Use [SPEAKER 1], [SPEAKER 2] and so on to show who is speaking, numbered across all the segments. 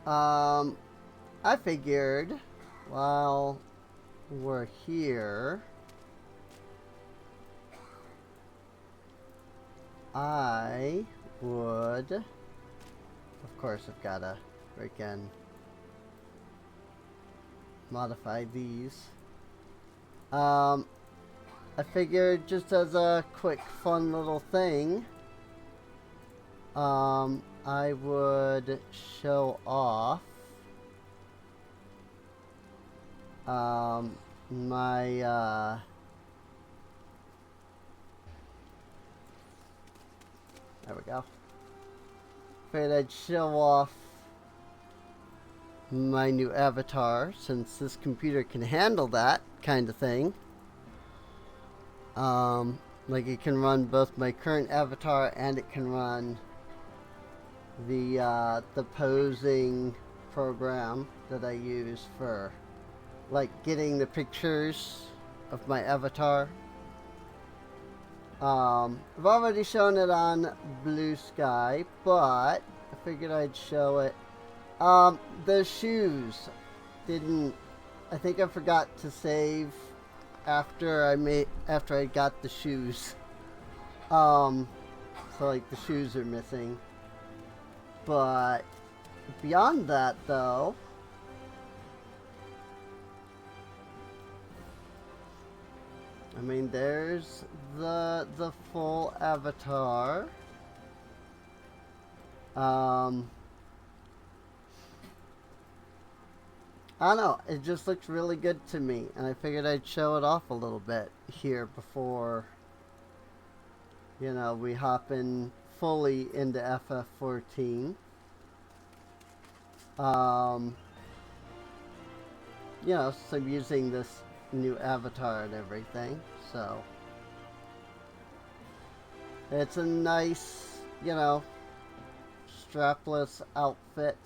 [SPEAKER 1] I figured while we're here, I would, of course, I've gotta freaking modify these. I figured just as a quick fun little thing, I would show off my there we go. Figured I'd show off my new avatar since this computer can handle that kind of thing. Like it can run both my current avatar and it can run the posing program that I use for like getting the pictures of my avatar. I've already shown it on Blue Sky, but I figured I'd show it. The shoes didn't. I think I forgot to save after I got the shoes. So like the shoes are missing. But beyond that, though, I mean, there's the full avatar. I don't know, it just looks really good to me, and I figured I'd show it off a little bit here before, you know, we hop in fully into FF14. You know, so I'm using this new avatar and everything, so it's a nice, you know, strapless outfit.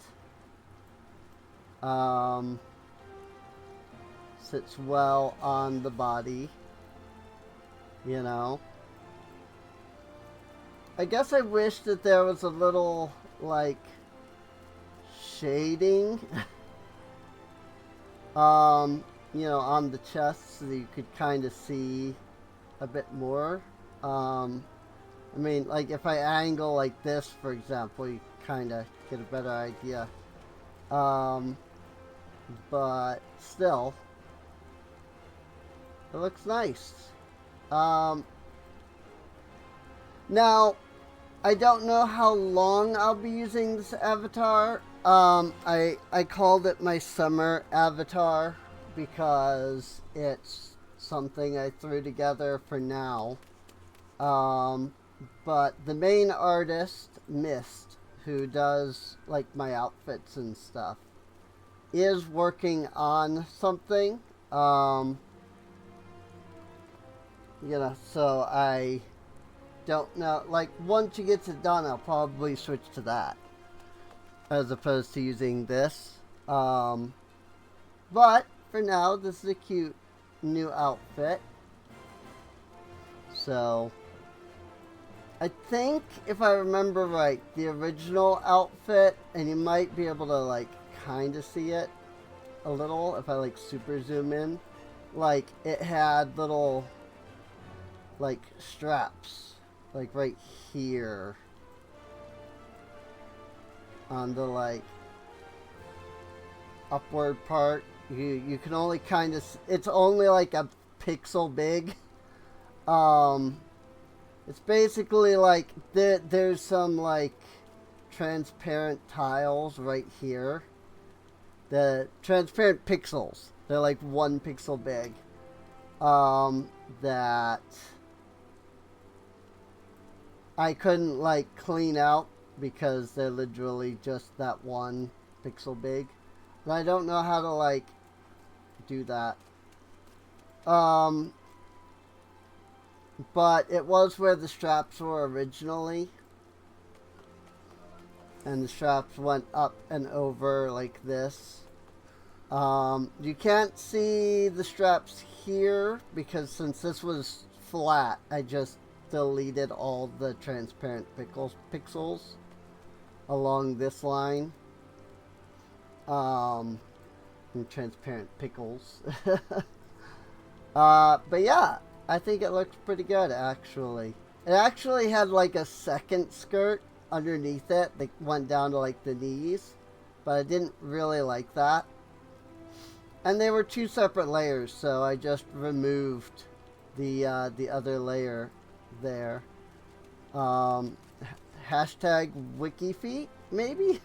[SPEAKER 1] Sits well on the body, you know. I guess I wish that there was a little, like, shading, you know, on the chest so that you could kind of see a bit more. I mean, like, if I angle like this, for example, you kind of get a better idea. But still, it looks nice. Now, I don't know how long I'll be using this avatar. I called it my summer avatar because it's something I threw together for now. But the main artist, Mist, who does like my outfits and stuff, is working on something. You know, so I don't know. Like, once she gets it done, I'll probably switch to that as opposed to using this. But for now, this is a cute new outfit. So I think, if I remember right, the original outfit, and you might be able to like kind of see it a little if I like super zoom in, like it had little like straps like right here on the like upward part. You can only kind of, it's only like a pixel big. It's basically like there's some like transparent tiles right here. The transparent pixels, they're like 1 pixel big. That I couldn't like clean out because they're literally just that 1 pixel big. And I don't know how to like do that. But it was where the straps were originally. And the straps went up and over like this. You can't see the straps here because since this was flat, I just deleted all the transparent pixels along this line. And transparent pickles. But yeah, I think it looks pretty good actually. It actually had like a second skirt underneath it that went down to like the knees, but I didn't really like that. And they were two separate layers, so I just removed the other layer there. Hashtag WikiFeet, maybe?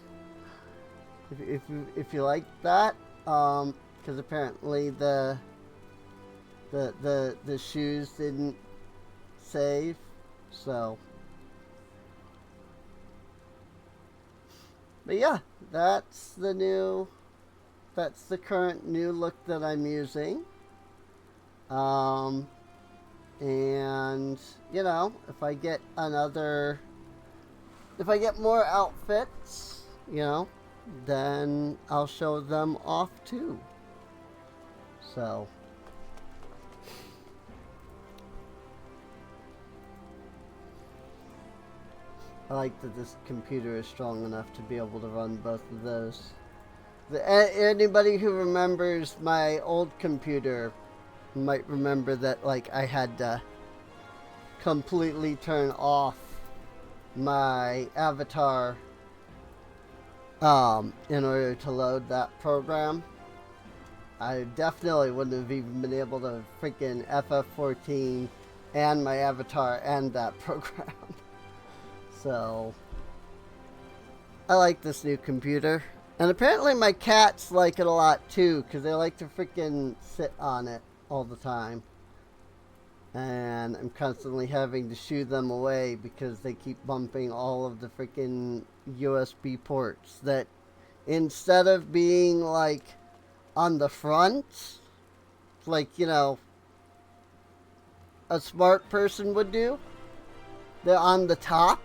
[SPEAKER 1] If you like that, because apparently the shoes didn't save, so. But yeah, that's the current new look that I'm using. And you know, if I get more outfits, you know, then I'll show them off too. So I like that this computer is strong enough to be able to run both of those. Anybody who remembers my old computer might remember that, like, I had to completely turn off my avatar in order to load that program. I definitely wouldn't have even been able to freaking FF14 and my avatar and that program. So I like this new computer. And apparently my cats like it a lot too, because they like to freaking sit on it all the time. And I'm constantly having to shoo them away because they keep bumping all of the freaking USB ports that, instead of being like on the front, like, you know, a smart person would do, they're on the top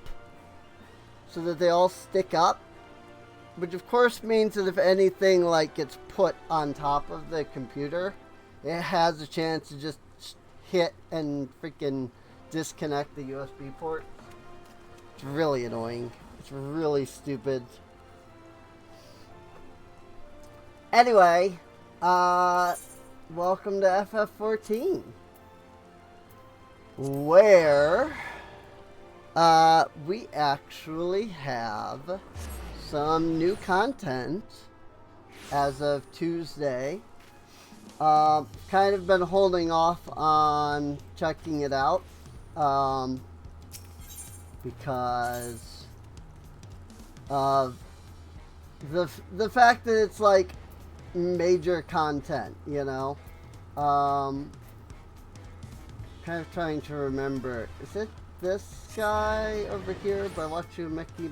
[SPEAKER 1] so that they all stick up. Which of course means that if anything like gets put on top of the computer, it has a chance to just hit and freaking disconnect the USB port. It's really annoying. It's really stupid. Anyway, welcome to FF14, where we actually have some new content as of Tuesday. Kind of been holding off on checking it out because of the fact that it's like major content, you know. Kind of trying to remember. Is it this guy over here by Watchu Mickey?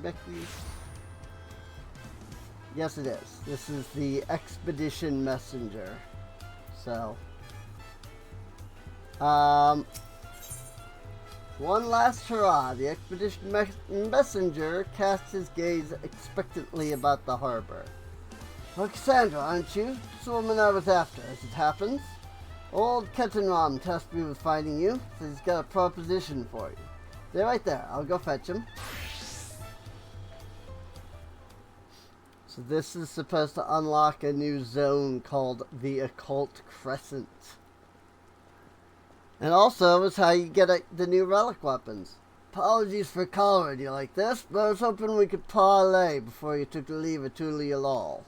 [SPEAKER 1] Yes, it is. This is the Expedition Messenger. So, one last hurrah. The Expedition Messenger casts his gaze expectantly about the harbor. Well, Cassandra, aren't you? It's the woman I was after, as it happens. Old Ketanram tasked me with finding you, so he's got a proposition for you. They're right there. I'll go fetch him. So this is supposed to unlock a new zone called the Occult Crescent. And also is how you get the new relic weapons. Apologies for calling you like this, but I was hoping we could parlay before you took the leave of Tulialal.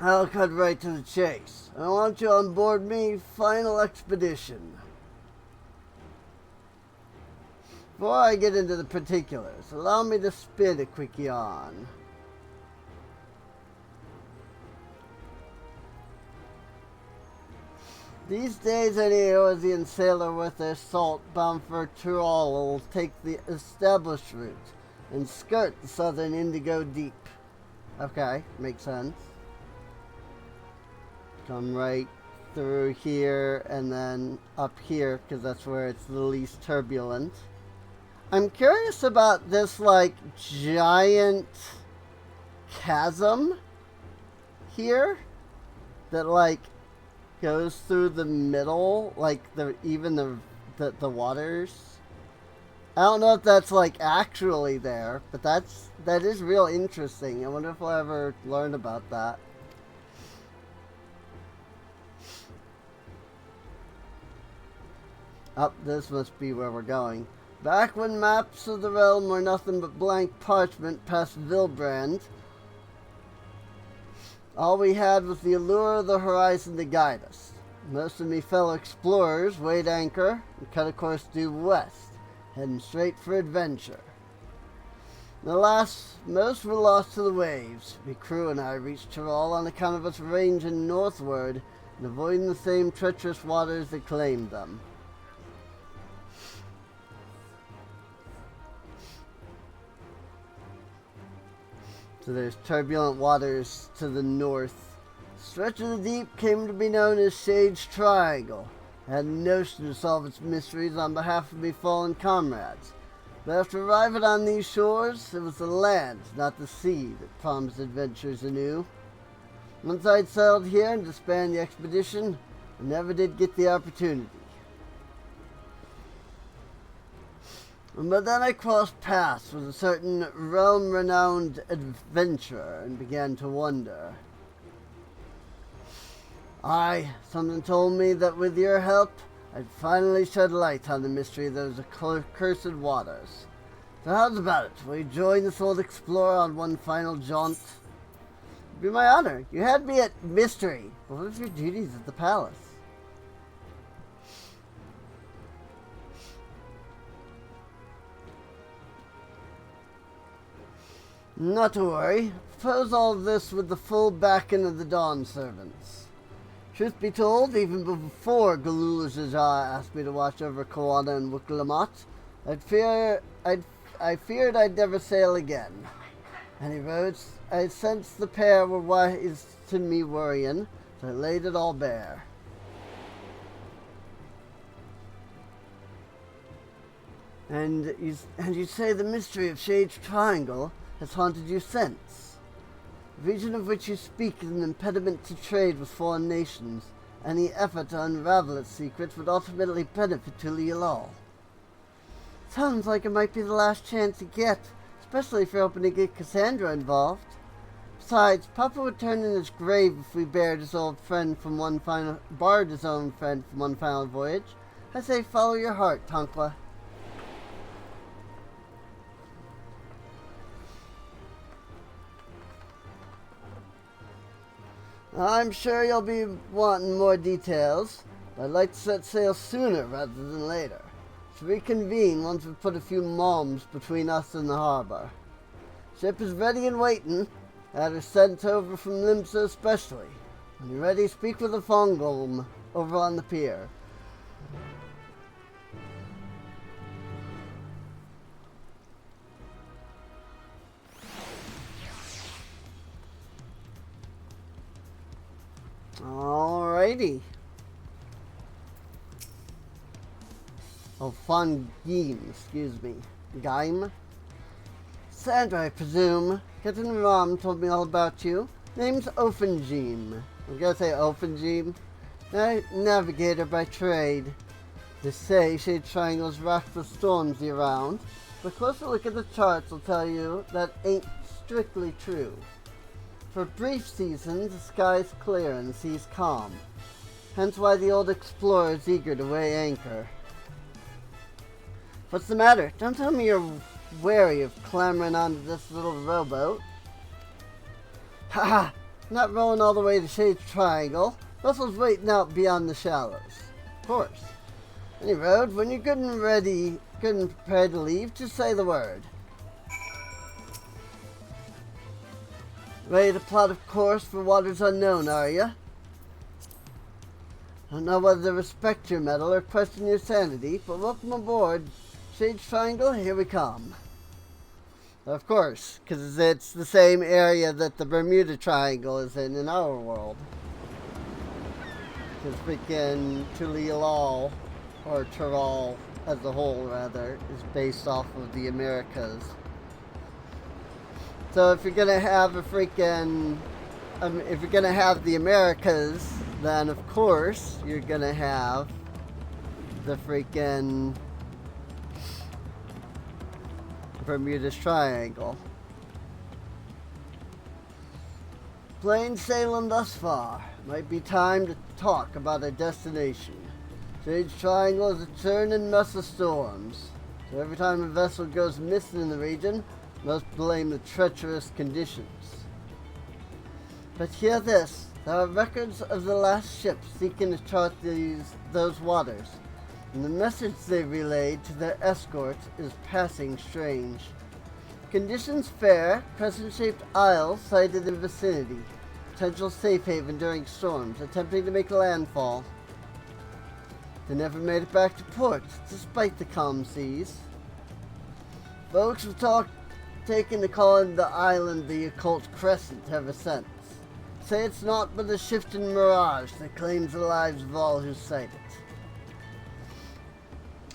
[SPEAKER 1] I'll cut right to the chase. I want you on board me, final expedition. Before I get into the particulars, allow me to spin a quick yarn. These days, any Eorzean sailor with their salt bound for Tyrol will take the established route and skirt the southern Indigo Deep. Okay, makes sense. Come right through here and then up here, because that's where it's the least turbulent. I'm curious about this, like, giant chasm here that, like, goes through the middle, like, the waters I don't know if that's like actually there, but that is real interesting. I wonder if we'll ever learn about that. Up, this must be where we're going. Back when maps of the realm were nothing but blank parchment past Vilbrand, all we had was the allure of the horizon to guide us. Most of me fellow explorers weighed anchor and cut a course due west, heading straight for adventure. Alas, most were lost to the waves. My crew and I reached Tyrol on account of us ranging northward and avoiding the same treacherous waters that claimed them. So there's turbulent waters to the north. The stretch of the deep came to be known as Sage Triangle. I had a notion to solve its mysteries on behalf of my fallen comrades. But after arriving on these shores, it was the land, not the sea, that promised adventures anew. Once I'd settled here and disbanded the expedition, I never did get the opportunity. But then I crossed paths with a certain realm-renowned adventurer and began to wonder. Something told me that with your help, I'd finally shed light on the mystery of those accursed waters. So how's about it? Will you join this old explorer on one final jaunt? It'd be my honor. You had me at mystery. But what are your duties at the palace? Not to worry. Propose all this with the full backing of the Dawn servants. Truth be told, even before Galul Jaja asked me to watch over Koana and Wiklamat, I feared I'd never sail again. Any roads, I sensed the pair were wise to me worrying, so I laid it all bare. And you say the mystery of Sage Triangle has haunted you since. The region of which you speak is an impediment to trade with foreign nations. Any effort to unravel its secrets would ultimately benefit Tulialal. Sounds like it might be the last chance you get, especially if you're hoping to get Cassandra involved. Besides, Papa would turn in his grave if we barred his own friend from one final voyage. I say follow your heart, Tonqua. I'm sure you'll be wanting more details, but I'd like to set sail sooner rather than later. To reconvene once we've put a few malms between us and the harbor. Ship is ready and waiting. Had her sent over from Limsa especially. When you're ready, speak with the Fongolm over on the pier. Alrighty. Oh, Fongim, excuse me. Gaim? Sandra, I presume. Captain Ram told me all about you. Name's Offenjeem. I'm gonna say Offenjeem. Navigator by trade. They say Shade Triangle's rocked the storms year round, but a closer look at the charts will tell you that ain't strictly true. For brief seasons, the sky's clear and the sea's calm. Hence why the old explorer's eager to weigh anchor. What's the matter? Don't tell me you're wary of clambering onto this little rowboat. Ha! Not rowing all the way to Shade Triangle. Vessel's waiting out beyond the shallows. Of course. Any road, when you're good and ready, good and prepared to leave, just say the word. Ready to plot a course for waters unknown, are ya? Don't know whether to respect your mettle or question your sanity, but welcome aboard. Shade Triangle, here we come. Of course, because it's the same area that the Bermuda Triangle is in our world. Because freaking Tulialal, or Tyrol as a whole rather, is based off of the Americas. So if you're gonna have a freaking, if you're gonna have the Americas, then of course you're gonna have the freaking Bermuda's Triangle. Plain sailing thus far. Might be time to talk about our destination. Sage Triangle is a churning mess of storms. So every time a vessel goes missing in the region, most blame the treacherous conditions. But hear this, there are records of the last ship seeking to chart those waters, and the message they relayed to their escort is passing strange. Conditions fair, crescent-shaped isles sighted in vicinity, potential safe haven during storms, attempting to make landfall. They never made it back to port, despite the calm seas. Folks have taken to calling the island the Occult Crescent ever since. Say it's not but a shifting mirage that claims the lives of all who sight it.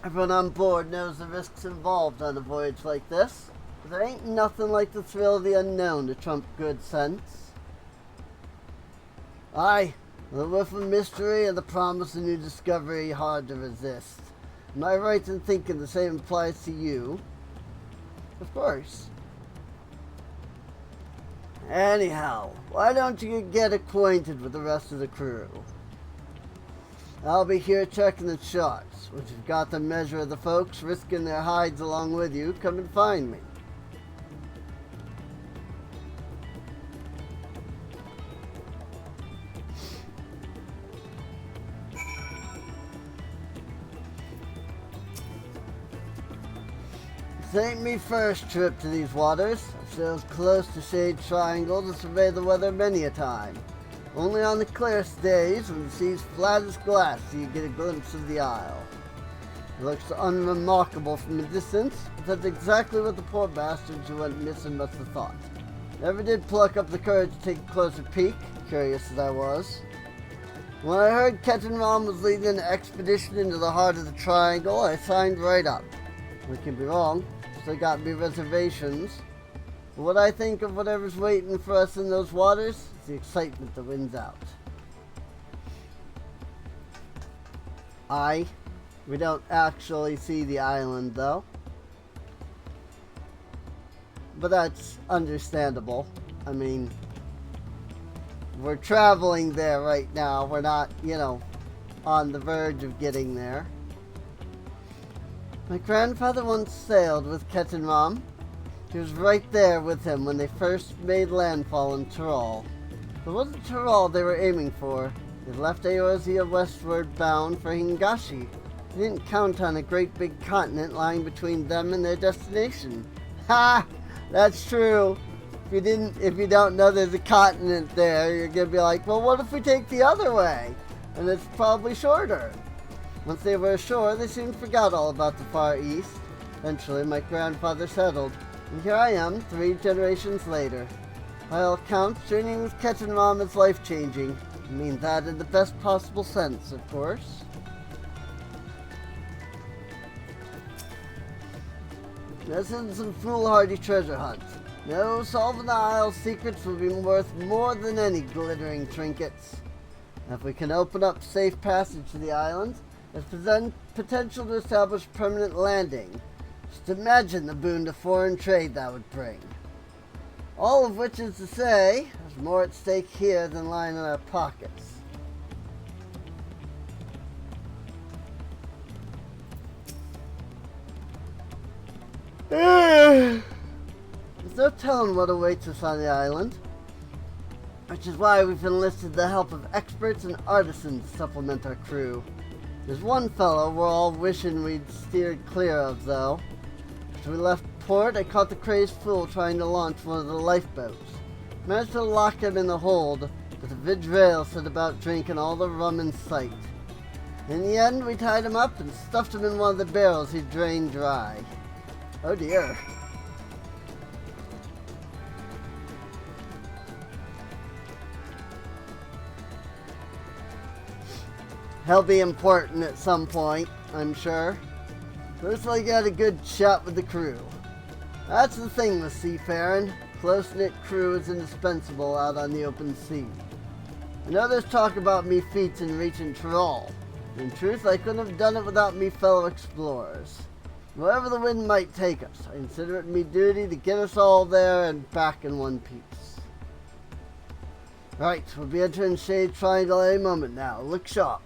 [SPEAKER 1] Everyone on board knows the risks involved on a voyage like this, but there ain't nothing like the thrill of the unknown to trump good sense. Aye, the whiff of mystery and the promise of new discovery hard to resist. Am I right in thinking the same applies to you? Of course. Anyhow, why don't you get acquainted with the rest of the crew? I'll be here checking the charts. Once you've got the measure of the folks risking their hides along with you, come and find me. This ain't me first trip to these waters. I've sailed close to Shade Triangle to survey the weather many a time. Only on the clearest days, when the sea's flat as glass, do you get a glimpse of the isle. It looks unremarkable from a distance, but that's exactly what the poor bastards who went missing must have thought. Never did pluck up the courage to take a closer peek, curious as I was. When I heard Captain Rom was leading an expedition into the heart of the Triangle, I signed right up. I could be wrong. Still got me reservations. But what I think of whatever's waiting for us in those waters is the excitement that wins out. We don't actually see the island though. But that's understandable. I mean, we're traveling there right now. We're not, on the verge of getting there. My grandfather once sailed with Captain Rom. He was right there with him when they first made landfall in Tyrol. It wasn't Tyrol they were aiming for. They left Eorzea westward bound for Hingashi. They didn't count on a great big continent lying between them and their destination. Ha! That's true. If you don't know there's a continent there, you're gonna be like, well, what if we take the other way? And it's probably shorter. Once they were ashore, they soon forgot all about the Far East. Eventually, my grandfather settled, and here I am, 3 generations later. By all accounts, journeying with Captain Rom is life-changing. I mean that in the best possible sense, of course. This isn't some foolhardy treasure hunt. No, solving the Isle's secrets will be worth more than any glittering trinkets. If we can open up safe passage to the island, there's potential to establish permanent landing. Just imagine the boon to foreign trade that would bring. All of which is to say, there's more at stake here than lying in our pockets. There's no telling what awaits us on the island, which is why we've enlisted the help of experts and artisans to supplement our crew. There's one fellow we're all wishing we'd steered clear of, though. After we left port, I caught the crazed fool trying to launch one of the lifeboats. Managed to lock him in the hold, but the Vidrail set about drinking all the rum in sight. In the end, we tied him up and stuffed him in one of the barrels he'd drained dry. Oh dear. He'll be important at some point, I'm sure. Looks like you had a good chat with the crew. That's the thing with seafaring. Close-knit crew is indispensable out on the open sea. I know there's talk about me feats in reaching Tyrol. In truth, I couldn't have done it without me fellow explorers. Wherever the wind might take us, I consider it me duty to get us all there and back in one piece. Right, we'll be entering Shade Triangle any moment now. Look sharp.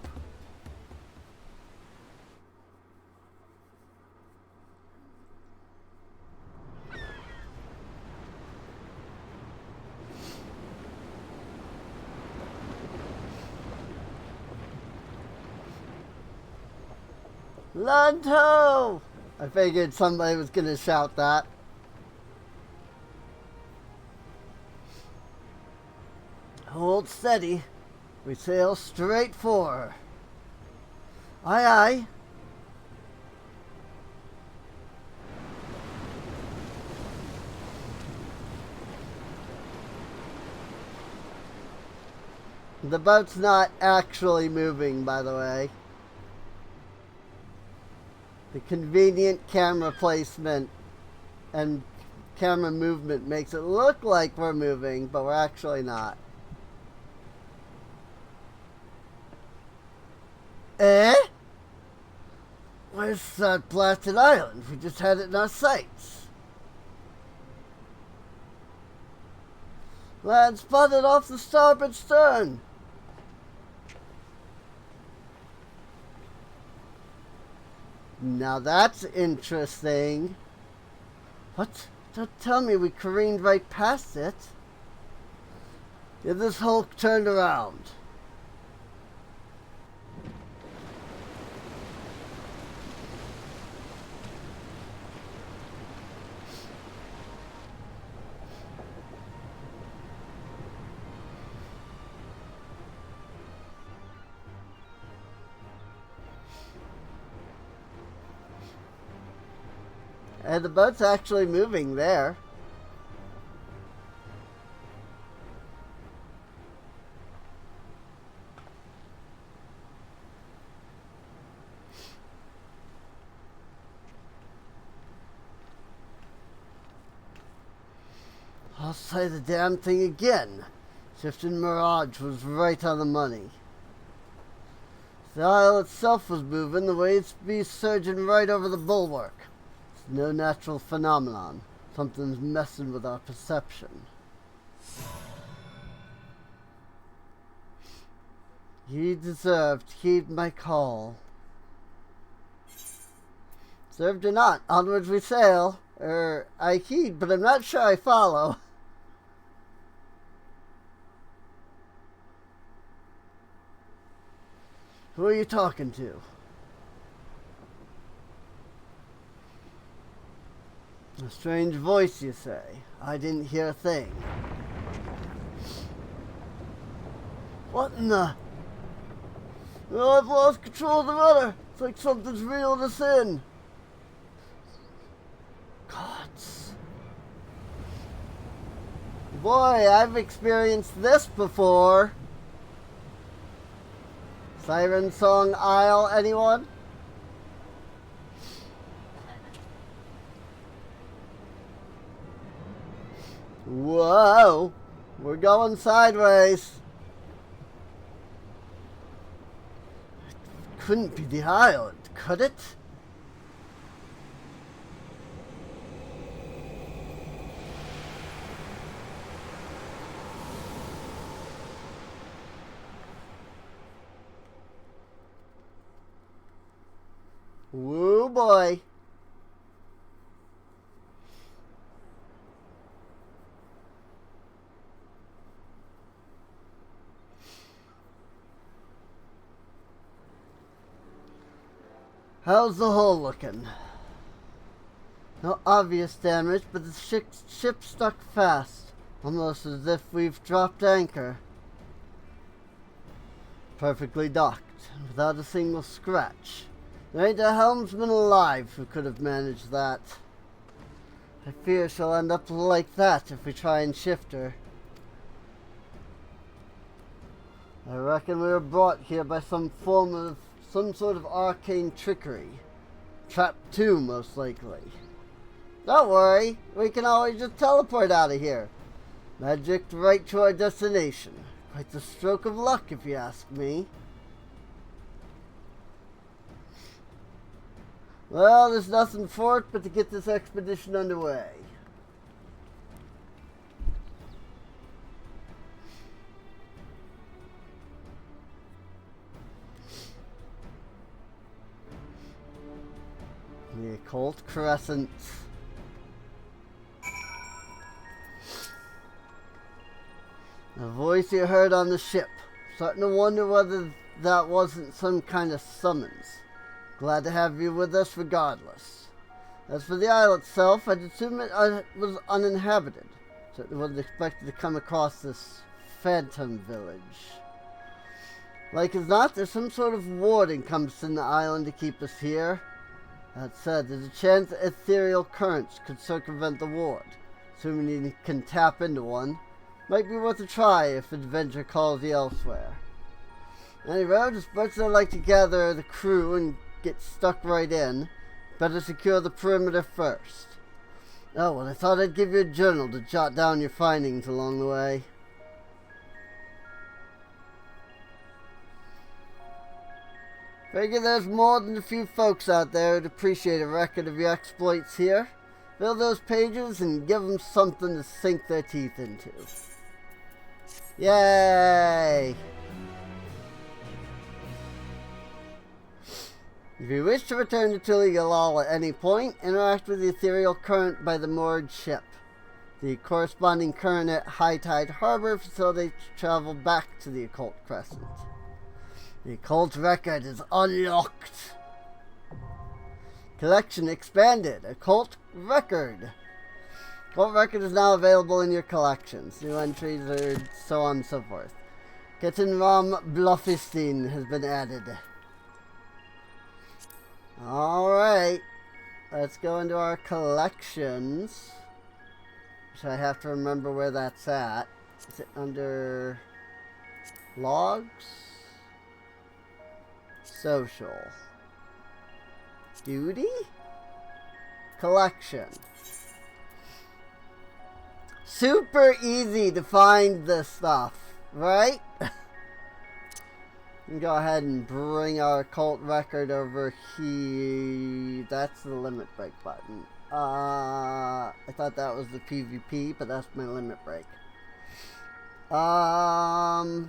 [SPEAKER 1] Land ho! I figured somebody was gonna shout that. Hold steady. We sail straight for her. Aye, aye. The boat's not actually moving, by the way. The convenient camera placement and camera movement makes it look like we're moving, but we're actually not. Eh? Where's that blasted island? We just had it in our sights. Land spotted off the starboard stern. Now that's interesting. What? Don't tell me we careened right past it. Get this hulk turned around. And the boat's actually moving there. I'll say the damn thing again. Shifting Mirage was right on the money. The isle itself was moving, the waves be surging right over the bulwark. No natural phenomenon. Something's messing with our perception. Ye deserved to heed my call. Served or not, onwards we sail. I heed, but I'm not sure I follow. Who are you talking to? A strange voice, you say? I didn't hear a thing. What in the... Oh, I've lost control of the rudder. It's like something's reeled us in. Gods. Boy, I've experienced this before. Siren Song Isle, anyone? Whoa, we're going sideways. It couldn't be the island, could it? Woo boy. How's the hull looking? No obvious damage, but the ship stuck fast. Almost as if we've dropped anchor. Perfectly docked, without a single scratch. There ain't a helmsman alive who could have managed that. I fear she'll end up like that if we try and shift her. I reckon we were brought here by some sort of arcane trickery. Trap 2, most likely. Don't worry, we can always just teleport out of here. Magic right to our destination. Quite the stroke of luck, if you ask me. Well, there's nothing for it but to get this expedition underway. The Occult Crescent. A voice you heard on the ship. Starting to wonder whether that wasn't some kind of summons. Glad to have you with us regardless. As for the isle itself, I'd assume it was uninhabited. Certainly wasn't expected to come across this phantom village. Like as not, there's some sort of ward encompassing the island to keep us here. That said, there's a chance ethereal currents could circumvent the ward. Assuming you can tap into one. Might be worth a try if adventure calls you elsewhere. Anyway, as much as I'd like to gather the crew and get stuck right in, better secure the perimeter first. Oh, well, I thought I'd give you a journal to jot down your findings along the way. Figure there's more than a few folks out there who'd appreciate a record of your exploits here. Fill those pages and give them something to sink their teeth into. Yay! If you wish to return to Tuli-Galal at any point, interact with the ethereal current by the moored ship. The corresponding current at High Tide Harbor facilitates travel back to the Occult Crescent. The Occult record is unlocked. Collection expanded. Occult record. Occult record is now available in your collections. New entries are so on and so forth. Ketenram Bluffistin has been added. Alright. Let's go into our collections. Which I have to remember where that's at. Is it under logs? Social. Duty? Collection. Super easy to find this stuff, right? Go ahead and bring our occult record over here. That's the limit break button. I thought that was the PvP, but that's my limit break. I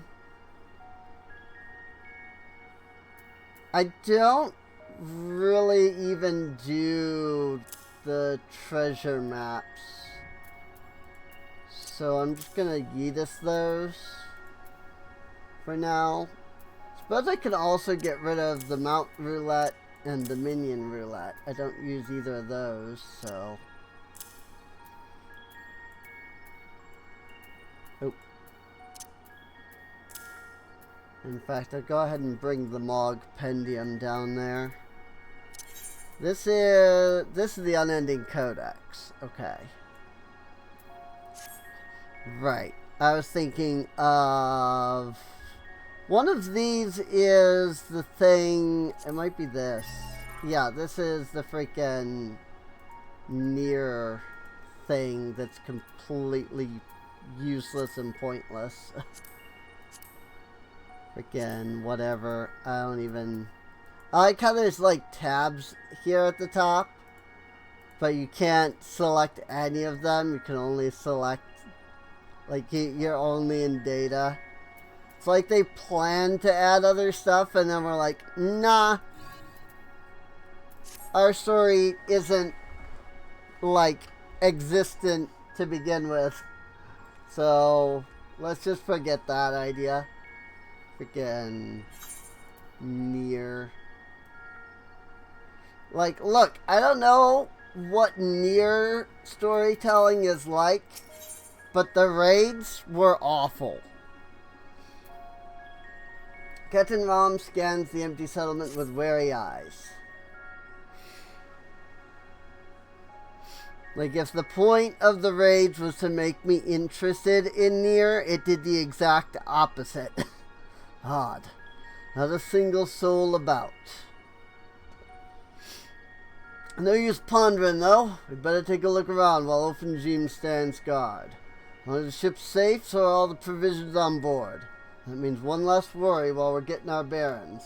[SPEAKER 1] don't really even do the treasure maps. So I'm just gonna yeetus those for now. Suppose I could also get rid of the Mount Roulette and the Minion Roulette. I don't use either of those, so. Oh. In fact, I'll go ahead and bring the Mog Pendium down there. This is the Unending Codex. Okay. Right. I was thinking of one of these is the thing. It might be this. Yeah, this is the freaking near thing that's completely useless and pointless. Freaking whatever. I don't even. I like how there's like tabs here at the top, but you can't select any of them. You can only select, like, you're only in data. It's like they plan to add other stuff and then we're like, nah, our story isn't like existent to begin with, so let's just forget that idea. Freaking near. Like, look, I don't know what near storytelling is like, but the raids were awful. Captain Rom scans the empty settlement with wary eyes. Like, if the point of the raids was to make me interested in near, it did the exact opposite. Odd. Not a single soul about. No use pondering, though. We better take a look around while Ophenjim stands guard. Are the ship safe, so are all the provisions on board? That means one less worry while we're getting our bearings.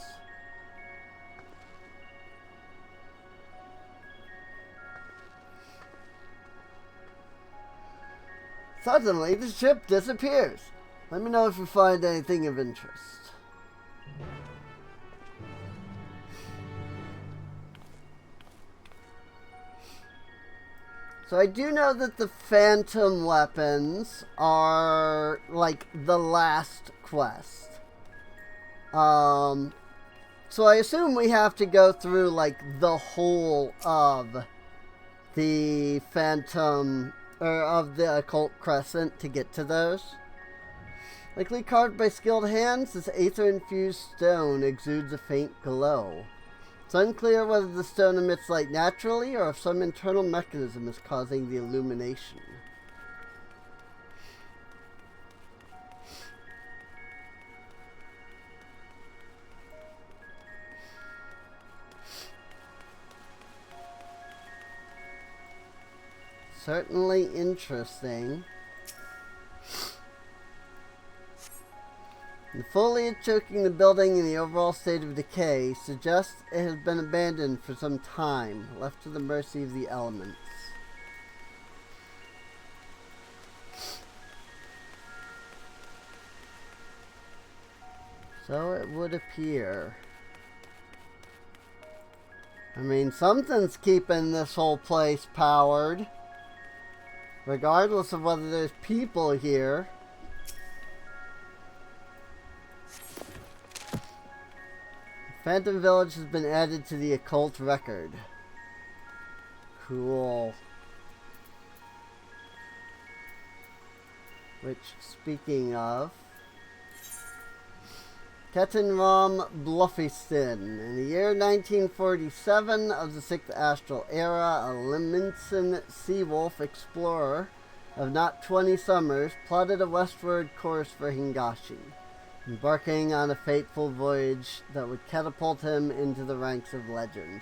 [SPEAKER 1] Suddenly, the ship disappears. Let me know if you find anything of interest. So I do know that the phantom weapons are like the last quest. So I assume we have to go through like the whole of the phantom or of the occult crescent to get to those. Likely carved by skilled hands, this aether-infused stone exudes a faint glow. It's unclear whether the stone emits light naturally or if some internal mechanism is causing the illumination. Certainly interesting. The foliage choking the building and the overall state of decay suggests it has been abandoned for some time, left to the mercy of the elements. So it would appear. I mean, something's keeping this whole place powered, regardless of whether there's people here. Phantom Village has been added to the occult record. Cool. Which, speaking of, Ketenram Bluffiston. In the year 1947 of the 6th Astral Era, a Liminson Seawolf explorer of not 20 summers plotted a westward course for Hingashi, embarking on a fateful voyage that would catapult him into the ranks of legend.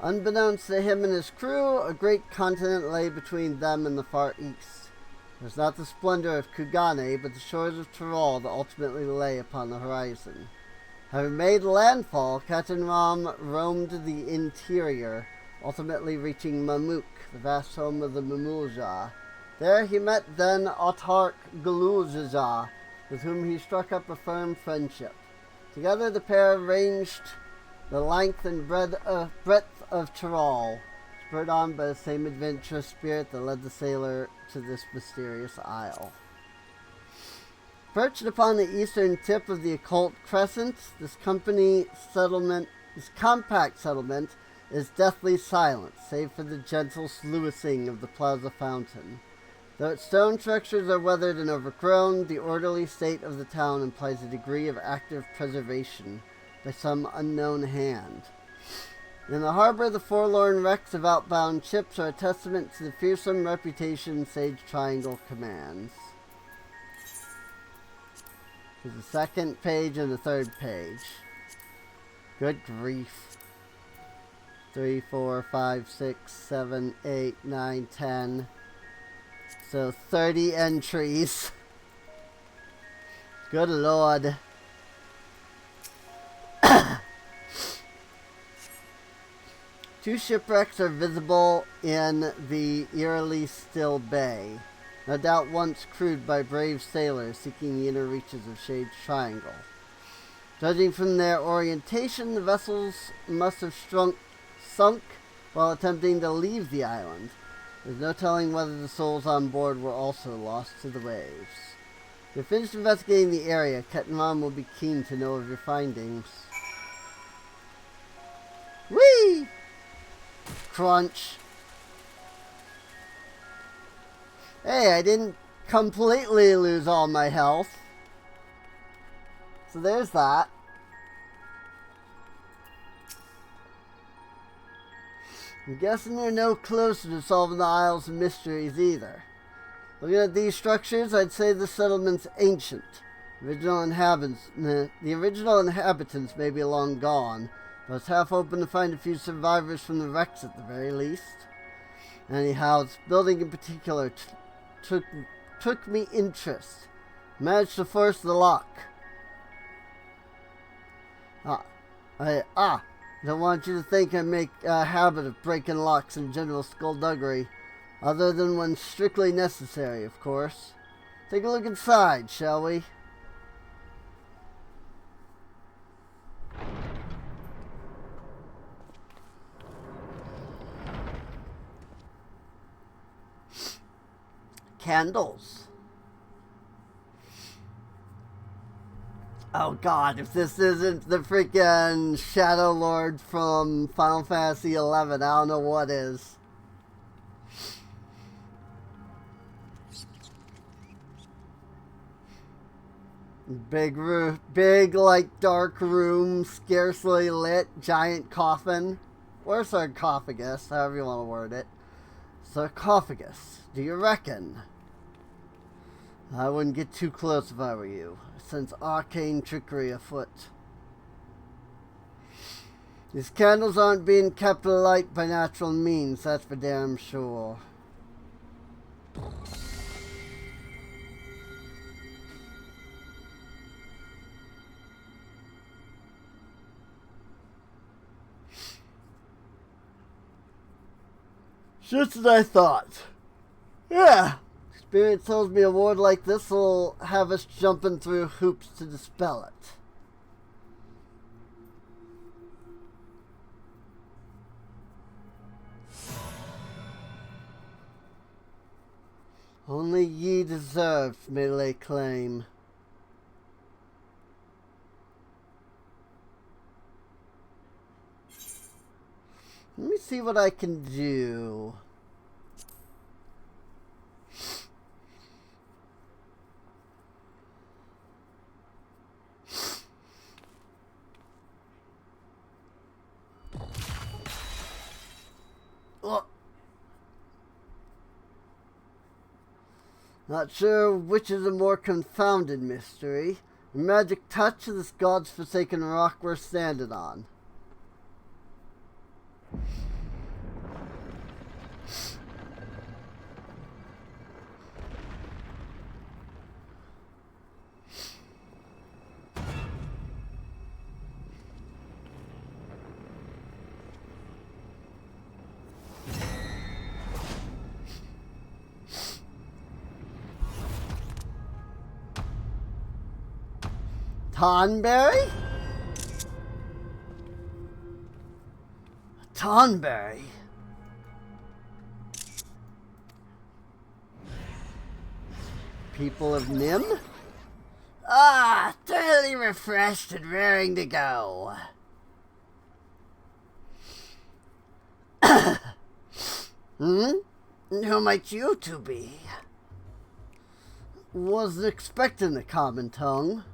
[SPEAKER 1] Unbeknownst to him and his crew, a great continent lay between them and the Far East. It was not the splendor of Kugane, but the shores of Tyrol that ultimately lay upon the horizon. Having made landfall, Ketenram roamed the interior, ultimately reaching Mamuk, the vast home of the Mamulja. There he met then autarch Galuljaja, with whom he struck up a firm friendship. Together the pair ranged the length and breadth of Tyrol, spurred on by the same adventurous spirit that led the sailor to this mysterious isle. Perched upon the eastern tip of the occult crescent, this compact settlement is deathly silent, save for the gentle sluicing of the plaza fountain. Though its stone structures are weathered and overgrown, the orderly state of the town implies a degree of active preservation by some unknown hand. In the harbor, the forlorn wrecks of outbound ships are a testament to the fearsome reputation Sage Triangle commands. There's a second page and a third page. Good grief. 3, 4, 5, 6, 7, 8, 9, 10. So 30 entries. Good lord. Two shipwrecks are visible in the eerily still bay, no doubt once crewed by brave sailors seeking the inner reaches of Sage Triangle. Judging from their orientation, the vessels must have sunk while attempting to leave the island. There's no telling whether the souls on board were also lost to the waves. If you're finished investigating the area, Ketenram will be keen to know of your findings. Whee! Crunch. Hey, I didn't completely lose all my health. So there's that. I'm guessing they're no closer to solving the Isle's mysteries either. Looking at these structures, I'd say the settlement's ancient. The original inhabitants may be long gone, but it's half open to find a few survivors from the wrecks at the very least. Anyhow, this building in particular took me interest. Managed to force the lock. Don't want you to think I make a habit of breaking locks and general skullduggery. Other than when strictly necessary, of course. Take a look inside, shall we? Candles. Oh god, if this isn't the freaking Shadow Lord from Final Fantasy XI, I don't know what is. Big, like, dark room, scarcely lit, giant coffin. Or sarcophagus, however you want to word it. Sarcophagus, do you reckon? I wouldn't get too close if I were you. I sense arcane trickery afoot. These candles aren't being kept alight by natural means, that's for damn sure. Just as I thought. Yeah. Experience tells me a ward like this will have us jumping through hoops to dispel it. Only ye deserved may lay claim. Let me see what I can do. Oh. Not sure which is a more confounded mystery. The magic touch of this god's forsaken rock we're standing on. Tonberry? Tonberry? People of Nim? Ah, thoroughly refreshed and raring to go. Who might you two be? Wasn't expecting the common tongue.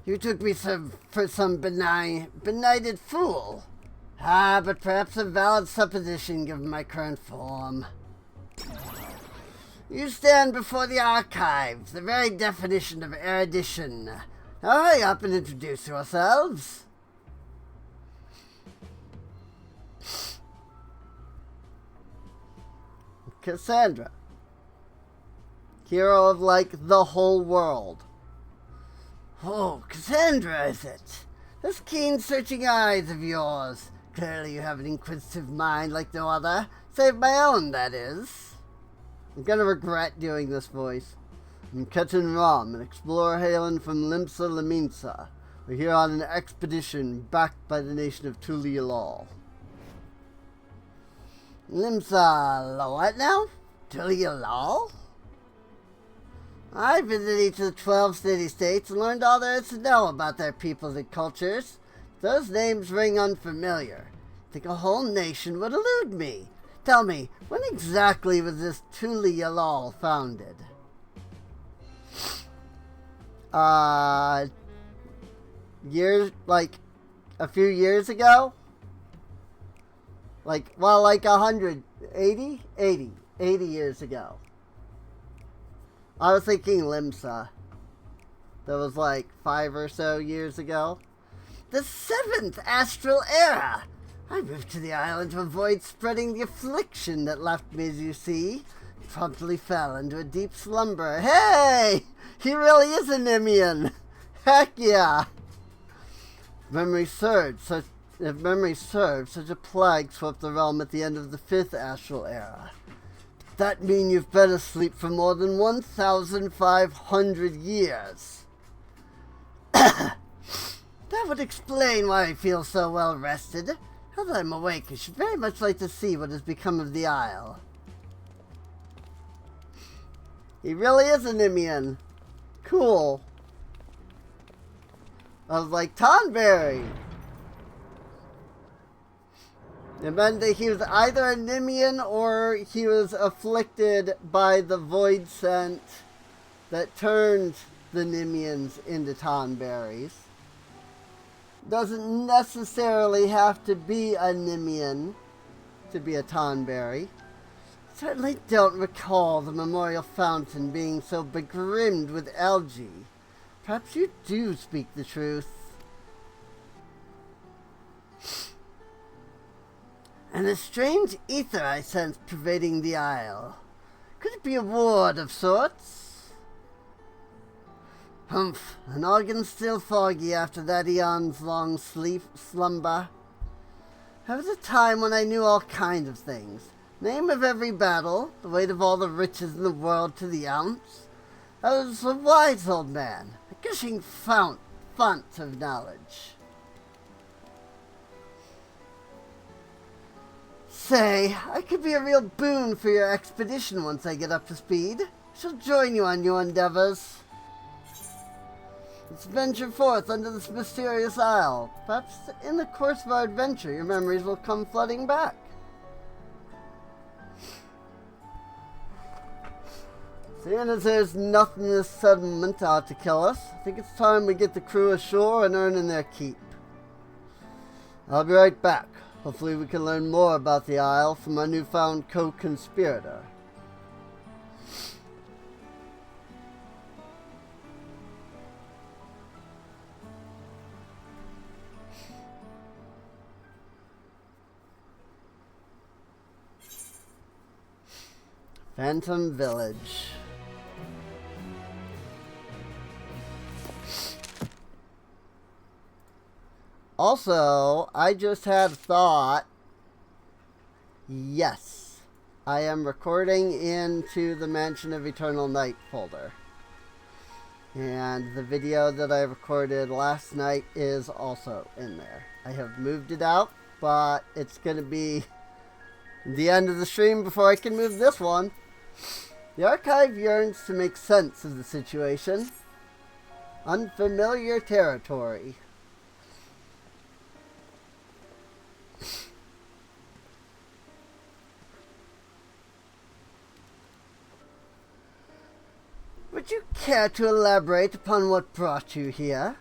[SPEAKER 1] You took me for some benighted fool. Ah, but perhaps a valid supposition given my current form. You stand before the archives, the very definition of erudition. Now hurry up and introduce yourselves. Cassandra. Hero of, like, the whole world. Oh, Cassandra, is it? Those keen, searching eyes of yours. Clearly you have an inquisitive mind like no other. Save my own, that is. I'm gonna regret doing this voice. I'm Ketan Ram, an explorer hailing from Limsa Laminsa. We're here on an expedition backed by the nation of Tulialal. Limsa, what now? Tulialal? I visited each of the 12 city-states and learned all there is to know about their peoples and cultures. Those names ring unfamiliar. I think a whole nation would elude me. Tell me, when exactly was this Tulialal founded? Like, a few years ago? Like, well, like 180? 80 years ago. I was thinking Limsa. That was like 5 or so years ago. The 7th astral era! I moved to the island to avoid spreading the affliction that left me, as you see. Promptly fell into a deep slumber. Hey! He really is a Nimian! Heck yeah! Memory surged, If memory serves, such a plague swept the realm at the end of the 5th astral era. That mean you've been asleep for more than 1,500 years. That would explain why I feel so well rested. Now that I'm awake, I should very much like to see what has become of the Isle. He really is a Nimian. Cool. I was like, Tonberry! It meant that he was either a Nimian or he was afflicted by the void scent that turned the Nimians into Tonberries. Doesn't necessarily have to be a Nimian to be a Tonberry. Certainly don't recall the memorial fountain being so begrimed with algae. Perhaps you do speak the truth. And a strange ether I sense pervading the Isle. Could it be a ward of sorts? Humph, an organ still foggy after that eon's long slumber. There was a time when I knew all kinds of things. Name of every battle, the weight of all the riches in the world to the ounce. I was a wise old man, a gushing fount of knowledge. Say, I could be a real boon for your expedition once I get up to speed. I shall join you on your endeavors. Let's venture forth under this mysterious isle. Perhaps in the course of our adventure, your memories will come flooding back. Seeing as there's nothing in this settlement ought to kill us, I think it's time we get the crew ashore and earn in their keep. I'll be right back. Hopefully we can learn more about the Isle from our newfound co-conspirator. Phantom Village. Also, I just had a thought. Yes, I am recording into the Mansion of Eternal Night folder. And the video that I recorded last night is also in there. I have moved it out, but it's going to be the end of the stream before I can move this one. The archive yearns to make sense of the situation. Unfamiliar territory. Would you care to elaborate upon what brought you here?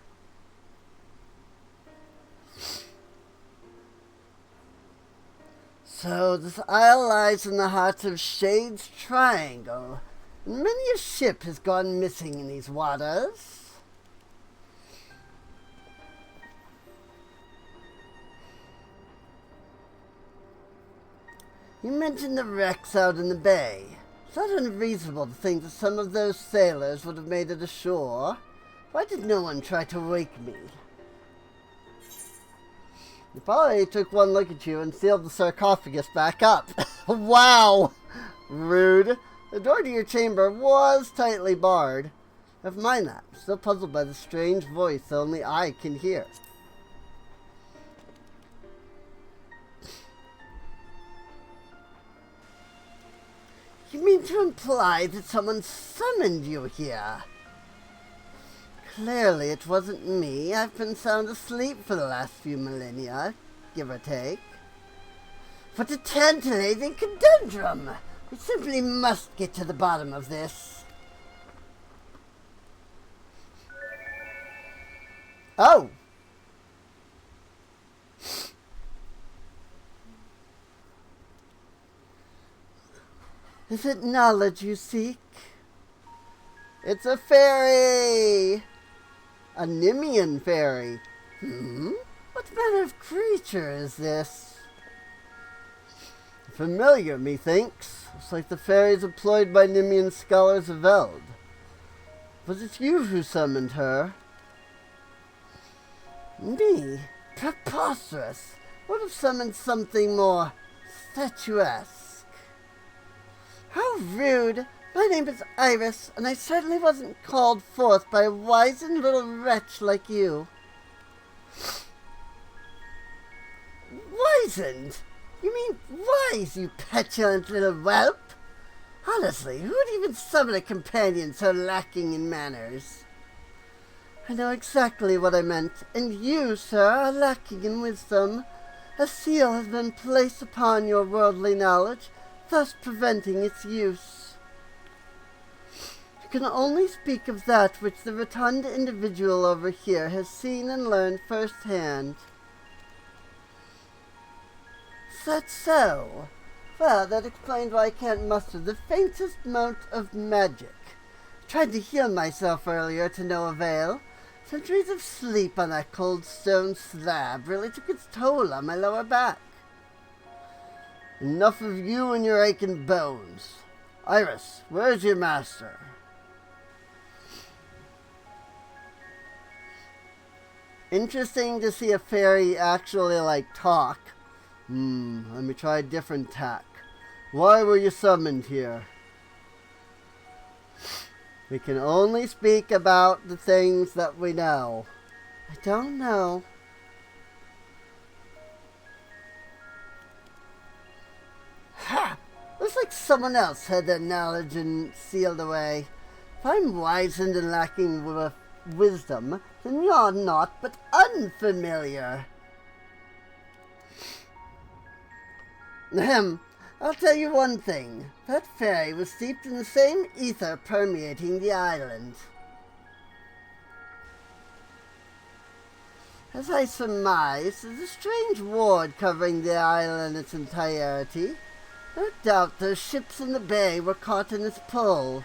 [SPEAKER 1] So, this isle lies in the heart of Shade's Triangle, and many a ship has gone missing in these waters. You mentioned the wrecks out in the bay. It's not unreasonable to think that some of those sailors would have made it ashore. Why did no one try to wake me? They probably took one look at you and sealed the sarcophagus back up. Wow! Rude. The door to your chamber was tightly barred. Never mind that. I'm still puzzled by the strange voice that only I can hear. You mean to imply that someone summoned you here? Clearly it wasn't me. I've been sound asleep for the last few millennia, give or take. What a tantalating conundrum! We simply must get to the bottom of this. Oh! Is it knowledge you seek? It's a fairy! A Nimian fairy. What manner of creature is this? Familiar, methinks. It's like the fairies employed by Nimian scholars of Eld. Was it you who summoned her? Me? Preposterous! Would have summoned something more statuesque. How rude! My name is Iris, and I certainly wasn't called forth by a wizened little wretch like you. Wizened? You mean wise, you petulant little whelp? Honestly, who would even summon a companion so lacking in manners? I know exactly what I meant, and you, sir, are lacking in wisdom. A seal has been placed upon your worldly knowledge, thus preventing its use. You can only speak of that which the rotund individual over here has seen and learned firsthand. Is that so? Well, that explains why I can't muster the faintest amount of magic. I tried to heal myself earlier to no avail. Centuries of sleep on that cold stone slab really took its toll on my lower back. Enough of you and your aching bones. Iris, where's your master? Interesting to see a fairy actually, talk. Let me try a different tack. Why were you summoned here? We can only speak about the things that we know. I don't know. Ha! Looks like someone else had that knowledge and sealed away. If I'm wizened and lacking wisdom, then you're not but unfamiliar. Ahem. I'll tell you one thing. That fairy was steeped in the same ether permeating the island. As I surmise, there's a strange ward covering the island in its entirety. No doubt those ships in the bay were caught in its pull.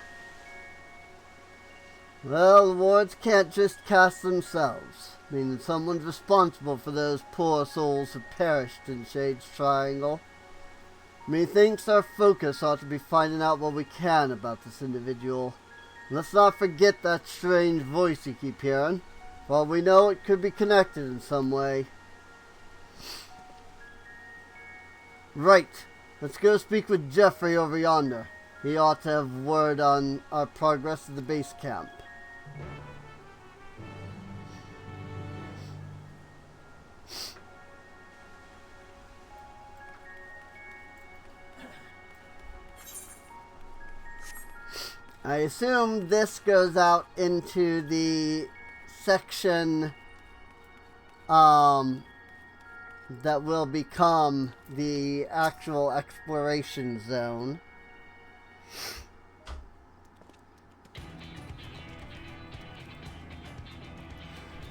[SPEAKER 1] Well, the wards can't just cast themselves, meaning someone's responsible for those poor souls who perished in Shade's Triangle. Methinks our focus ought to be finding out what we can about this individual. Let's not forget that strange voice you keep hearing. For all we know, it could be connected in some way. Right. Let's go speak with Jeffrey over yonder. He ought to have word on our progress at the base camp. I assume this goes out into the section that will become the actual exploration zone.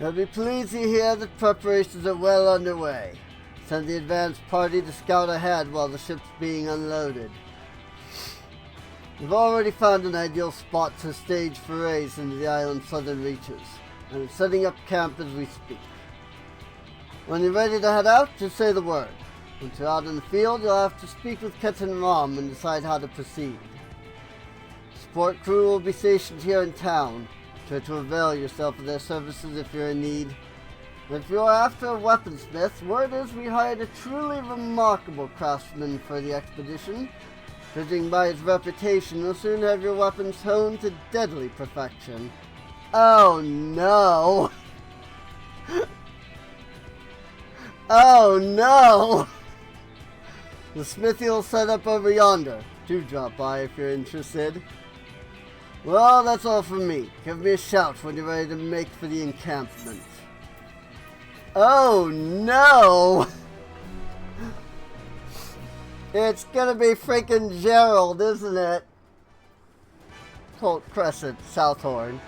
[SPEAKER 1] You'll be pleased to hear that preparations are well underway. Send the advance party to scout ahead while the ship's being unloaded. We've already found an ideal spot to stage forays into the island's southern reaches, and it's setting up camp as we speak. When you're ready to head out, just say the word. Once you're out in the field, you'll have to speak with Ket and Rom and decide how to proceed. Support crew will be stationed here in town. Try to avail yourself of their services if you're in need. And if you're after a weaponsmith, word is we hired a truly remarkable craftsman for the expedition. Judging by his reputation, you'll soon have your weapons honed to deadly perfection. Oh no! Oh no! The smithy will set up over yonder. Do drop by if you're interested. Well, that's all from me. Give me a shout when you're ready to make for the encampment. Oh no! It's gonna be freaking Gerald, isn't it? Occult Crescent, Southhorn.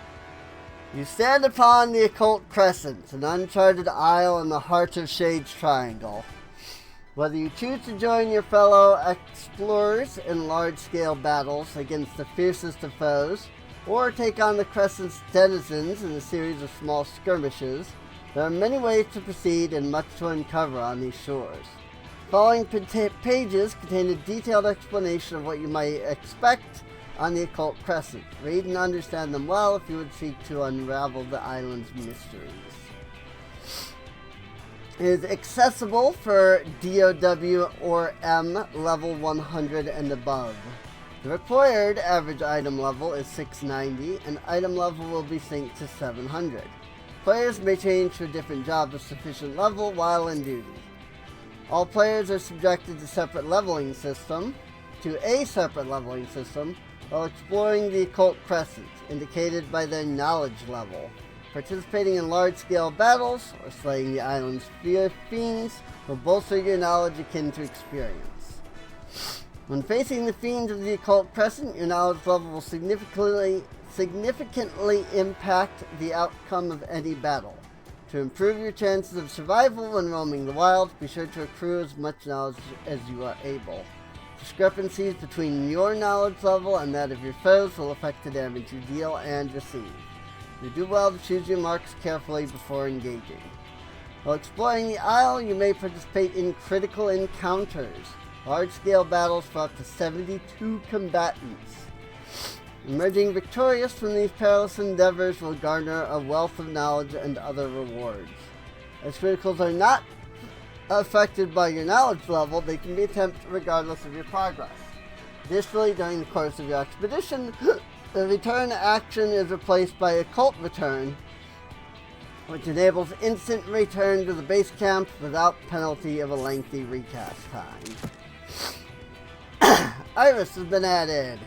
[SPEAKER 1] You stand upon the Occult Crescent, an uncharted isle in the heart of Shade's Triangle. Whether you choose to join your fellow explorers in large-scale battles against the fiercest of foes, or take on the Crescent's denizens in a series of small skirmishes, there are many ways to proceed and much to uncover on these shores. Following pages contain a detailed explanation of what you might expect on the Occult Crescent. Read and understand them well if you would seek to unravel the island's mysteries. is accessible for DOW or M level 100 and above. The required average item level is 690, and item level will be synced to 700. Players may change for different jobs of sufficient level while in duty. All players are subjected to a separate leveling system while exploring the Occult Crescent, indicated by their knowledge level. Participating in large-scale battles or slaying the island's fiends will bolster your knowledge akin to experience. When facing the fiends of the Occult Crescent, your knowledge level will significantly impact the outcome of any battle. To improve your chances of survival when roaming the wilds, be sure to accrue as much knowledge as you are able. Discrepancies between your knowledge level and that of your foes will affect the damage you deal and receive. You do well to choose your marks carefully before engaging. While exploring the Isle, you may participate in critical encounters, large-scale battles for up to 72 combatants. Emerging victorious from these perilous endeavors will garner a wealth of knowledge and other rewards. As criticals are not affected by your knowledge level, they can be attempted regardless of your progress. Additionally, during the course of your expedition, the return action is replaced by Occult Return, which enables instant return to the base camp without penalty of a lengthy recast time. Iris has been added.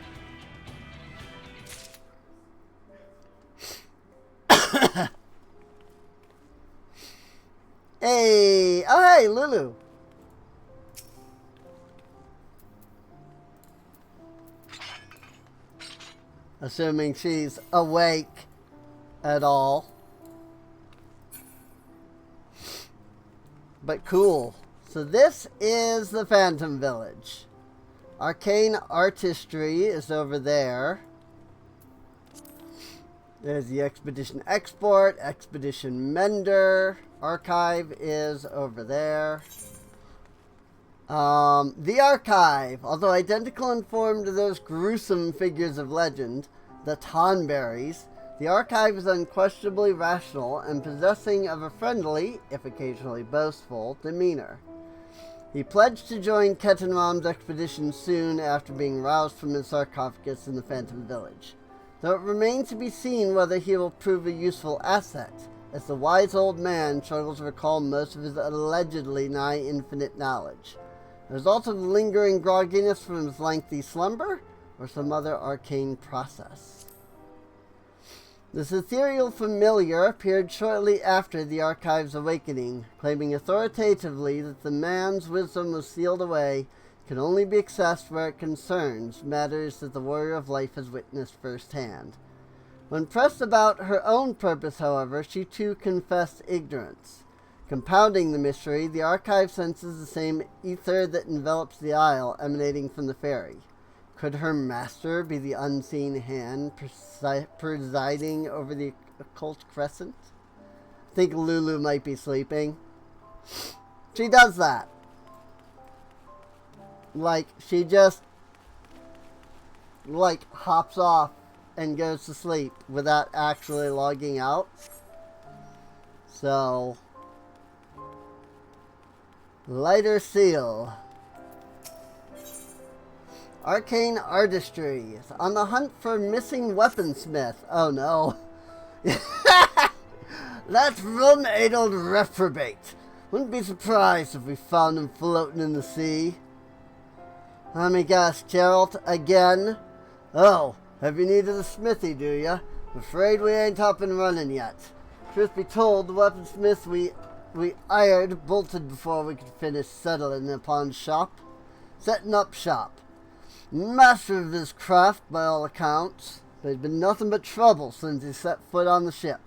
[SPEAKER 1] Hey! Oh, hey, Lulu! Assuming she's awake at all. But cool. So this is the Phantom Village. Arcane Artistry is over there. There's the Expedition Export, Expedition Mender. Archive is over there. The Archive, although identical in form to those gruesome figures of legend, the Tonberries, the Archive is unquestionably rational and possessing of a friendly, if occasionally boastful, demeanor. He pledged to join Ketenram's expedition soon after being roused from his sarcophagus in the Phantom Village, though it remains to be seen whether he will prove a useful asset, as the wise old man struggles to recall most of his allegedly nigh infinite knowledge. A result of lingering grogginess from his lengthy slumber, or some other arcane process. This ethereal familiar appeared shortly after the Archive's awakening, claiming authoritatively that the man's wisdom was sealed away, can only be accessed where it concerns matters that the Warrior of Life has witnessed firsthand. When pressed about her own purpose, however, she too confessed ignorance. Compounding the mystery, the Archive senses the same ether that envelops the Isle emanating from the ferry. Could her master be the unseen hand presiding over the Occult Crescent? I think Lulu might be sleeping. She does that. Like, she just, hops off and goes to sleep without actually logging out. So, lighter seal. Arcane Artistry. On the hunt for missing weaponsmith. Oh no. That rum-addled reprobate. Wouldn't be surprised if we found him floating in the sea. Let me guess, Geralt, again? Oh, have you needed a smithy, do ya? I'm afraid we ain't up and running yet. Truth be told, the weaponsmith we hired bolted before we could finish setting up shop. Master of his craft by all accounts, but he's been nothing but trouble since he set foot on the ship.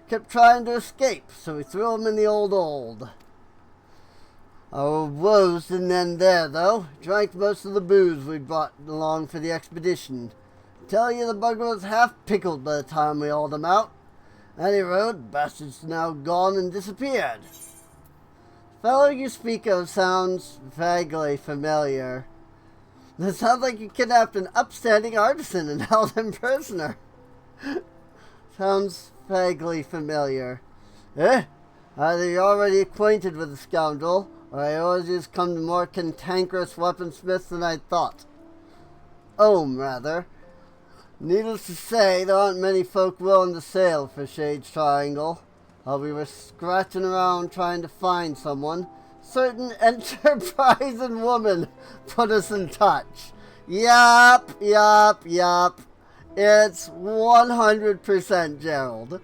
[SPEAKER 1] Kept trying to escape, so we threw him in the old. Our woes didn't end there, though. Drank most of the booze we'd brought along for the expedition. Tell you the bugger was half pickled by the time we hauled him out. Any road, bastard's now gone and disappeared. The fellow you speak of sounds vaguely familiar. It sounds like you kidnapped an upstanding artisan and held him prisoner. Sounds vaguely familiar. Eh? Either you're already acquainted with the scoundrel, or Eorzea's come to more cantankerous weaponsmiths than I thought. Rather. Needless to say, there aren't many folk willing to sail for Shade's Triangle. While we were scratching around trying to find someone, certain enterprising woman put us in touch. Yup. It's 100% Gerald.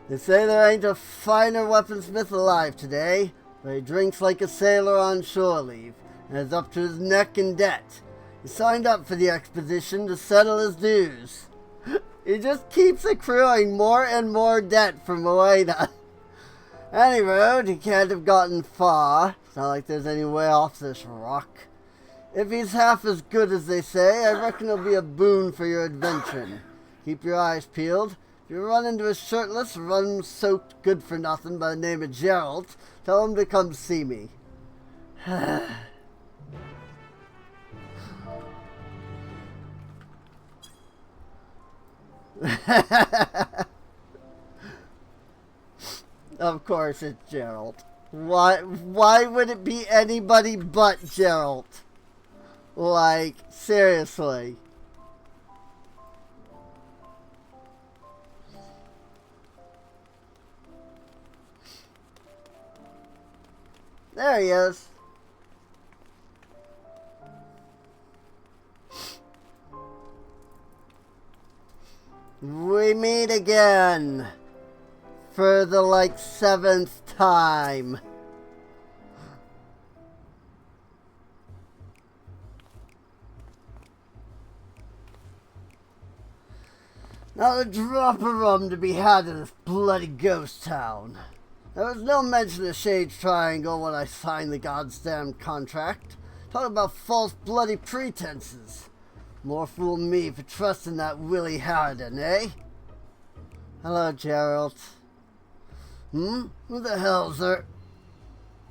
[SPEAKER 1] They say there ain't a finer weaponsmith alive today, but he drinks like a sailor on shore leave, and is up to his neck in debt. He signed up for the expedition to settle his dues. He just keeps accruing more and more debt from Moana. Any road, he can't have gotten far. It's not like there's any way off this rock. If he's half as good as they say, I reckon he'll be a boon for your adventuring. Keep your eyes peeled. If you run into a shirtless, rum-soaked good-for-nothing by the name of Gerald, tell him to come see me. Of course it's Gerald. Why would it be anybody but Gerald? Like, seriously. There he is. We meet again. For the, 7th time. Not a drop of rum to be had in this bloody ghost town. There was no mention of Shade's Triangle when I signed the goddamn contract. Talk about false bloody pretenses. More fool me for trusting that Willie Harridan, eh? Hello, Gerald. Who the hell's there?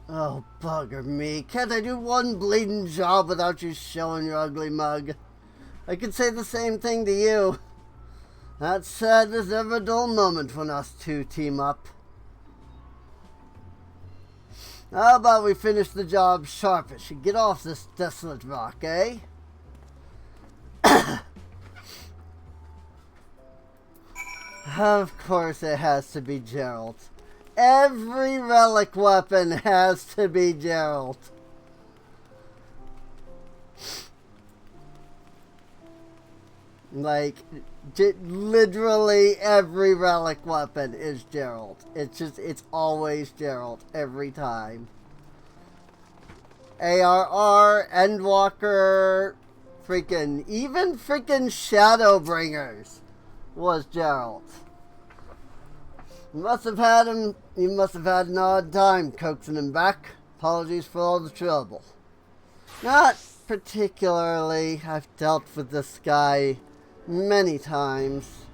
[SPEAKER 1] Oh, bugger me. Can't I do one bleeding job without you showing your ugly mug? I could say the same thing to you. That said, there's never a dull moment when us two team up. How about we finish the job sharpish and get off this desolate rock, eh? Of course it has to be Gerald. Every relic weapon has to be Gerald. Literally every relic weapon is Gerald. It's always Gerald, every time. ARR, Endwalker, even Shadowbringers was Gerald. You must have had an odd time coaxing him back. Apologies for all the trouble. Not particularly. I've dealt with this guy many times.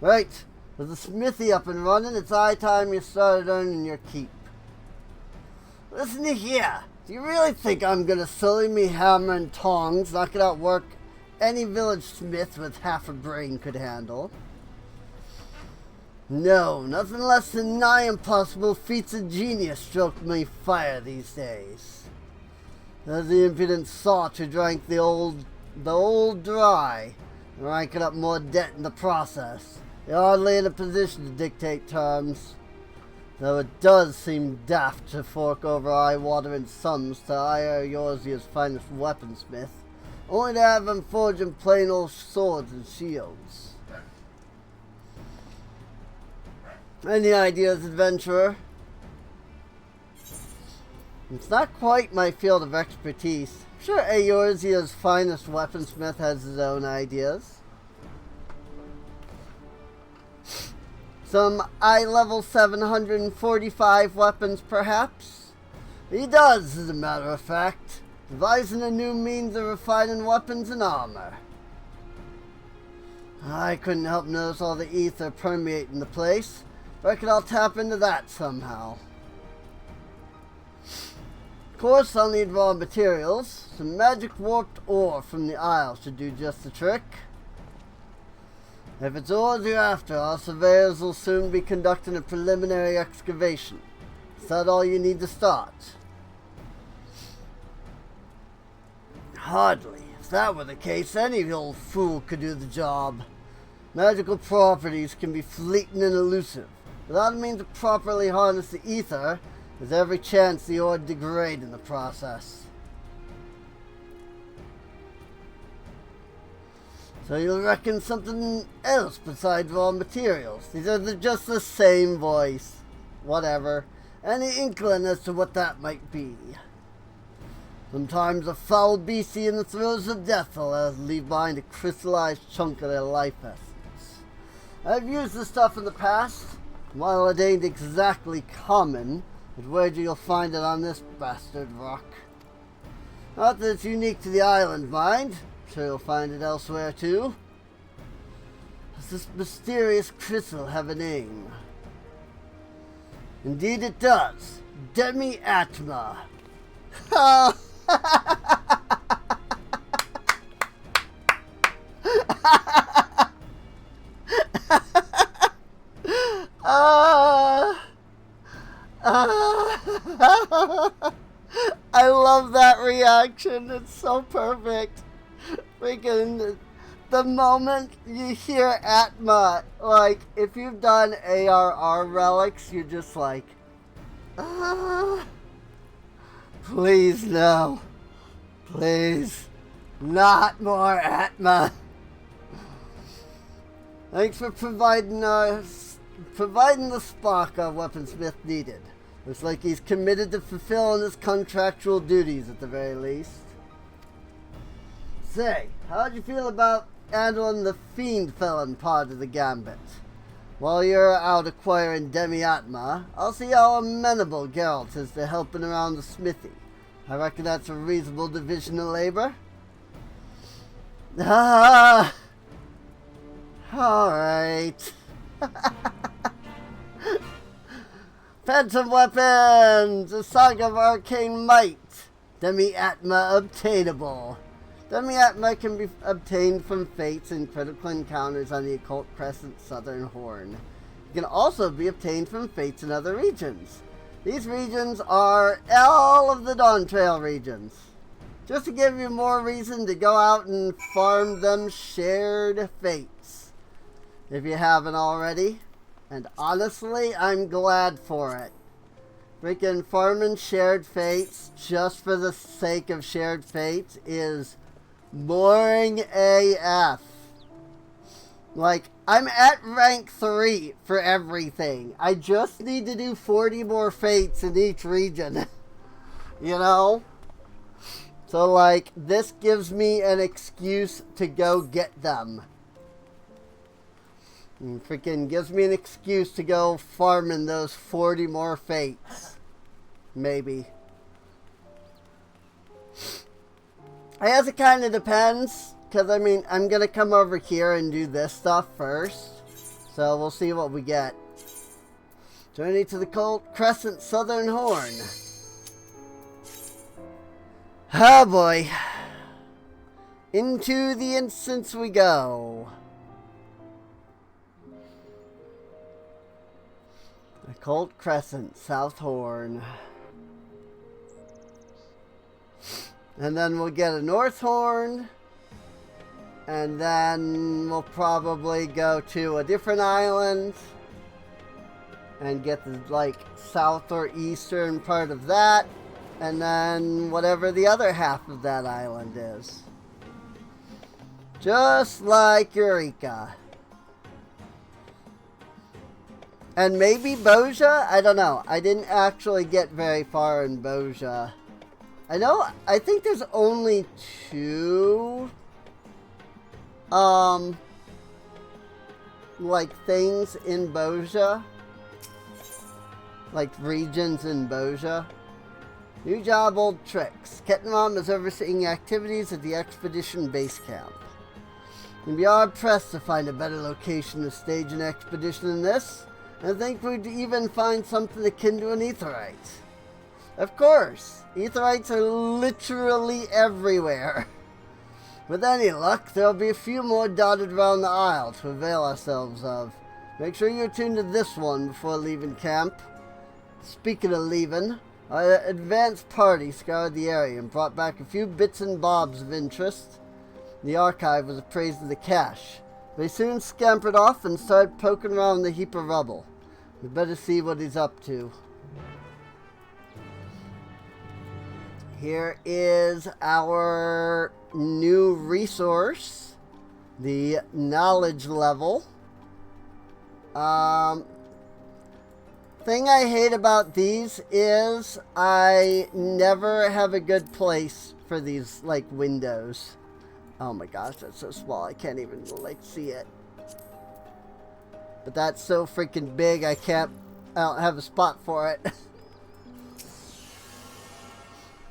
[SPEAKER 1] Right, with the smithy up and running, it's high time you started earning your keep. Listen to here. Do you really think I'm gonna sully me hammer and tongs, knocking out work any village smith with half a brain could handle? No, nothing less than nigh impossible feats of genius stroke me fire these days. There's the impudent sot who drank the old dry, ranking up more debt in the process. You're hardly in a position to dictate terms, though it does seem daft to fork over eye-watering sums to hire Eorzea's finest weaponsmith, only to have him forging plain old swords and shields. Any ideas, adventurer? It's not quite my field of expertise. I'm sure Eorzea's finest weaponsmith has his own ideas. Some eye-level 745 weapons, perhaps? He does, as a matter of fact, devising a new means of refining weapons and armor. I couldn't help notice all the ether permeating the place. Reckon I'll tap into that somehow. Of course, I'll need raw materials. Some magic warped ore from the Isle should do just the trick. If it's ores you're after, our surveyors will soon be conducting a preliminary excavation. Is that all you need to start? Hardly. If that were the case, any old fool could do the job. Magical properties can be fleeting and elusive. Without a means to properly harness the ether, there's every chance the ore degrade in the process. So you'll reckon something else besides raw materials. These are just the same voice. Whatever. Any inkling as to what that might be? Sometimes a foul beastie in the throes of death will leave behind a crystallized chunk of their life essence. I've used this stuff in the past. While it ain't exactly common, I'd wager you'll find it on this bastard rock. Not that it's unique to the island, mind. I'm sure you'll find it elsewhere too. Does this mysterious crystal have a name? Indeed it does. Demi-Atma. Ha! I love that reaction. It's so perfect. Freaking the moment you hear Atma, like if you've done ARR relics, you're just like, please no, please, not more Atma. Thanks for providing the spark our weaponsmith needed. Looks like he's committed to fulfilling his contractual duties at the very least. Say, how'd you feel about handling the fiend felon part of the gambit? While you're out acquiring Demi-Atma, I'll see how amenable Geralt is to helping around the smithy. I reckon that's a reasonable division of labor. Ah, alright. Phantom weapons! A saga of arcane might. Demi-Atma obtainable. Demi-Atma can be obtained from fates and critical encounters on the Occult Crescent Southern Horn. It can also be obtained from fates in other regions. These regions are all of the Dawntrail regions. Just to give you more reason to go out and farm them shared fates, if you haven't already. And honestly, I'm glad for it. Freaking farming shared fates just for the sake of shared fates is boring AF. Like, I'm at rank 3 for everything. I just need to do 40 more fates in each region. You know? So, like, this gives me an excuse to go get them. And freaking gives me an excuse to go farming those 40 more fates. Maybe. I guess it kind of depends. Because, I mean, I'm going to come over here and do this stuff first. So, we'll see what we get. Journey to the Occult Crescent Southern Horn. Oh, boy. Into the instance we go. Occult Crescent, South Horn. And then we'll get a North Horn. And then we'll probably go to a different island. And get the, like, south or eastern part of that. And then whatever the other half of that island is. Just like Eureka. And maybe Boja? I don't know. I didn't actually get very far in Boja. I think there's only 2... like things in Boja. Like regions in Boja. New job, old tricks. Kettenrom is overseeing activities at the expedition base camp. You'd be hard-pressed to find a better location to stage an expedition than this. I think we'd even find something akin to an aetherite. Of course, aetherites are literally everywhere. With any luck, there'll be a few more dotted around the isle to avail ourselves of. Make sure you're tuned to this one before leaving camp. Speaking of leaving, our advance party scoured the area and brought back a few bits and bobs of interest. The archive was appraised of the cache. They soon scampered off and started poking around the heap of rubble. We better see what he's up to. Here is our new resource, the knowledge level. Thing I hate about these is I never have a good place for these, like, windows. Oh my gosh, that's so small, I can't even, like, see it. But that's so freaking big, I don't have a spot for it.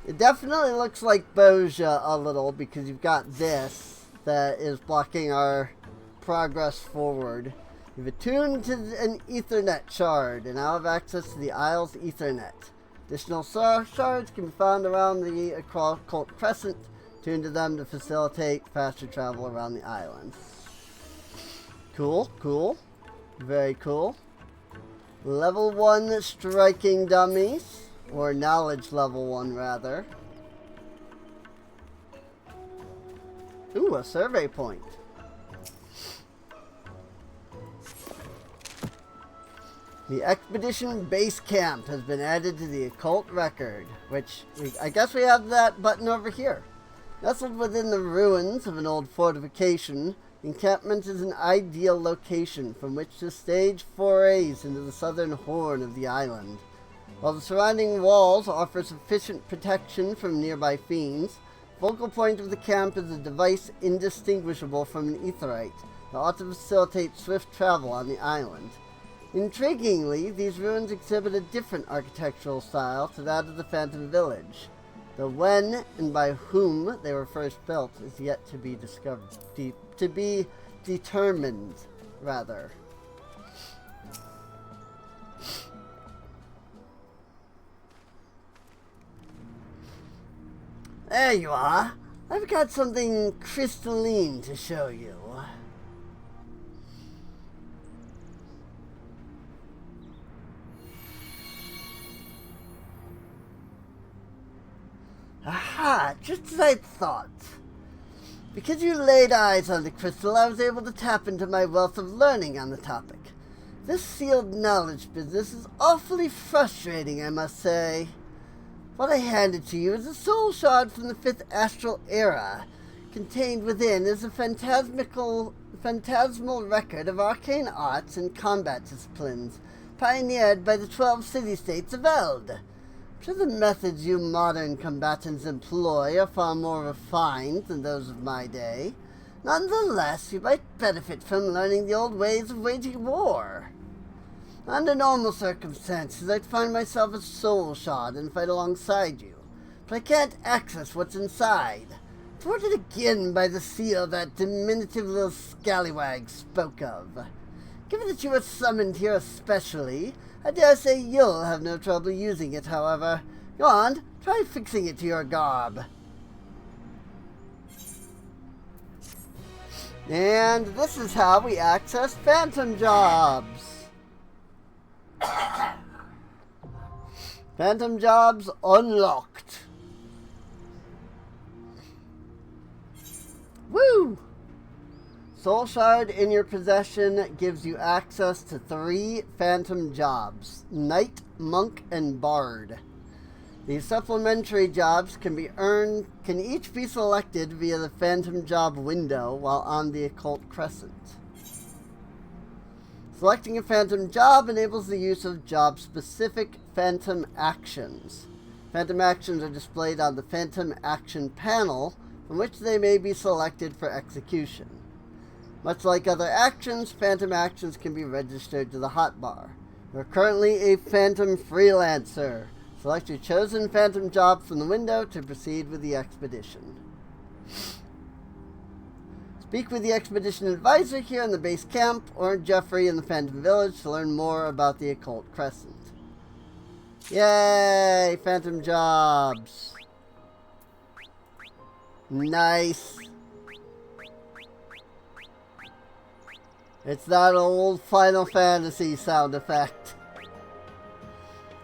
[SPEAKER 1] It definitely looks like Boja a little, because you've got this that is blocking our progress forward. You've attuned to an Ethernet shard and now have access to the Isle's Ethernet. Additional shards can be found around the Occult Crescent. Tune to them to facilitate faster travel around the island. Cool, cool. Very cool. Level 1 striking dummies. Or knowledge level 1, rather. Ooh, a survey point. The Expedition Base Camp has been added to the Occult record, which I guess we have that button over here. Nestled within the ruins of an old fortification, the encampment is an ideal location from which to stage forays into the southern horn of the island. While the surrounding walls offer sufficient protection from nearby fiends, the focal point of the camp is a device indistinguishable from an aetherite that ought to facilitate swift travel on the island. Intriguingly, these ruins exhibit a different architectural style to that of the Phantom Village, though when and by whom they were first built is yet to be determined, rather. There you are. I've got something crystalline to show you. Aha! Just as I thought. Because you laid eyes on the crystal, I was able to tap into my wealth of learning on the topic. This sealed knowledge business is awfully frustrating, I must say. What I handed to you is a soul shard from the 5th Astral Era. Contained within is a phantasmal record of arcane arts and combat disciplines, pioneered by the 12 city-states of Eld. I'm sure the methods you modern combatants employ are far more refined than those of my day. Nonetheless, you might benefit from learning the old ways of waging war. Under normal circumstances, I'd find myself a soul shard and fight alongside you, but I can't access what's inside. Thwarted again by the seal that diminutive little scallywag spoke of. Given that you were summoned here especially, I dare say you'll have no trouble using it, however. Go on, try fixing it to your garb. And this is how we access phantom jobs. Phantom jobs unlocked. Woo! Soul Shard in your possession gives you access to 3 phantom jobs, Knight, Monk, and Bard. These supplementary jobs can each be selected via the phantom job window while on the Occult Crescent. Selecting a phantom job enables the use of job-specific phantom actions. Phantom actions are displayed on the Phantom Action panel, from which they may be selected for execution. Much like other actions, phantom actions can be registered to the hotbar. You are currently a phantom freelancer. Select your chosen phantom job from the window to proceed with the expedition. Speak with the expedition advisor here in the base camp or Jeffrey in the Phantom Village to learn more about the Occult Crescent. Yay! Phantom jobs. Nice. It's that old Final Fantasy sound effect.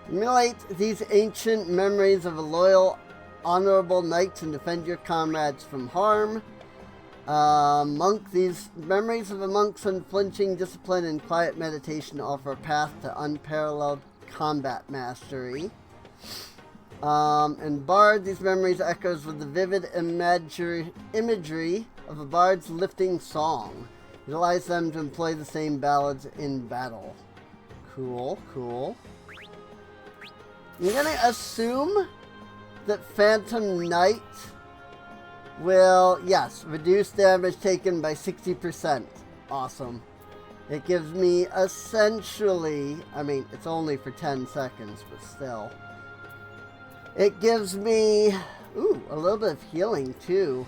[SPEAKER 1] Emulate these ancient memories of a loyal, honorable knight and defend your comrades from harm. Monk, these memories of a monk's unflinching discipline and quiet meditation offer a path to unparalleled combat mastery. And Bard, these memories echoes with the vivid imagery of a bard's lifting song. Utilize them to employ the same ballads in battle. Cool, cool. I'm gonna assume that Phantom Knight will, yes, reduce damage taken by 60%. Awesome. It gives me essentially, I mean, it's only for 10 seconds, but still. It gives me, ooh, a little bit of healing too.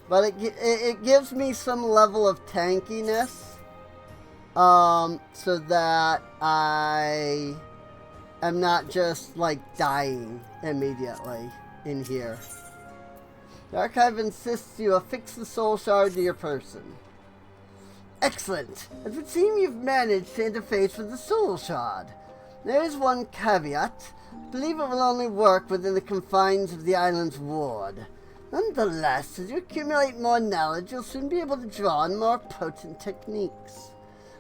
[SPEAKER 1] But it gives me some level of tankiness. So that I am not just, like, dying immediately in here. The archive insists you affix the soul shard to your person. Excellent! It would seem you've managed to interface with the soul shard. There is one caveat. I believe it will only work within the confines of the island's ward. Nonetheless, as you accumulate more knowledge, you'll soon be able to draw on more potent techniques.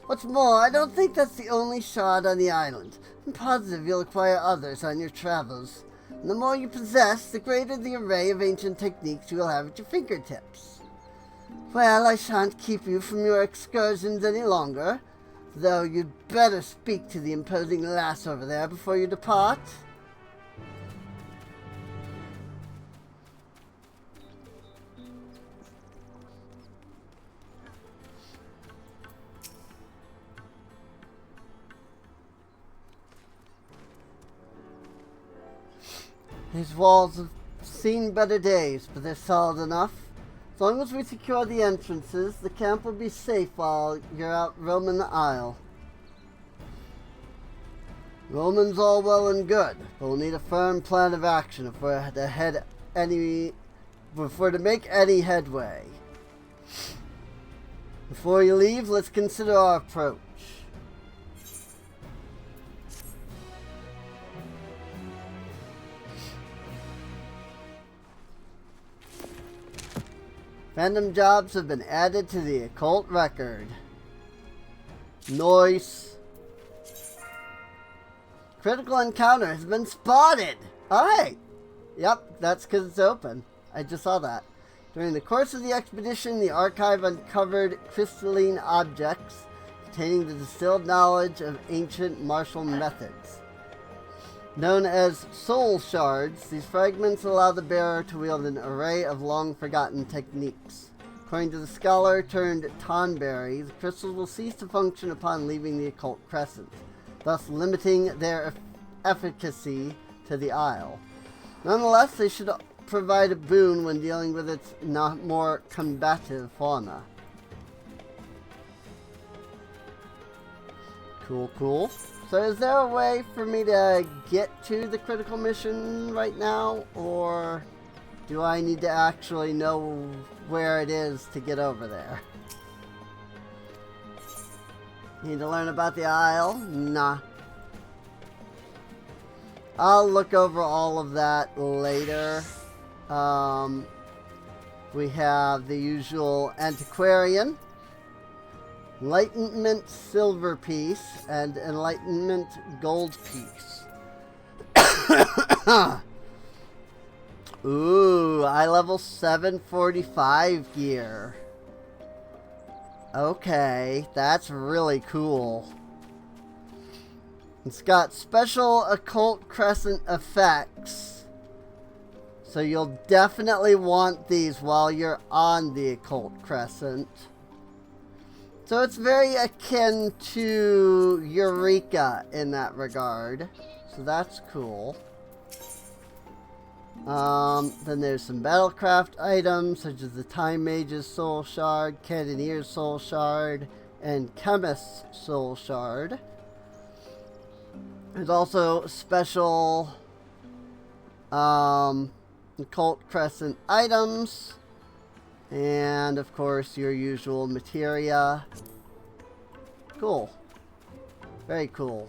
[SPEAKER 1] What's more, I don't think that's the only shard on the island. I'm positive you'll acquire others on your travels. And the more you possess, the greater the array of ancient techniques you will have at your fingertips. Well, I shan't keep you from your excursions any longer, though you'd better speak to the imposing lass over there before you depart. These walls have seen better days, but they're solid enough. As long as we secure the entrances, the camp will be safe while you're out roaming the isle. Roaming's all well and good, but we'll need a firm plan of action if we're to make any headway. Before you leave, let's consider our approach. Fandom jobs have been added to the Occult record. Nice. Critical encounter has been spotted. Alright. Yep, that's because it's open. I just saw that. During the course of the expedition, the archive uncovered crystalline objects containing the distilled knowledge of ancient martial methods. Known as soul shards, these fragments allow the bearer to wield an array of long-forgotten techniques. According to the scholar turned Tonberry, the crystals will cease to function upon leaving the Occult Crescent, thus limiting their efficacy to the Isle. Nonetheless, they should provide a boon when dealing with its more combative fauna. Cool, cool. So is there a way for me to get to the critical mission right now, or do I need to actually know where it is to get over there? Need to learn about the Isle? Nah. I'll look over all of that later. We have the usual antiquarian, Enlightenment Silver Piece, and Enlightenment Gold Piece. Ooh, eye level 745 gear. Okay, that's really cool. It's got special Occult Crescent effects. So you'll definitely want these while you're on the Occult Crescent. So it's very akin to Eureka in that regard. So that's cool. Then there's some Battlecraft items, such as the Time Mage's Soul Shard, Cannoneer's Soul Shard, and Chemist's Soul Shard. There's also special Occult Crescent items. And, of course, your usual materia. Cool. Very cool.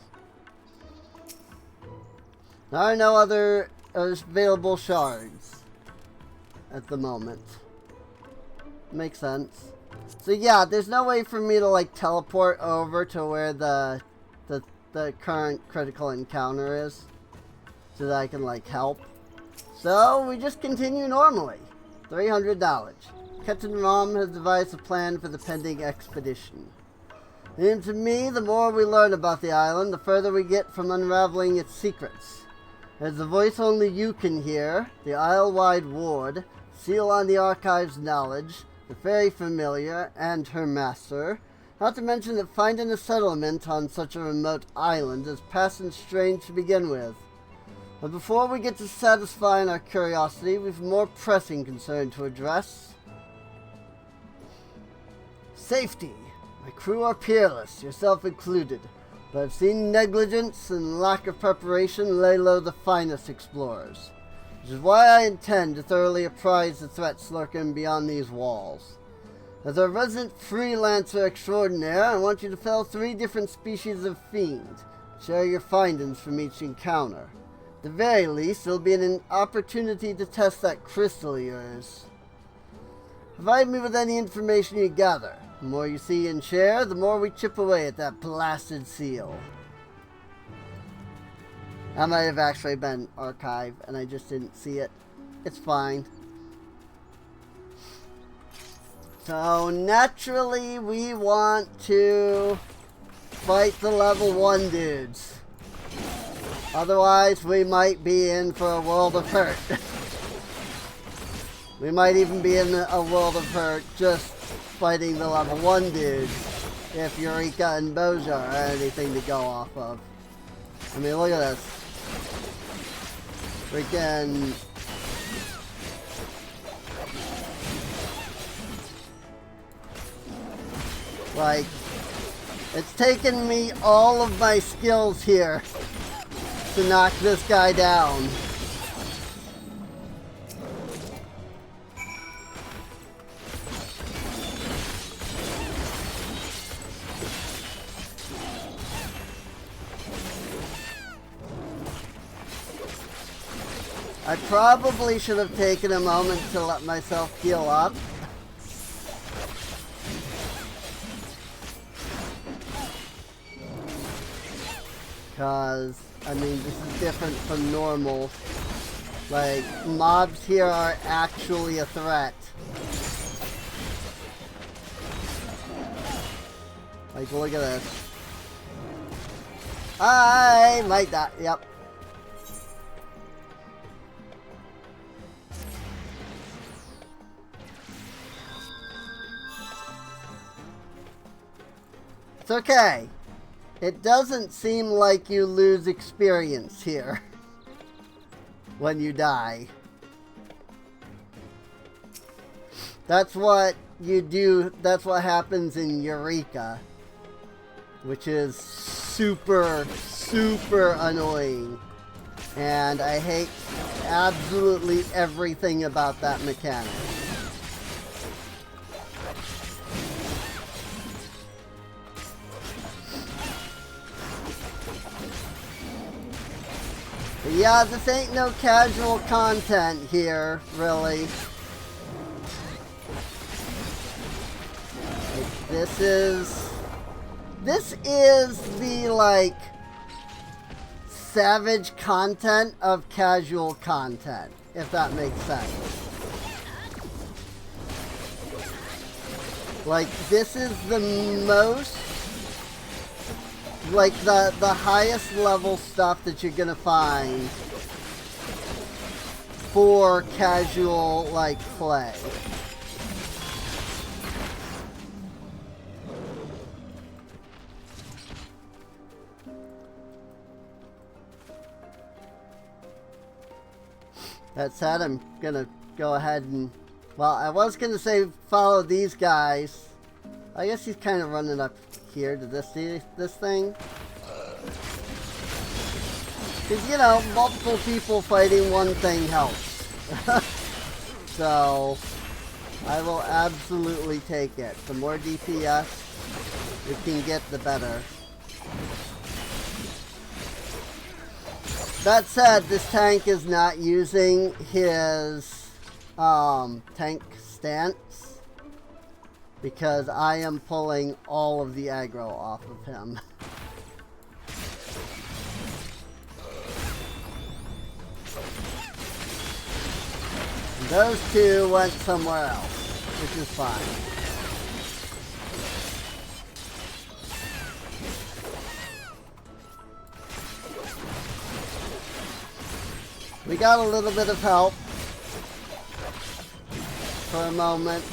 [SPEAKER 1] There are no other available shards at the moment. Makes sense. So yeah, there's no way for me to like teleport over to where the current critical encounter is, so that I can like help. So we just continue normally. 300 knowledge. Captain Rom has devised a plan for the pending expedition. And to me, the more we learn about the island, the further we get from unraveling its secrets. As the voice only you can hear, the isle-wide ward, seal on the archive's knowledge, the very familiar, and her master. Not to mention that finding a settlement on such a remote island is passing strange to begin with. But before we get to satisfying our curiosity, we've a more pressing concern to address. Safety. My crew are peerless, yourself included, but I've seen negligence and lack of preparation lay low the finest explorers, which is why I intend to thoroughly apprise the threats lurking beyond these walls. As a resident freelancer extraordinaire, I want you to fell 3 different species of fiend. Share your findings from each encounter. At the very least, there'll be an opportunity to test that crystal of yours. Provide me with any information you gather. The more you see and share, the more we chip away at that blasted seal. That might have actually been archived and I just didn't see it. It's fine. So naturally we want to fight the level 1 dudes. Otherwise we might be in for a world of hurt. We might even be in a world of hurt just fighting the level 1 dudes if Eureka and Boja are anything to go off of. I mean, look at this. Freaking... like, it's taken me all of my skills here to knock this guy down. I probably should have taken a moment to let myself heal up. Because, I mean, this is different from normal. Like, mobs here are actually a threat. Like, look at this. I might die. Yep. It's okay. It doesn't seem like you lose experience here when you die. That's what you do. That's what happens in Eureka, which is super, super annoying. And I hate absolutely everything about that mechanic. Yeah, this ain't no casual content here, really. Like, this is the, like, savage content of casual content, if that makes sense. Like, this is the most... like the highest level stuff that you're gonna find for casual like play. That said, I'm gonna go ahead and, well, I was gonna say follow these guys. I guess he's kind of running up here to this thing. Because, you know, multiple people fighting one thing helps. So, I will absolutely take it. The more DPS we can get, the better. That said, this tank is not using his tank stance because I am pulling all of the aggro off of him. And those two went somewhere else, which is fine. We got a little bit of help for a moment.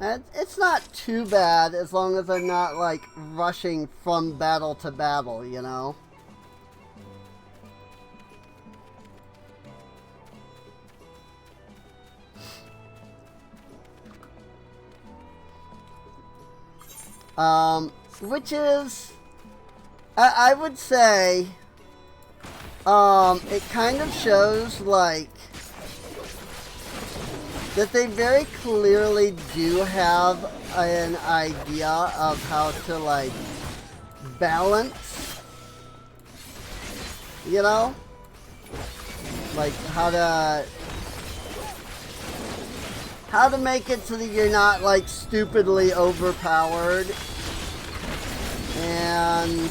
[SPEAKER 1] And it's not too bad as long as I'm not like rushing from battle to battle, you know? Which is, I would say, it kind of shows, like, that they very clearly do have an idea of how to, like, balance, you know? Like, how to make it so that you're not, like, stupidly overpowered. And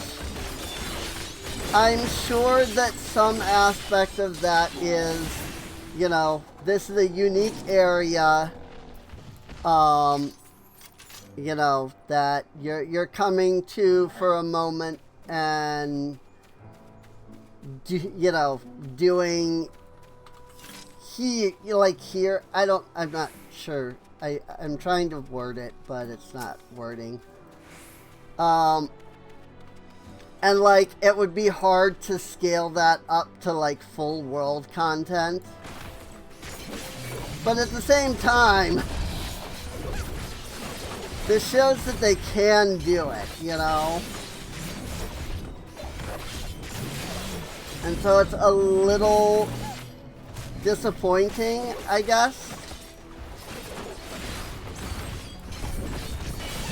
[SPEAKER 1] I'm sure that some aspect of that is, you know, this is a unique area, you know, that you're coming to for a moment and, you know, doing here, like here, I'm not sure. I'm trying to word it, but it's not wording. And, like, it would be hard to scale that up to, like, full world content. But at the same time, this shows that they can do it, you know? And so it's a little disappointing, I guess,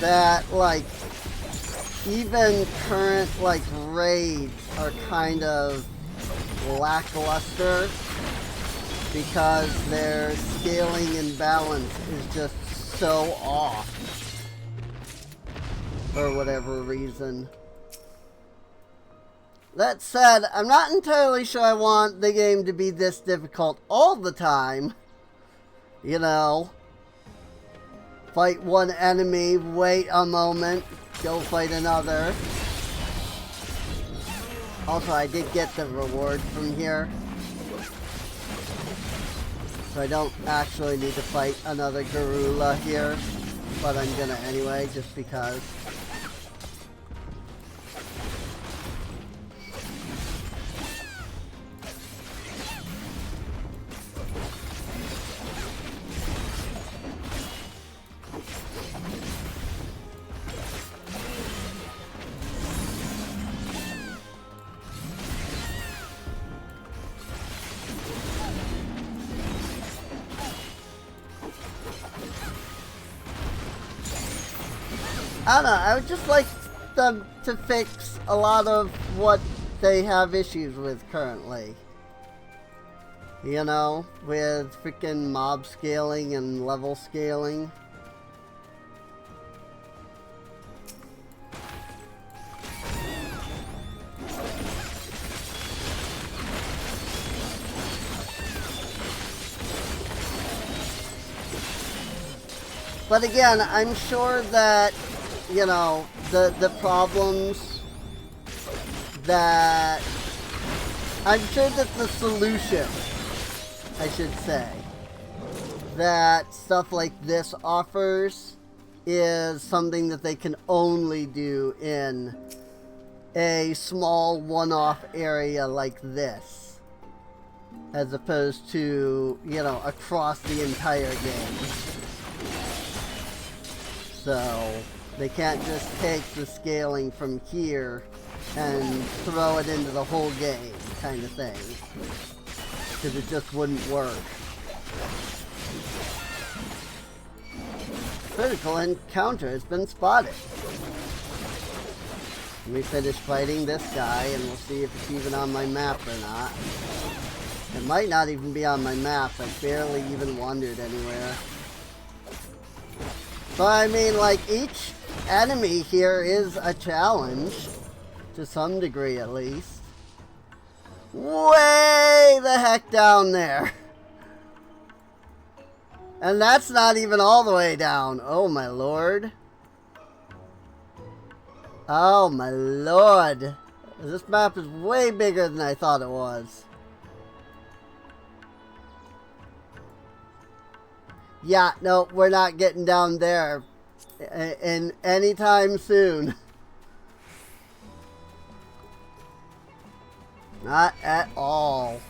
[SPEAKER 1] that, like, even current, like, raids are kind of lackluster because their scaling and balance is just so off for whatever reason. That said, I'm not entirely sure I want the game to be this difficult all the time. You know, fight one enemy, wait a moment, go fight another. Also, I did get the reward from here, so I don't actually need to fight another gorilla here, but I'm gonna anyway, just because. I don't know, I would just like them to fix a lot of what they have issues with currently. You know, with freaking mob scaling and level scaling. But again, I'm sure that, you know, the problems that, I'm sure that the solution, I should say, that stuff like this offers is something that they can only do in a small one-off area like this, as opposed to, you know, across the entire game. So they can't just take the scaling from here and throw it into the whole game, kind of thing, because it just wouldn't work. Critical encounter has been spotted. Let me finish fighting this guy and we'll see if it's even on my map or not. It might not even be on my map. I barely even wandered anywhere. So I mean, like, each enemy here is a challenge. To some degree, at least. Way the heck down there. And that's not even all the way down. Oh my lord. Oh my lord. This map is way bigger than I thought it was. Yeah, no, we're not getting down there in anytime soon. Not at all.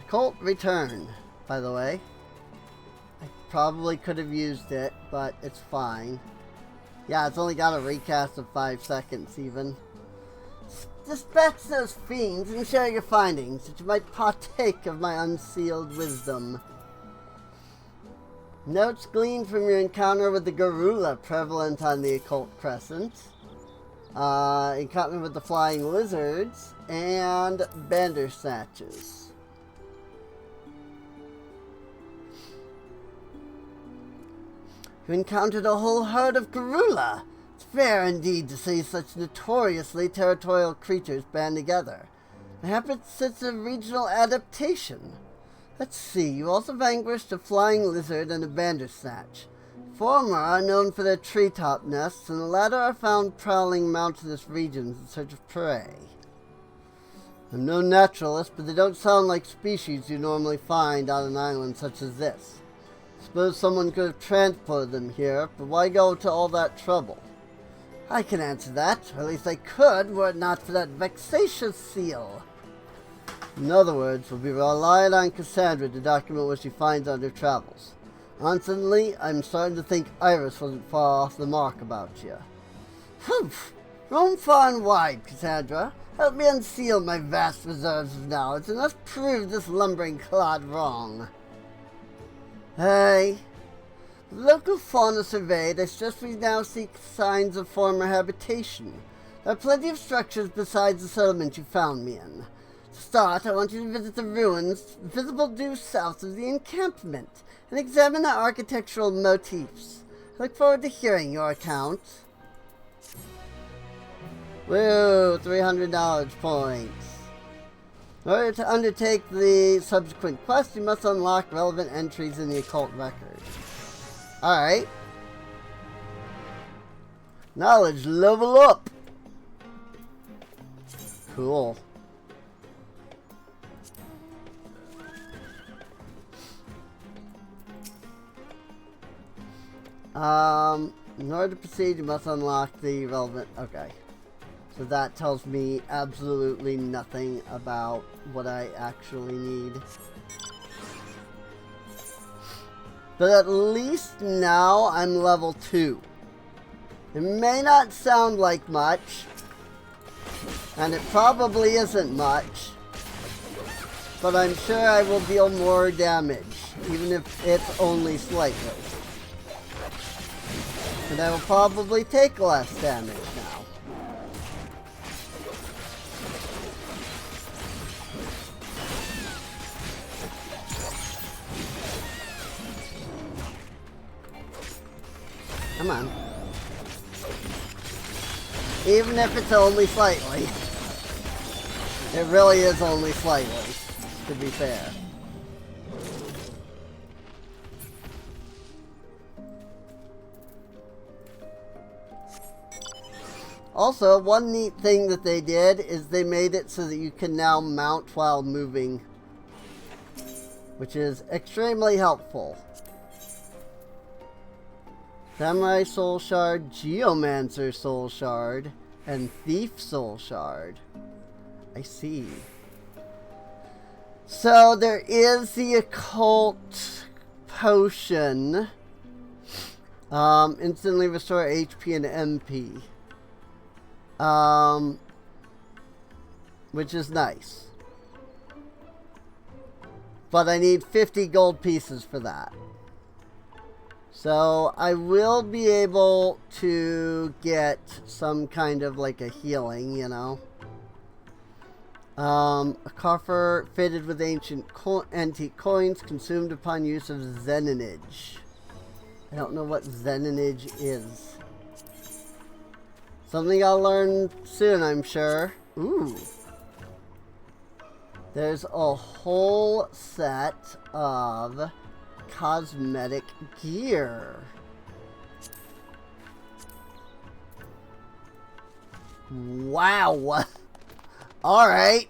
[SPEAKER 1] Occult returned, by the way. I probably could have used it, but it's fine. Yeah, it's only got a recast of 5 seconds, even. Dispatch those fiends and share your findings, that you might partake of my unsealed wisdom. Notes gleaned from your encounter with the Garula prevalent on the Occult Crescent. Encounter with the flying lizards and Bandersnatches. You encountered a whole herd of Garula. It's fair indeed to see such notoriously territorial creatures band together. Perhaps it's a regional adaptation. Let's see, you also vanquished a flying lizard and a Bandersnatch. Former are known for their treetop nests, and the latter are found prowling mountainous regions in search of prey. I'm no naturalist, but they don't sound like species you normally find on an island such as this. Suppose someone could have transported them here, but why go to all that trouble? I can answer that, or at least I could, were it not for that vexatious seal. In other words, we'll be relying on Cassandra to document what she finds on her travels. Honestly, I'm starting to think Iris wasn't far off the mark about you. Humph! Roam far and wide, Cassandra. Help me unseal my vast reserves of knowledge, and let's prove this lumbering clod wrong. Hey. The local fauna surveyed, I suggest we now seek signs of former habitation. There are plenty of structures besides the settlement you found me in. To start, I want you to visit the ruins visible due south of the encampment and examine the architectural motifs. I look forward to hearing your account. Woo! 300 knowledge points. In order to undertake the subsequent quest, you must unlock relevant entries in the occult record. Alright. Knowledge level up! Cool. In order to proceed, you must unlock the relevant... Okay. So that tells me absolutely nothing about what I actually need. But at least now I'm level 2. It may not sound like much, and it probably isn't much, but I'm sure I will deal more damage, even if it's only slightly. And I will probably take less damage now. Come on. Even if it's only slightly. It really is only slightly, to be fair. Also, one neat thing that they did is they made it so that you can now mount while moving, which is extremely helpful. Samurai Soul Shard, Geomancer Soul Shard, and Thief Soul Shard. I see. So there is the Occult Potion. Instantly restore HP and MP. Which is nice. But I need 50 gold pieces for that. So I will be able to get some kind of like a healing, you know. A coffer fitted with ancient antique coins consumed upon use of Zeninage. I don't know what Zeninage is. Something I'll learn soon, I'm sure. Ooh. There's a whole set of cosmetic gear. Wow. Alright.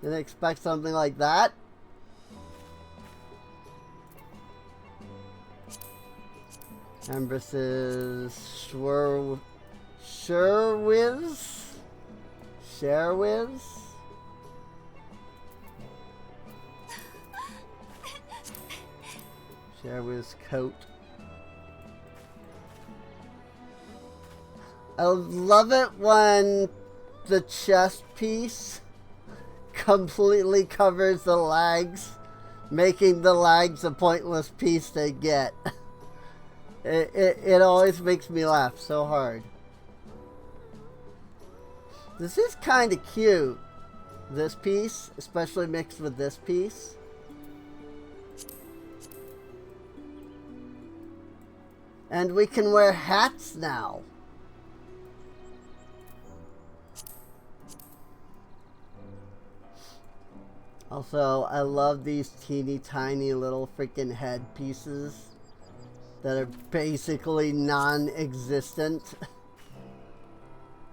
[SPEAKER 1] Didn't expect something like that. Empresses Sherwiz? Sherwiz coat. I love it when the chest piece completely covers the legs, making the legs a pointless piece to get. It always makes me laugh so hard. This is kind of cute, this piece, especially mixed with this piece. And we can wear hats now. Also, I love these teeny tiny little freaking head pieces that are basically non-existent.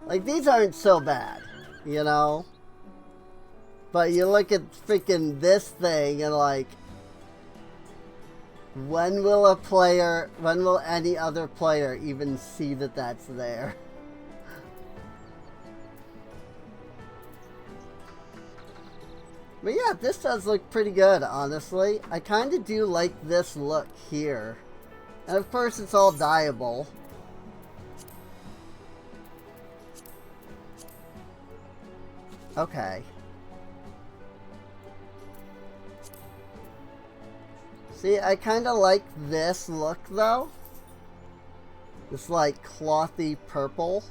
[SPEAKER 1] Like, these aren't so bad, you know? But you look at freaking this thing and like, when will any other player even see that that's there? But yeah, this does look pretty good, honestly. I kind of do like this look here. And of course, it's all dyeable. Okay. See, I kind of like this look, though. This, like, clothy purple.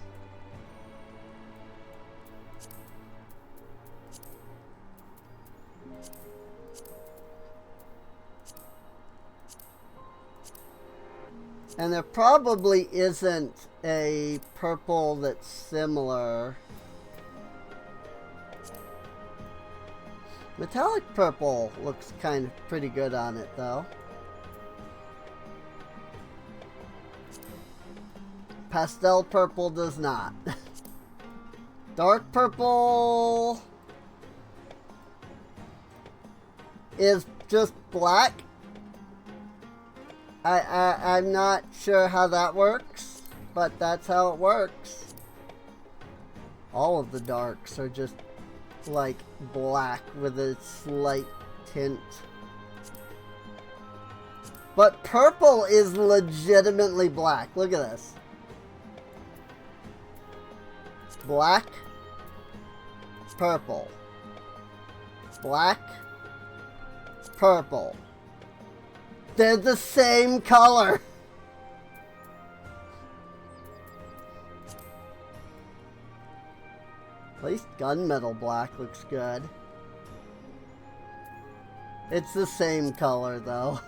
[SPEAKER 1] And there probably isn't a purple that's similar. Metallic purple looks kind of pretty good on it, though. Pastel purple does not. Dark purple is just black. I'm not sure how that works, but that's how it works. All of the darks are just like black with a slight tint. But purple is legitimately black. Look at this. Black, purple. Black, purple. They're the same color. At least gunmetal black looks good. It's the same color, though.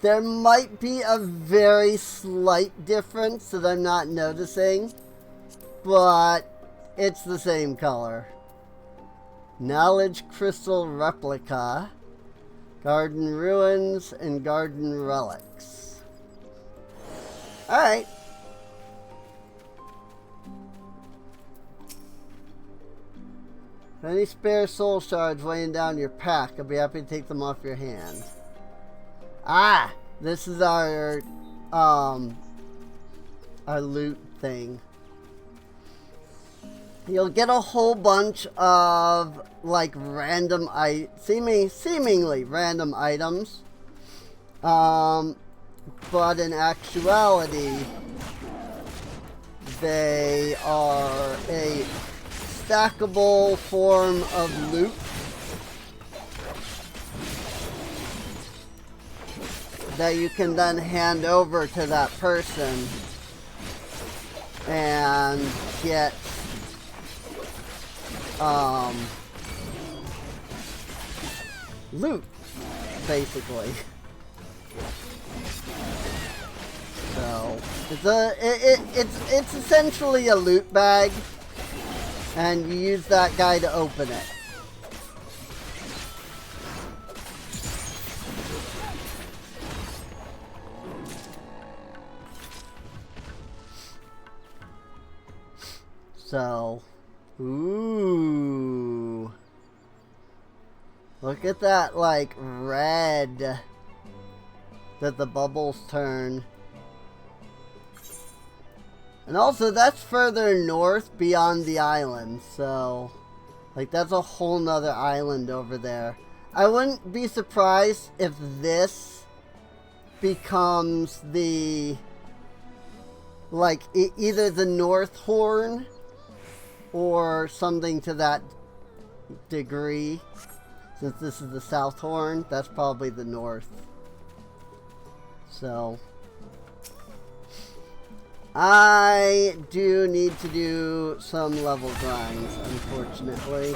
[SPEAKER 1] There might be a very slight difference that I'm not noticing, but it's the same color. Knowledge Crystal Replica, Garden Ruins, and Garden Relics. Alright. Any spare soul shards weighing down your pack, I'll be happy to take them off your hand. Ah! This is our loot thing. You'll get a whole bunch of, like, random, seemingly random items. But in actuality, they are a stackable form of loot. that you can then hand over to that person and get loot, basically. So it's essentially a loot bag, and you use that guy to open it. So, ooh. Look at that, like, red that the bubbles turn. And also, that's further north beyond the island, so, like, that's a whole nother island over there. I wouldn't be surprised if this becomes the, like, either the North Horn or something to that degree. Since this is the South Horn, that's probably the North. So, I do need to do some level grinds, unfortunately.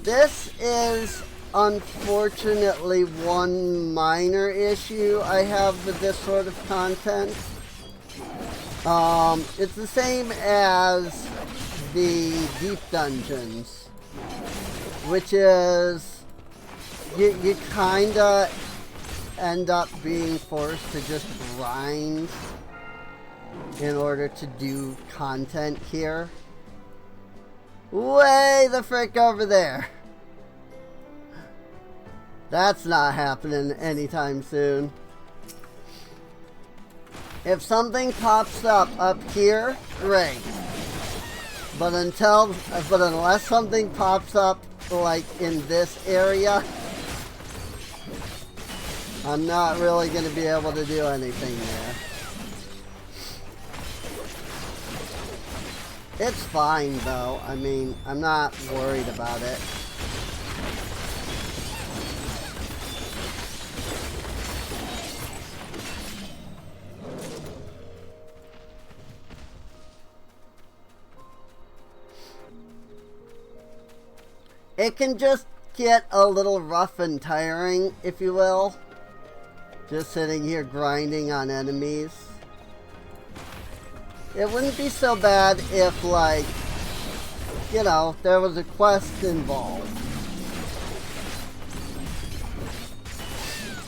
[SPEAKER 1] This is unfortunately one minor issue I have with this sort of content. It's the same as the deep dungeons, which is you kinda end up being forced to just grind in order to do content here. Way the frick over there. That's not happening anytime soon. If something pops up here, great. But unless something pops up like in this area, I'm not really going to be able to do anything there. It's fine though. I mean, I'm not worried about it. It can just get a little rough and tiring, if you will. Just sitting here grinding on enemies. It wouldn't be so bad if, like, you know, there was a quest involved.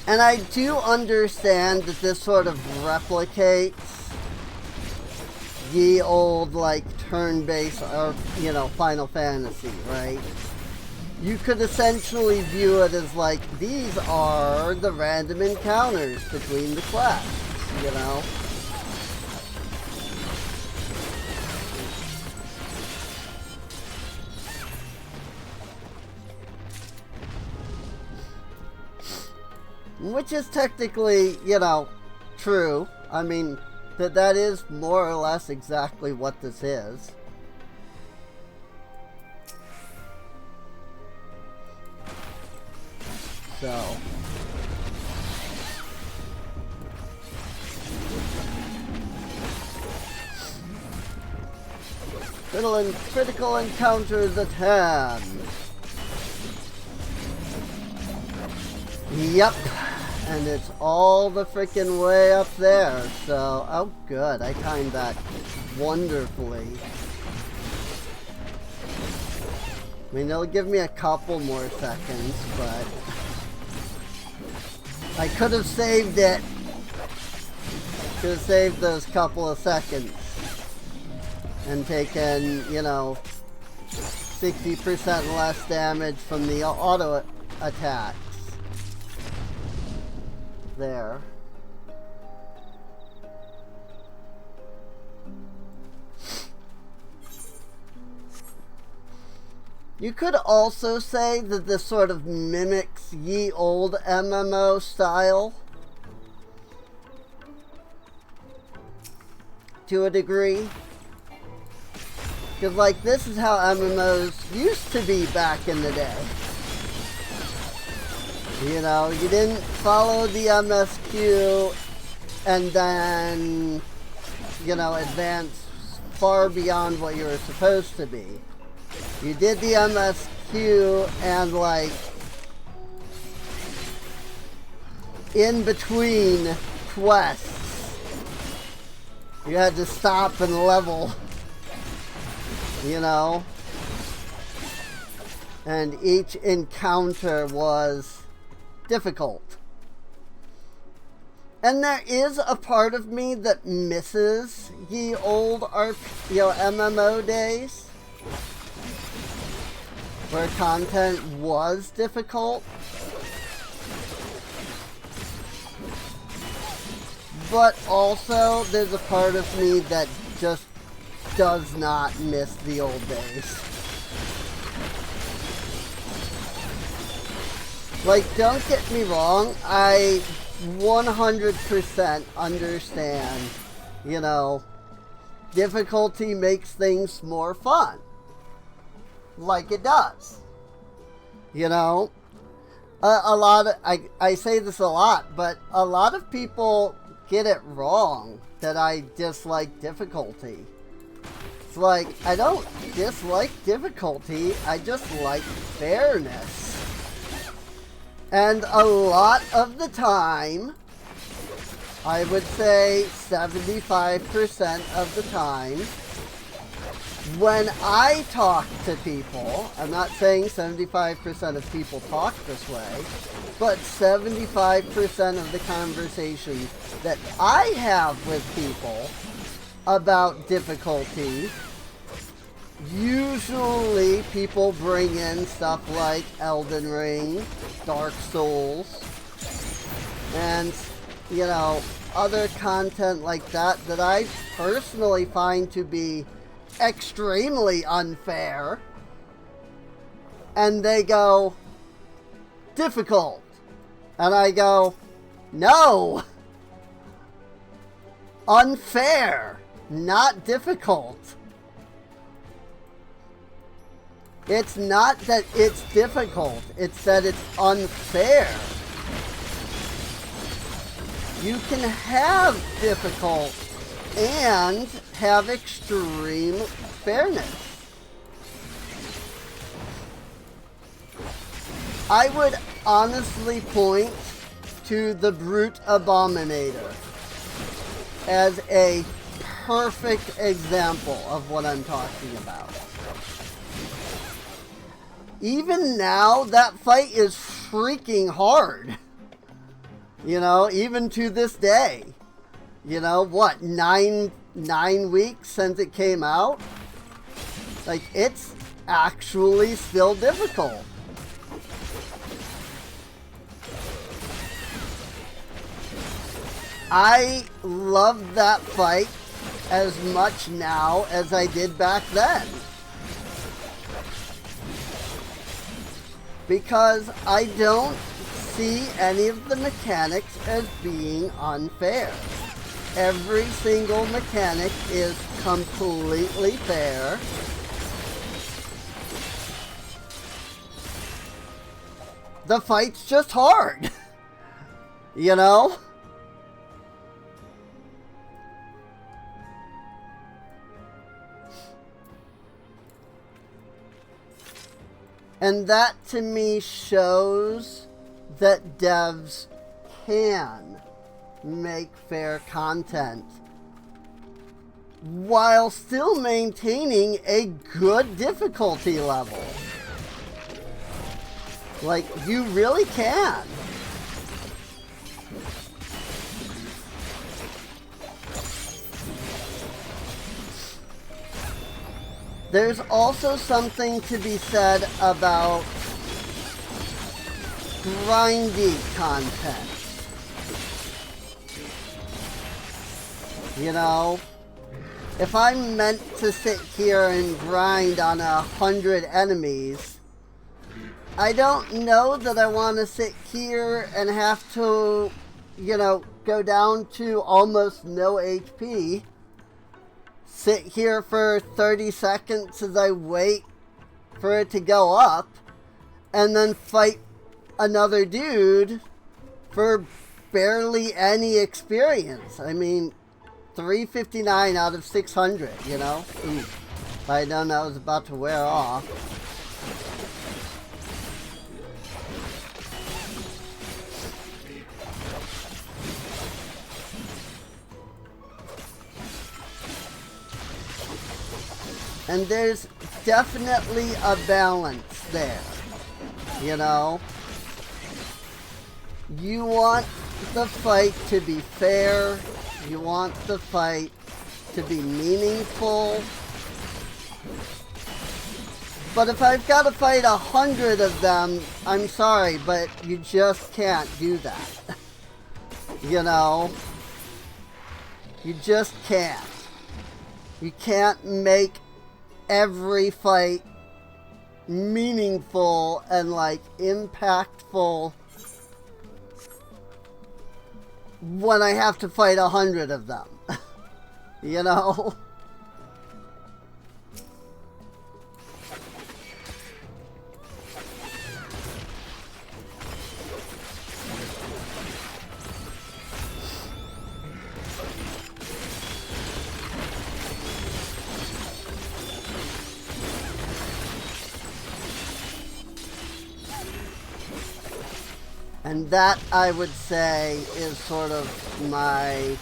[SPEAKER 1] And I do understand that this sort of replicates ye old, like, turn-based, or, you know, Final Fantasy, right? You could essentially view it as like, these are the random encounters between the quests, you know? Which is technically, you know, true. I mean, that is more or less exactly what this is. So, critical encounters at hand. Yep, and it's all the freaking way up there. So, oh good, I timed that wonderfully. I mean, it'll give me a couple more seconds, but I could have saved it. Could have saved those couple of seconds. And taken, you know, 60% less damage from the auto attacks. There. You could also say that this sort of mimics ye old MMO style to a degree. Because, like, this is how MMOs used to be back in the day. You know, you didn't follow the MSQ and then, you know, advance far beyond what you were supposed to be. You did the MSQ and, like, in between quests, you had to stop and level, you know, and each encounter was difficult. And there is a part of me that misses ye old MMO days, where content was difficult. But also, there's a part of me that just does not miss the old days. Like, don't get me wrong, I 100% understand, you know, difficulty makes things more fun. Like it does. You know? A lot of, I say this a lot, but a lot of people get it wrong that I dislike difficulty. It's like, I don't dislike difficulty, I just like fairness. And a lot of the time, I would say 75% of the time, when I talk to people, I'm not saying 75% of people talk this way, but 75% of the conversations that I have with people about difficulty, usually people bring in stuff like Elden Ring, Dark Souls, and, you know, other content like that that I personally find to be extremely unfair. And they go, difficult. And I go, no! Unfair, not difficult. It's not that it's difficult, it's that it's unfair. You can have difficult and have extreme fairness. I would honestly point to the Brute Abominator as a perfect example of what I'm talking about. Even now, that fight is freaking hard. You know, even to this day. You know, what, nine weeks since it came out? Like, it's actually still difficult. I love that fight as much now as I did back then. Because I don't see any of the mechanics as being unfair. Every single mechanic is completely fair. The fight's just hard. You know? And that to me shows that devs can make fair content while still maintaining a good difficulty level. Like, you really can. There's also something to be said about grindy content. You know, if I'm meant to sit here and grind on 100 enemies, I don't know that I want to sit here and have to, you know, go down to almost no HP sit here for 30 seconds as I wait for it to go up, and then fight another dude for barely any experience. I mean, 359 out of 600, you know? Ooh, if I had known that was about to wear off. And there's definitely a balance there, you know? You want the fight to be fair, you want the fight to be meaningful, but if I've got to fight 100 of them, I'm sorry, but you just can't do that. You know? You just can't. You can't make every fight meaningful and like impactful when I have to fight 100 of them. You know? And that, I would say, is sort of my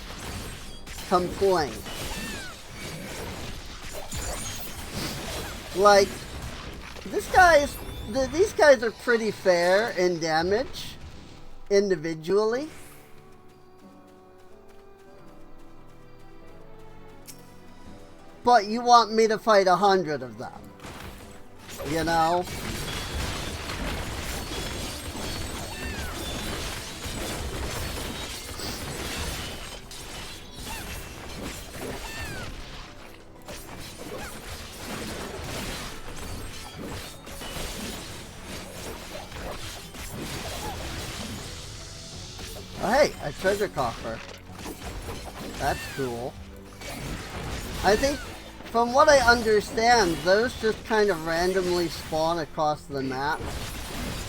[SPEAKER 1] complaint. Like, these guys are pretty fair in damage, individually. But you want me to fight 100 of them, you know? Oh, hey, a treasure coffer. That's cool. I think, from what I understand, those just kind of randomly spawn across the map.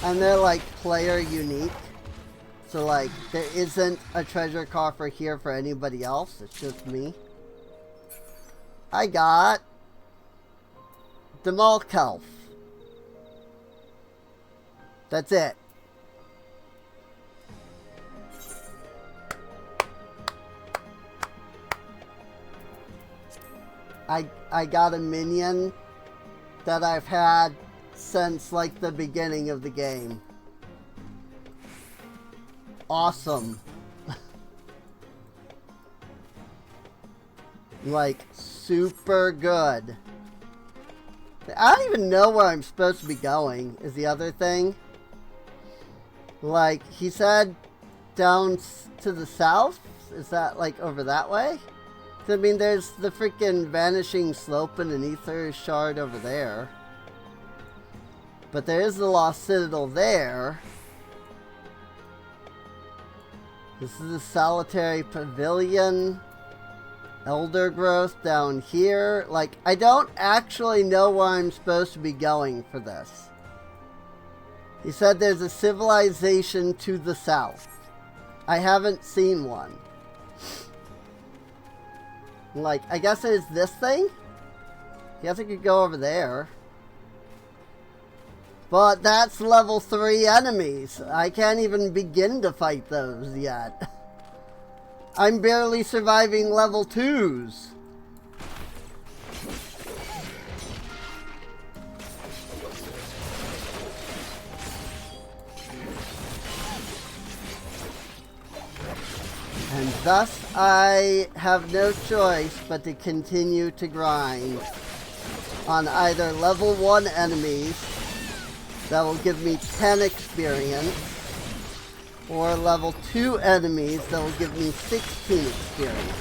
[SPEAKER 1] And they're like player unique. So like, there isn't a treasure coffer here for anybody else. It's just me. I got the Occult. That's it. I got a minion that I've had since like the beginning of the game. Awesome. Like, super good. I don't even know where I'm supposed to be going, is the other thing. Like, he said down to the south? Is that like over that way? I mean, there's the freaking Vanishing Slope and an Ether Shard over there. But there is the Lost Citadel there. This is the Solitary Pavilion. Elder Growth down here. Like, I don't actually know where I'm supposed to be going for this. He said there's a civilization to the south. I haven't seen one. Like, I guess it's this thing? I guess I could go over there. But that's level 3 enemies. I can't even begin to fight those yet. I'm barely surviving level 2s. And thus, I have no choice but to continue to grind on either level 1 enemies that will give me 10 experience, or level 2 enemies that will give me 16 experience.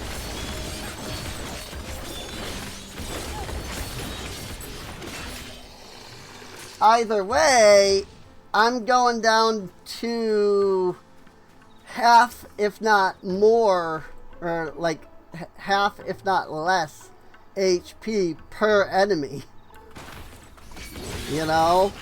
[SPEAKER 1] Either way, I'm going down to half, if not more, or like half, if not less, HP per enemy. You know?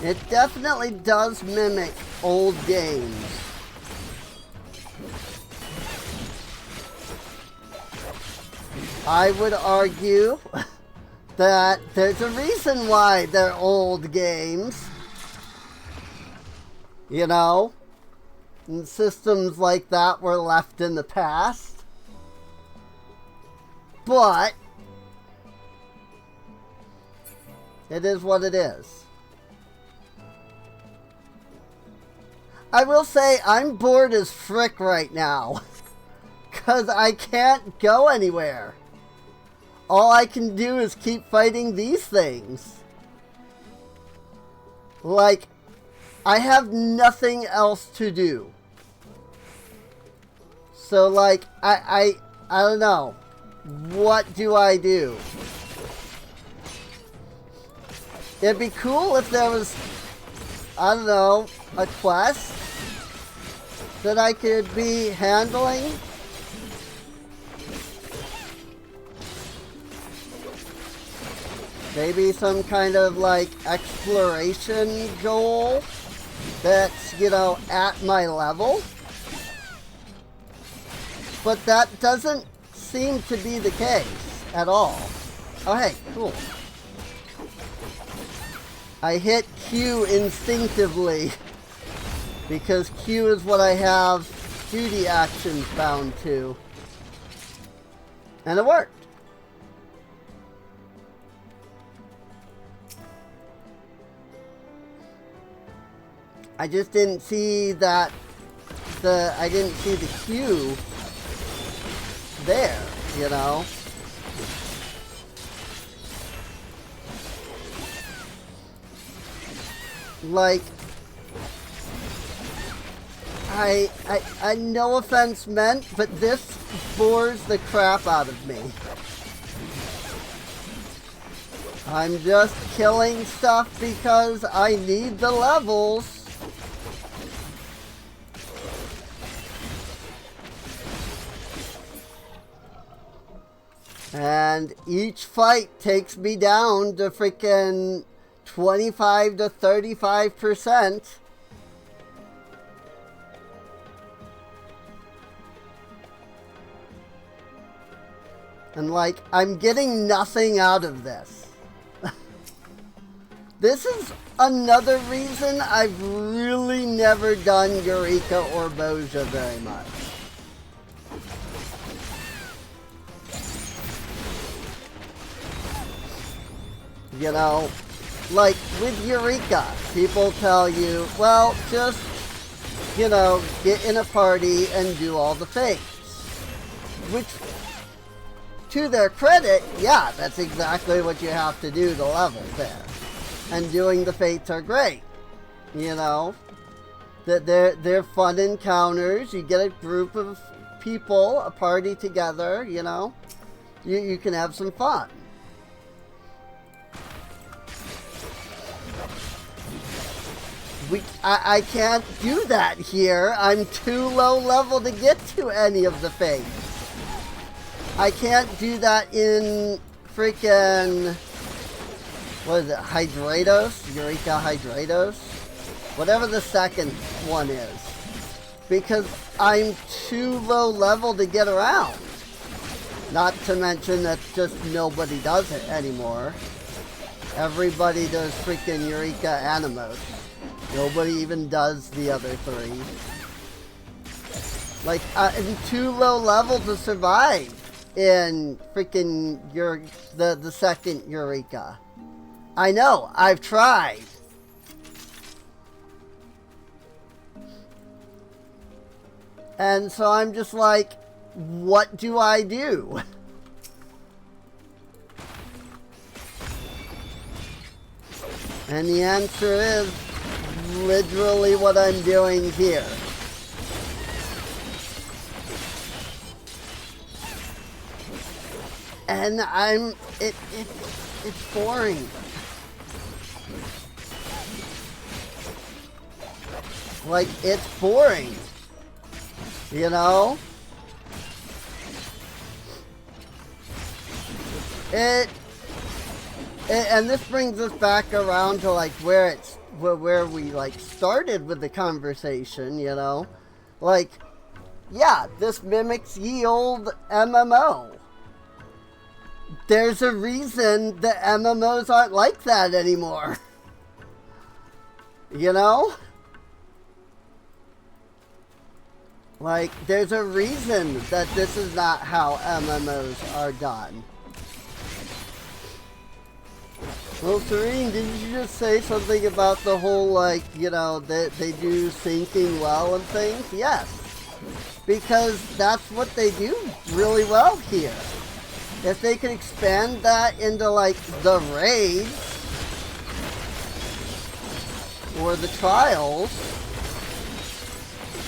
[SPEAKER 1] It definitely does mimic old games. I would argue that there's a reason why they're old games. You know? And systems like that were left in the past. But it is what it is. I will say I'm bored as frick right now. Because I can't go anywhere. All I can do is keep fighting these things. Like, I have nothing else to do. So, like, I don't know. What do I do? It'd be cool if there was, I don't know, a quest that I could be handling. Maybe some kind of like exploration goal that's, you know, at my level. But that doesn't seem to be the case at all. Oh hey, cool. I hit Q instinctively because Q is what I have duty actions bound to. And it worked. I just didn't see that I didn't see the Q there, you know. Like, I no offense meant, but this bores the crap out of me. I'm just killing stuff because I need the levels. And each fight takes me down to freaking 25 to 35%. And like, I'm getting nothing out of this. This is another reason I've really never done Eureka or Boja very much. You know, like with Eureka, people tell you, well, just, you know, get in a party and do all the fates. Which, to their credit, yeah, that's exactly what you have to do to level there. And doing the fates are great. You know, that they're fun encounters. You get a group of people, a party together, you know. You can have some fun. I can't do that here. I'm too low level to get to any of the fates. I can't do that in freaking, what is it, Hydratos? Eureka Hydratos? Whatever the second one is. Because I'm too low level to get around. Not to mention that just nobody does it anymore. Everybody does freaking Eureka Animos. Nobody even does the other three. Like, I'm too low level to survive in freaking the second Eureka. I know, I've tried. And so I'm just like, what do I do? And the answer is literally what I'm doing here. And it's boring. Like, it's boring. You know? And this brings us back around to like where we like started with the conversation, you know? Like, yeah, this mimics ye old MMO. There's a reason that MMOs aren't like that anymore. You know? Like, there's a reason that this is not how MMOs are done. Well, Serene, didn't you just say something about the whole, like, you know, that they do syncing well and things? Yes. Because that's what they do really well here. If they could expand that into, like, the raids or the trials,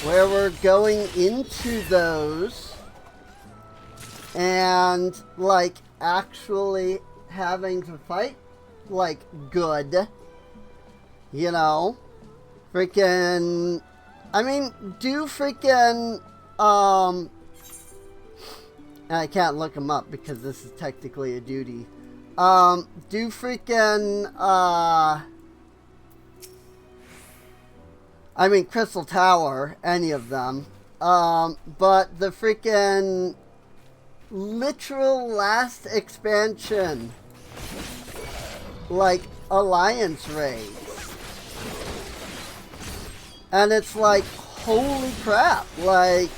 [SPEAKER 1] where we're going into those and, like, actually having to fight, like, good, you know, freaking, I mean, do freaking, and I can't look them up because this is technically a duty, do freaking, I mean, Crystal Tower, any of them. But the freaking literal last expansion, like, Alliance raids. And it's like, holy crap, like,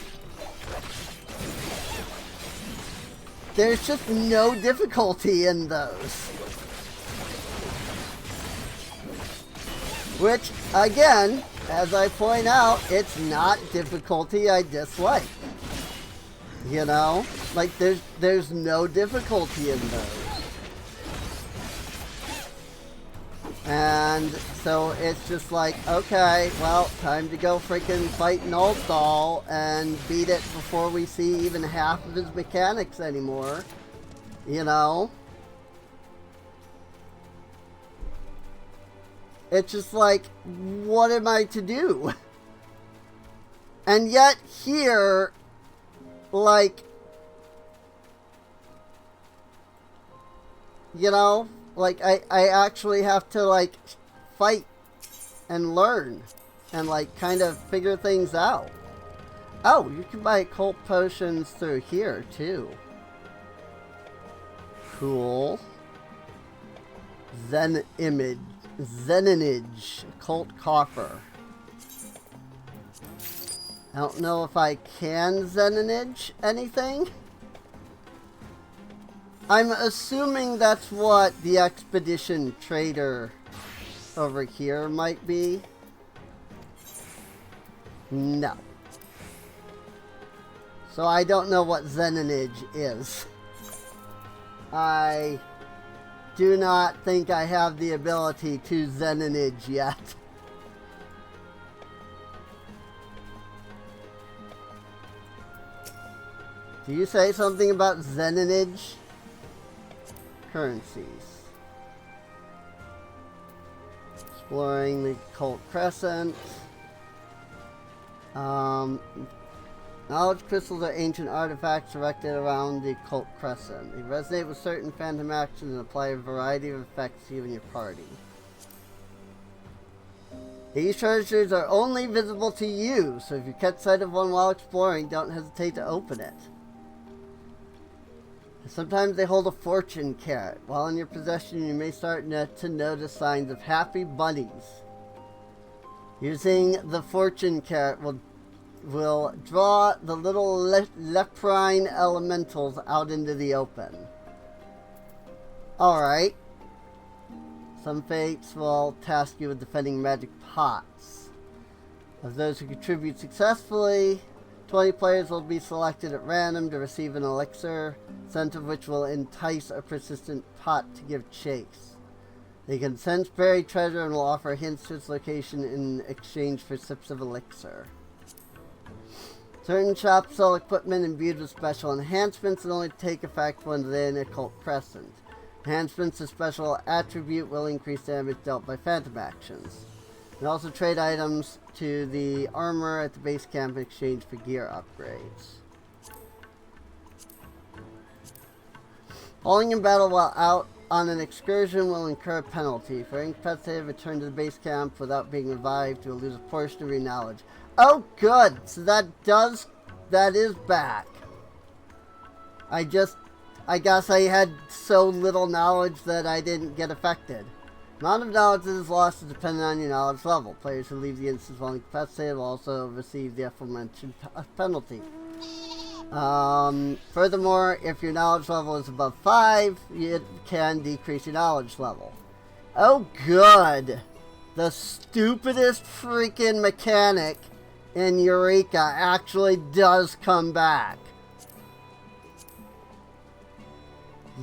[SPEAKER 1] there's just no difficulty in those. Which, again, as I point out, it's not difficulty I dislike. You know? Like, there's no difficulty in those. And so it's just like, okay, well, time to go freaking fight an Ultdal and beat it before we see even half of his mechanics anymore. You know? It's just like, what am I to do? And yet here, like, you know, like, I actually have to, like, fight and learn and, like, kind of figure things out. Oh, you can buy occult potions through here, too. Cool. Zenonage, occult coffer. I don't know if I can Zenonage anything. I'm assuming that's what the expedition trader over here might be. No. So I don't know what Zenonage is. I do not think I have the ability to Zenonage yet. Do you say something about Zenonage? Currencies. Exploring the Occult Crescent. Knowledge crystals are ancient artifacts erected around the Occult Crescent. They resonate with certain phantom actions and apply a variety of effects to you and your party. These treasures are only visible to you, so if you catch sight of one while exploring, don't hesitate to open it. Sometimes they hold a fortune carrot. While in your possession, you may start to notice signs of happy bunnies. Using the fortune carrot will draw the little leprine elementals out into the open. Alright. Some fates will task you with defending magic pots. Of those who contribute successfully, 20 players will be selected at random to receive an elixir, scent of which will entice a persistent pot to give chase. They can sense buried treasure and will offer hints to its location in exchange for sips of elixir. Certain shops sell equipment imbued with special enhancements and only take effect when in Occult Crescent. Enhancements to special attribute will increase damage dealt by phantom actions. You can also trade items to the armor at the base camp in exchange for gear upgrades. Falling in battle while out on an excursion will incur a penalty. For incapacitated, return to the base camp without being revived. You will lose a portion of your knowledge. Oh, good! So that is back. I guess I had so little knowledge that I didn't get affected. Amount of knowledge that is lost is dependent on your knowledge level. Players who leave the instance while incapacitated will also receive the aforementioned penalty. Furthermore, if your knowledge level is above 5, it can decrease your knowledge level. Oh, good! The stupidest freaking mechanic in Eureka actually does come back.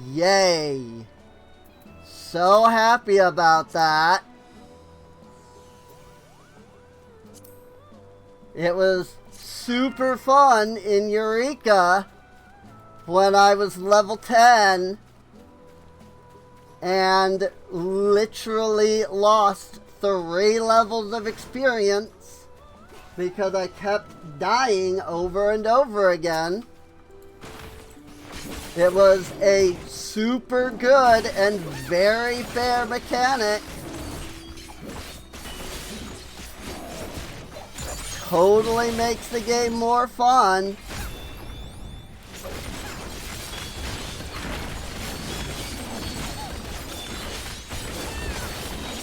[SPEAKER 1] Yay! So happy about that. It was super fun in Eureka when I was level 10 and literally lost 3 levels of experience because I kept dying over and over again. It was a super good and very fair mechanic. Totally makes the game more fun.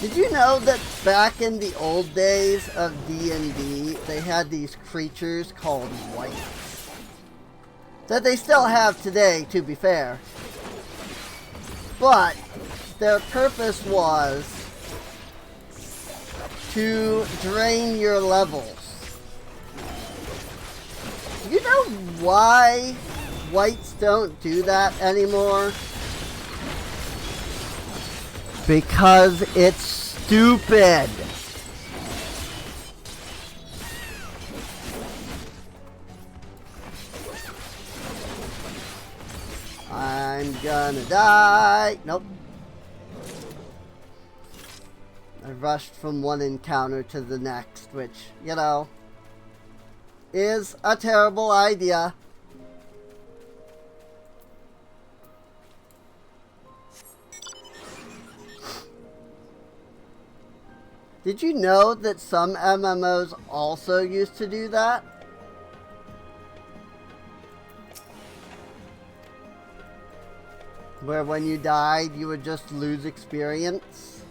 [SPEAKER 1] Did you know that back in the old days of D&D, they had these creatures called wights? That they still have today, to be fair. But their purpose was to drain your levels. You know why wights don't do that anymore? Because it's stupid. I'm gonna die. Nope. I rushed from one encounter to the next, which, you know, is a terrible idea. Did you know that some MMOs also used to do that? Where when you died, you would just lose experience?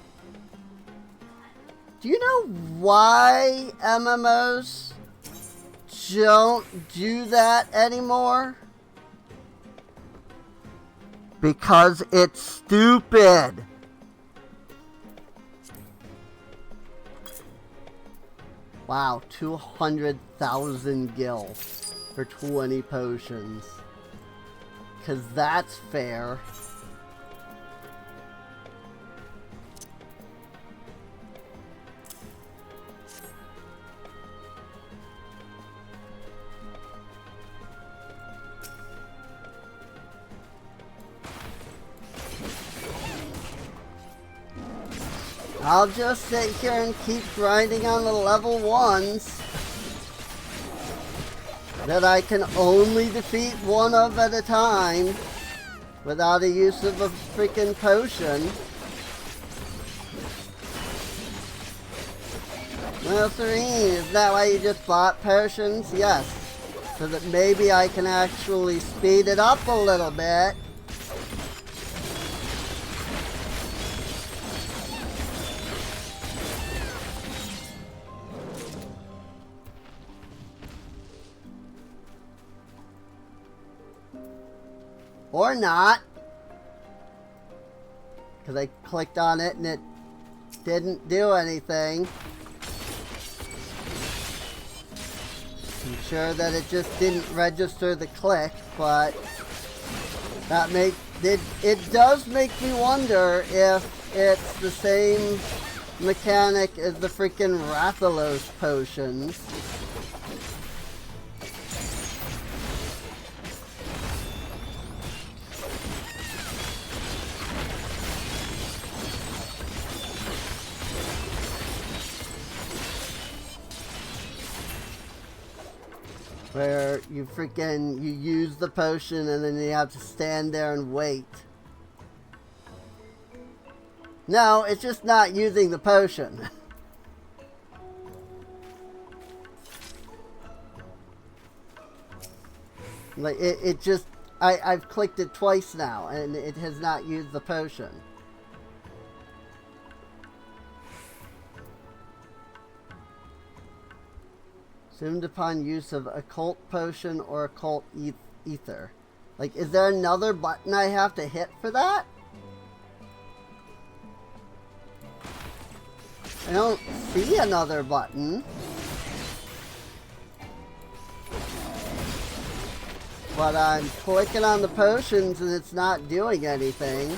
[SPEAKER 1] Do you know why MMOs don't do that anymore? Because it's stupid. Wow, 200,000 gil for 20 potions. 'Cause that's fair. I'll just sit here and keep grinding on the level 1s that I can only defeat one of at a time without the use of a freaking potion. Well, Serene, is that why you just bought potions? Yes. So that maybe I can actually speed it up a little bit. Or not. Because I clicked on it and it didn't do anything. I'm sure that it just didn't register the click, but that it does make me wonder if it's the same mechanic as the freaking Rathalos potions. Where you use the potion and then you have to stand there and wait. No, it's just not using the potion. Like, it just... I've clicked it twice now, and it has not used the potion. Assumed upon use of occult potion or occult ether. Like, is there another button I have to hit for that? I don't see another button. But I'm clicking on the potions and it's not doing anything.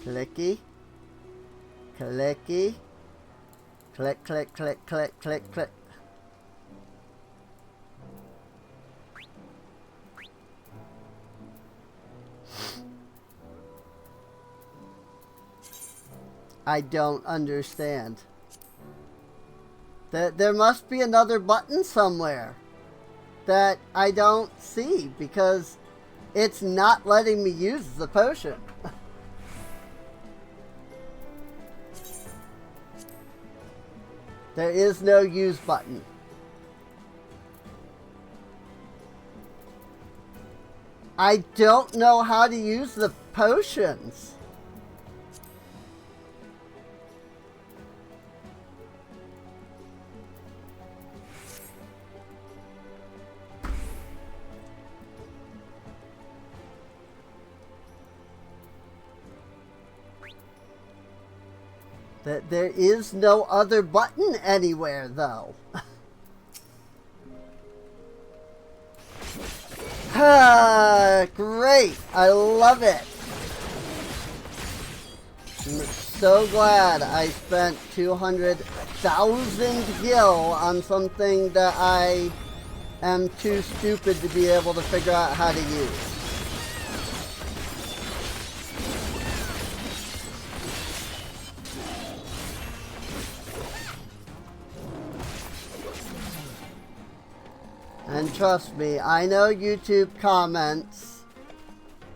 [SPEAKER 1] Clicky. Clicky. Click, click, click, click, click, click. I don't understand. There must be another button somewhere that I don't see because it's not letting me use the potion. There is no use button. I don't know how to use the potions. There is no other button anywhere, though. Ah, great! I love it! I'm so glad I spent 200,000 gil on something that I am too stupid to be able to figure out how to use. And trust me, I know YouTube comments.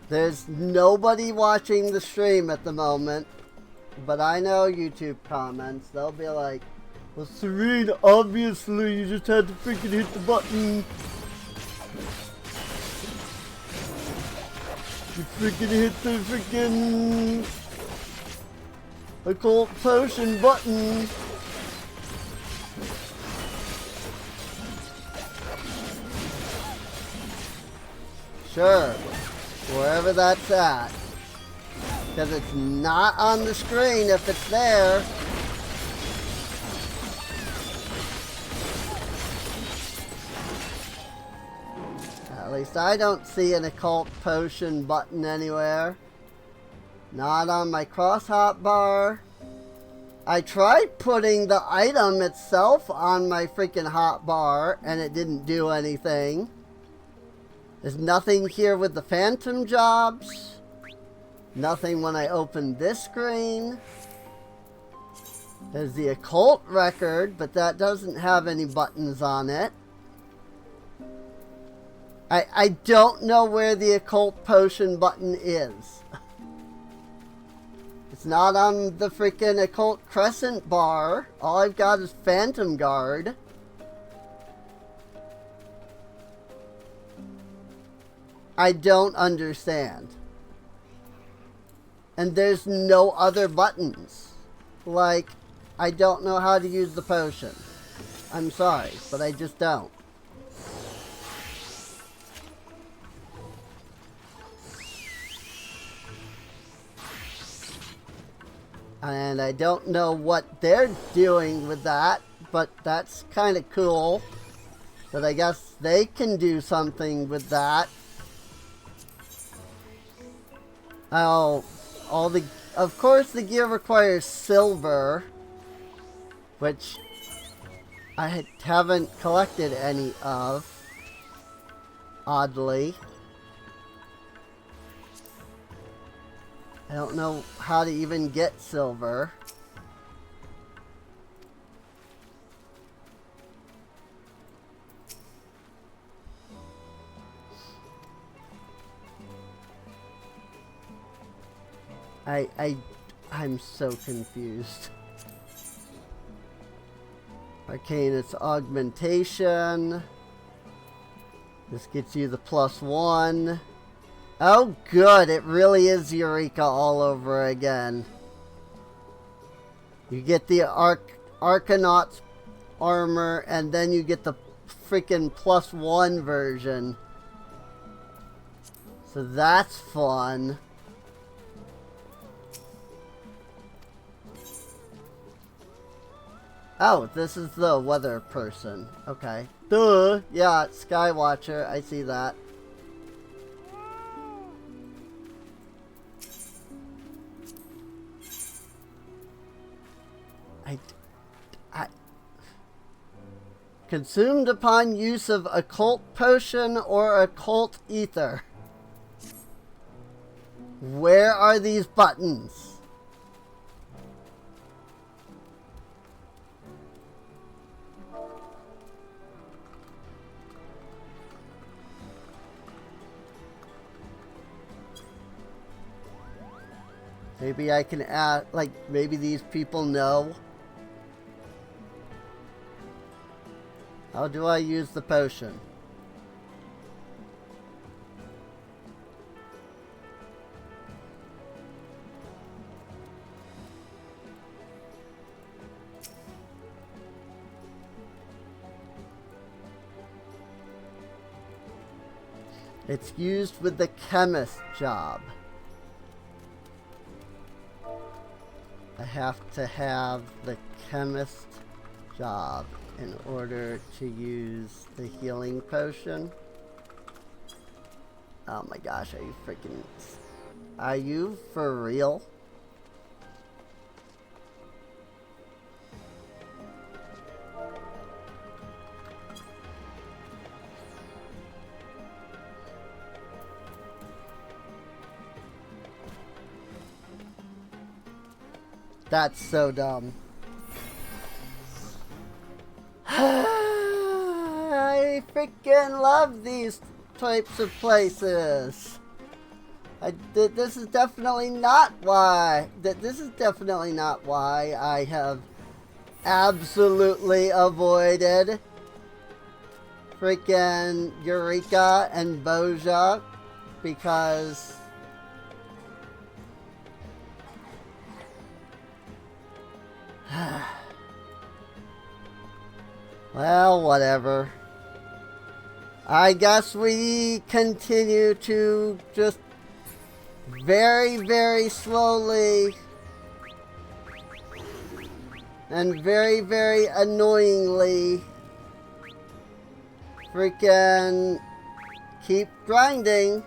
[SPEAKER 1] There's nobody watching the stream at the moment. But I know YouTube comments. They'll be like, well, Serene, obviously you just had to freaking hit the button. You freaking hit the freaking occult potion button. Sure, wherever that's at. Because it's not on the screen if it's there. At least I don't see an occult potion button anywhere. Not on my cross hotbar. I tried putting the item itself on my freaking hotbar and it didn't do anything. There's nothing here with the phantom jobs. Nothing when I open this screen. There's the occult record, but that doesn't have any buttons on it. I don't know where the occult potion button is. It's not on the freaking occult Crescent bar. All I've got is Phantom Guard. I don't understand. And there's no other buttons. Like, I don't know how to use the potion. I'm sorry, but I just don't. And I don't know what they're doing with that, but that's kind of cool. But I guess they can do something with that. Oh, of course the gear requires silver, which I haven't collected any of, oddly. I don't know how to even get silver. I'm so confused. Arcanus augmentation. This gets you the +1. Oh good, it really is Eureka all over again. You get the Arcanauts armor, and then you get the freaking +1 version. So that's fun. Oh, this is the weather person. Okay. Duh! Yeah, Skywatcher. I see that. Consumed upon use of occult potion or occult ether. Where are these buttons? Maybe I can add, like, maybe these people know. How do I use the potion? It's used with the chemist job. I have to have the chemist job in order to use the healing potion. Oh my gosh, are you for real? That's so dumb. I freaking love these types of places. This is definitely not why. This is definitely not why I have absolutely avoided freaking Eureka and Boja, because well, whatever. I guess we continue to just very, very slowly and very, very annoyingly freaking keep grinding.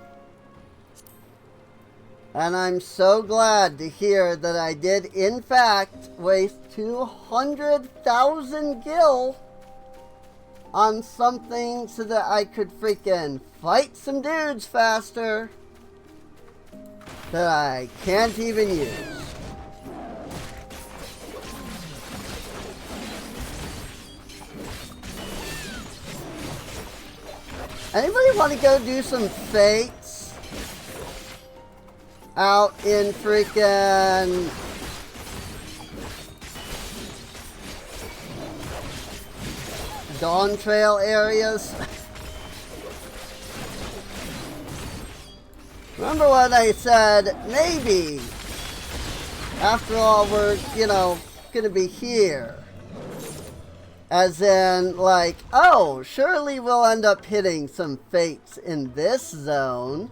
[SPEAKER 1] And I'm so glad to hear that I did, in fact, waste 200,000 gil on something so that I could freaking fight some dudes faster that I can't even use. Anybody want to go do some fates out in freaking Dawntrail areas? Remember what I said? Maybe after all we're, gonna be here. As in, like, oh, surely we'll end up hitting some fates in this zone.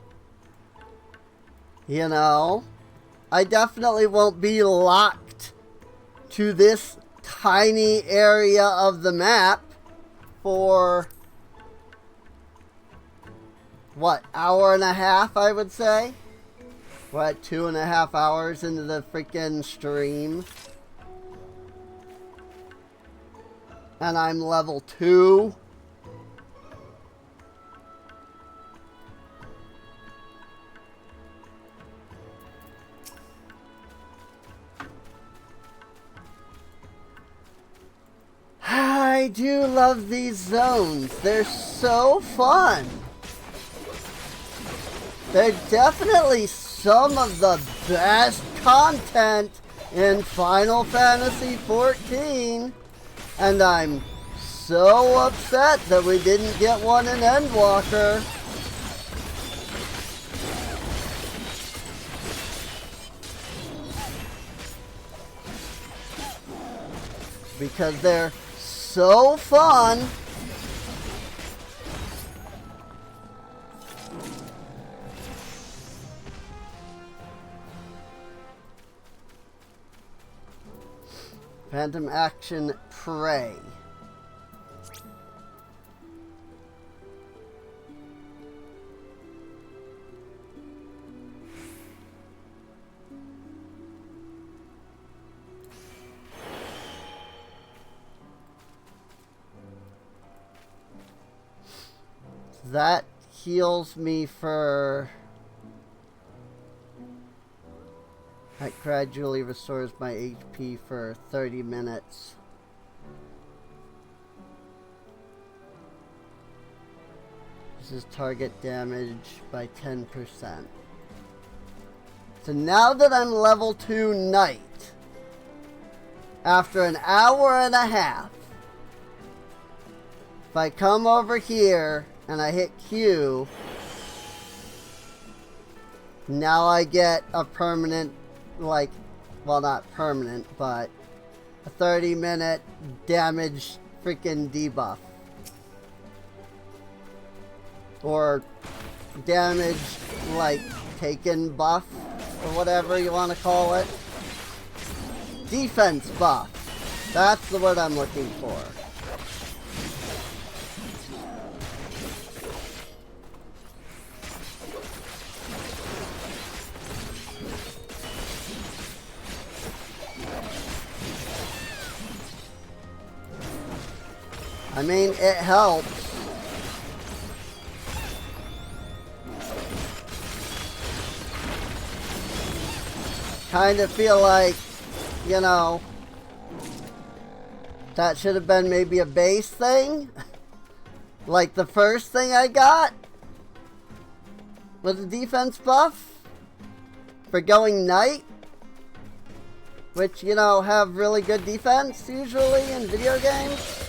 [SPEAKER 1] I definitely won't be locked to this tiny area of the map for, what, hour and a half, I would say? We're at 2.5 hours into the freaking stream. And I'm level 2. I do love these zones. They're so fun. They're definitely some of the best content in Final Fantasy XIV. And I'm so upset that we didn't get one in Endwalker. Because they're so fun. Phantom Action Prey. That heals me for... That gradually restores my HP for 30 minutes. This is target damage by 10%. So now that I'm level 2 Knight, after an hour and a half, if I come over here and I hit Q, now I get a permanent, like, well, not permanent, but a 30-minute damage freaking debuff. Or damage, like, taken buff, or whatever you want to call it. Defense buff. That's the word I'm looking for. I mean, it helps. Kind of feel like, you know, that should have been maybe a base thing. Like the first thing I got was a defense buff for going Knight, which, you know, have really good defense usually in video games.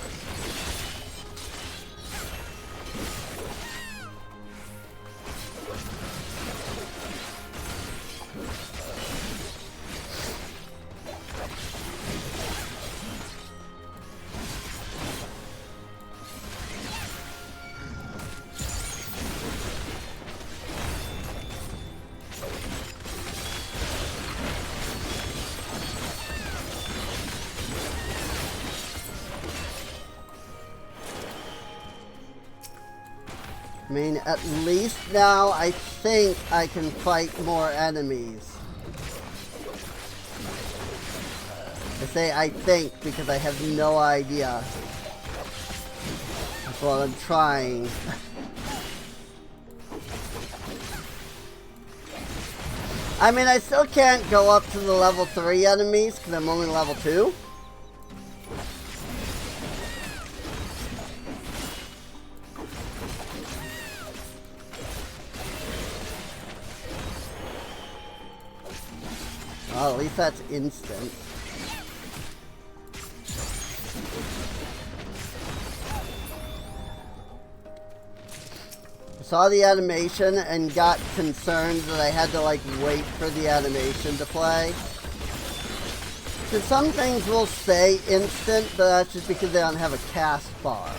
[SPEAKER 1] I mean, at least now I think I can fight more enemies. I say I think because I have no idea. That's what I'm trying. I mean, I still can't go up to the level 3 enemies because I'm only level 2. Well, at least that's instant. I saw the animation and got concerned that I had to like wait for the animation to play. Because some things will say instant, but that's just because they don't have a cast bar.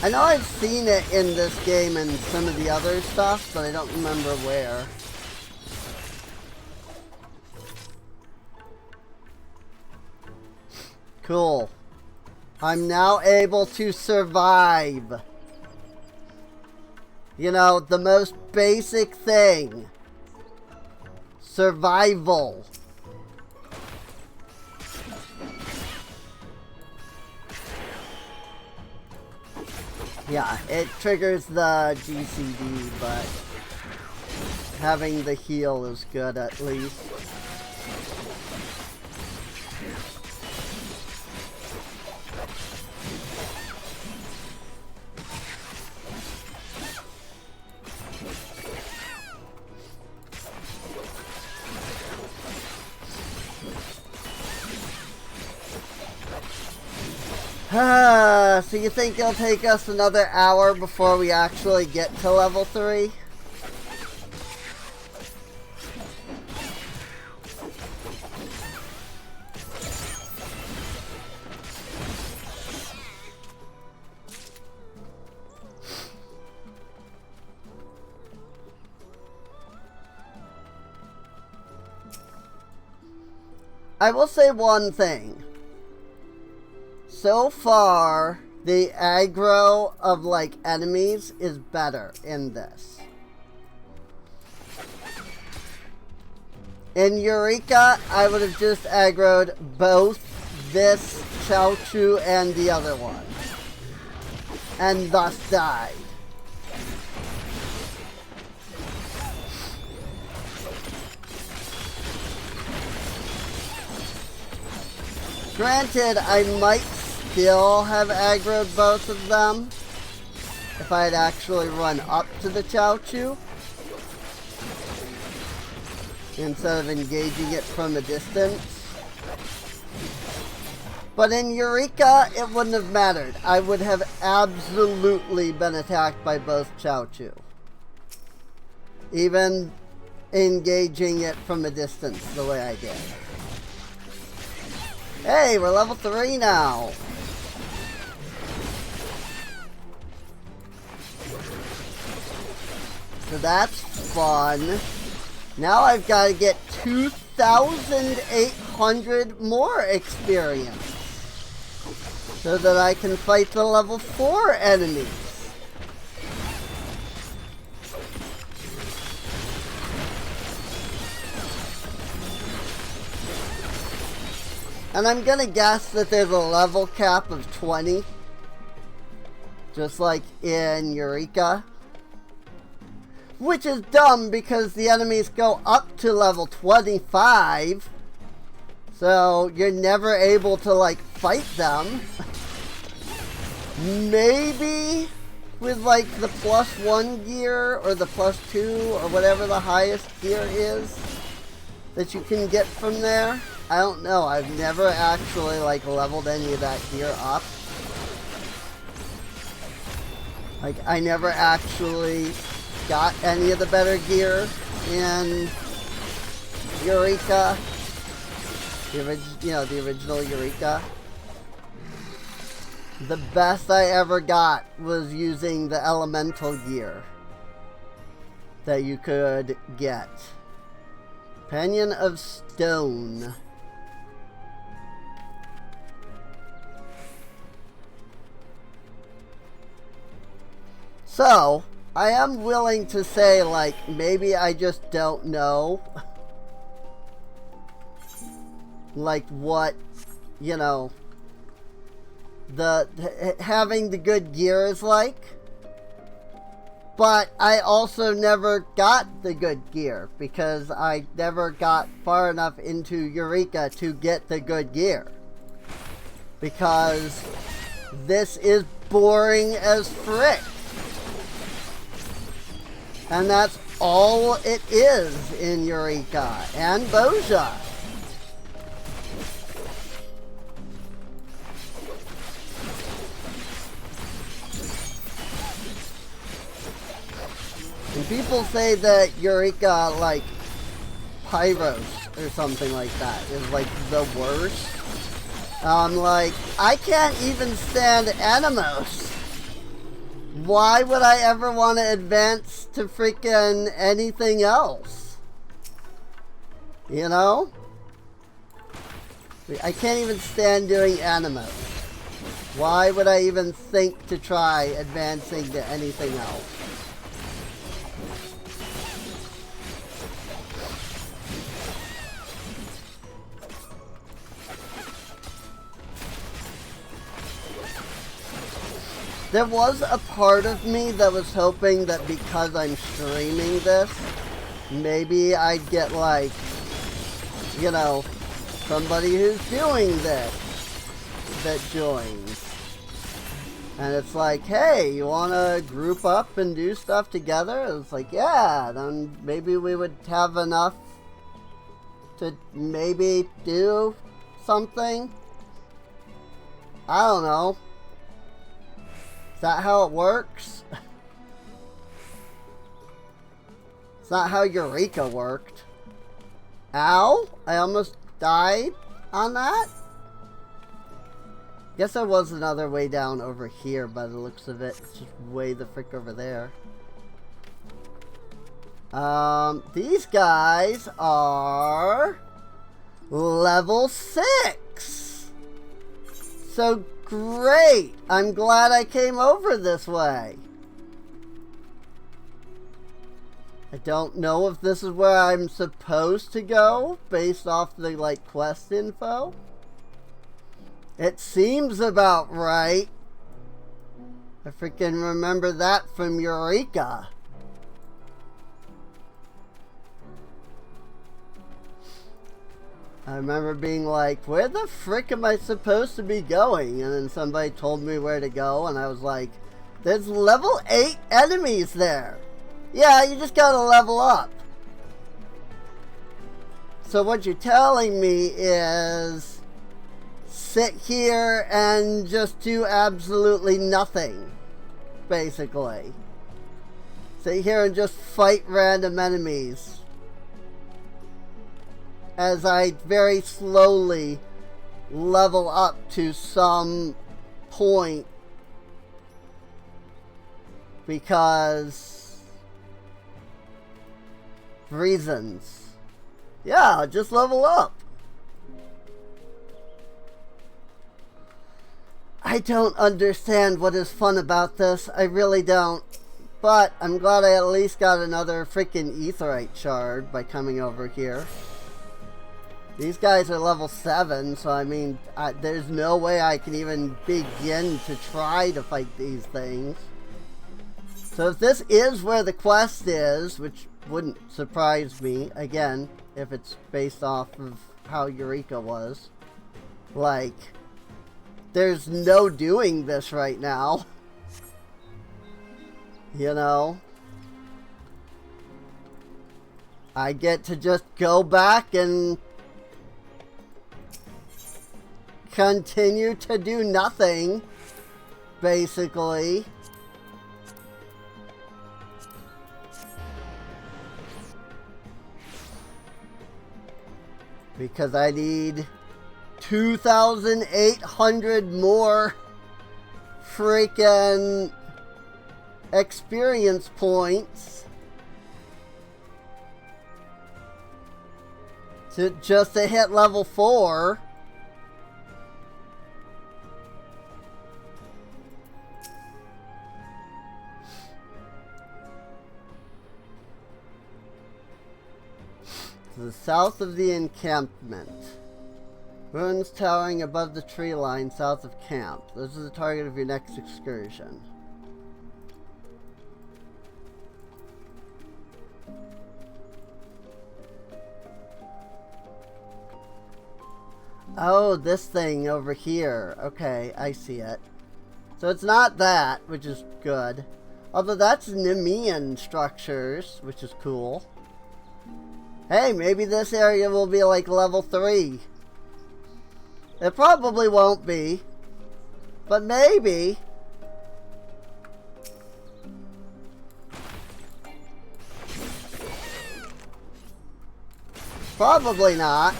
[SPEAKER 1] I know I've seen it in this game and some of the other stuff, but I don't remember where. Cool. I'm now able to survive. You know, the most basic thing. Survival. Yeah, it triggers the GCD, but having the heal is good at least. So you think it'll take us another hour before we actually get to level 3? I will say one thing. So far, the aggro of, like, enemies is better in this. In Eureka, I would have just aggroed both this Chaochu and the other one. And thus died. Granted, I might still have aggroed both of them if I had actually run up to the Chaochu instead of engaging it from a distance. But in Eureka, it wouldn't have mattered. I would have absolutely been attacked by both Chaochu, even engaging it from a distance the way I did. Hey, we're level 3 now. So that's fun. Now I've got to get 2,800 more experience so that I can fight the level 4 enemies. And I'm gonna guess that there's a level cap of 20. Just like in Eureka. Which is dumb because the enemies go up to level 25. So you're never able to, like, fight them. Maybe with, like, the +1 gear or the +2 or whatever the highest gear is that you can get from there. I don't know. I've never actually, like, leveled any of that gear up. Like, I never actually got any of the better gear in Eureka. The original Eureka. The best I ever got was using the elemental gear that you could get. Companion of Stone. So, I am willing to say, like, maybe I just don't know, like, what, you know, having the good gear is like. But I also never got the good gear because I never got far enough into Eureka to get the good gear. Because this is boring as frick. And that's all it is in Eureka and Boja. And people say that Eureka, like, Pyros or something like that is, like, the worst. Like, I can't even stand Animos. Why would I ever want to advance to freaking anything else? You know? I can't even stand doing anime. Why would I even think to try advancing to anything else? There was a part of me that was hoping that because I'm streaming this, maybe I'd get like, you know, somebody who's doing this that joins. And it's like, hey, you want to group up and do stuff together? It's like, yeah, then maybe we would have enough to maybe do something. I don't know. Is that how it works? It's not how Eureka worked. Ow! I almost died on that? Guess there was another way down over here by the looks of it. It's just way the frick over there. These guys are level 6. So great! I'm glad I came over this way. I don't know if this is where I'm supposed to go based off the like quest info. It seems about right. I freaking remember that from Eureka. I remember being like, where the frick am I supposed to be going? And then somebody told me where to go, and I was like, there's level 8 enemies there. Yeah, you just gotta level up. So what you're telling me is sit here and just do absolutely nothing, basically. Sit here and just fight random enemies. As I very slowly level up to some point, because reasons. Yeah, just level up. I don't understand what is fun about this. I really don't. But I'm glad I at least got another freaking aetheryte shard by coming over here. These guys are level 7, so I mean, there's no way I can even begin to try to fight these things. So if this is where the quest is, which wouldn't surprise me, again, if it's based off of how Eureka was, like, there's no doing this right now. You know? I get to just go back and continue to do nothing, basically. Because I need 2,800 more freaking experience points just to hit level 4. To the south of the encampment. Ruins towering above the tree line south of camp. This is the target of your next excursion. Oh, this thing over here. Okay, I see it. So it's not that, which is good. Although that's Nemean structures, which is cool. Hey, maybe this area will be like level 3. It probably won't be. But maybe. Probably not.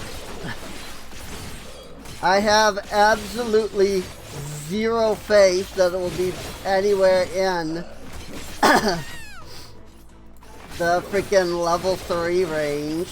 [SPEAKER 1] I have absolutely zero faith that it will be anywhere in the freaking level 3 range.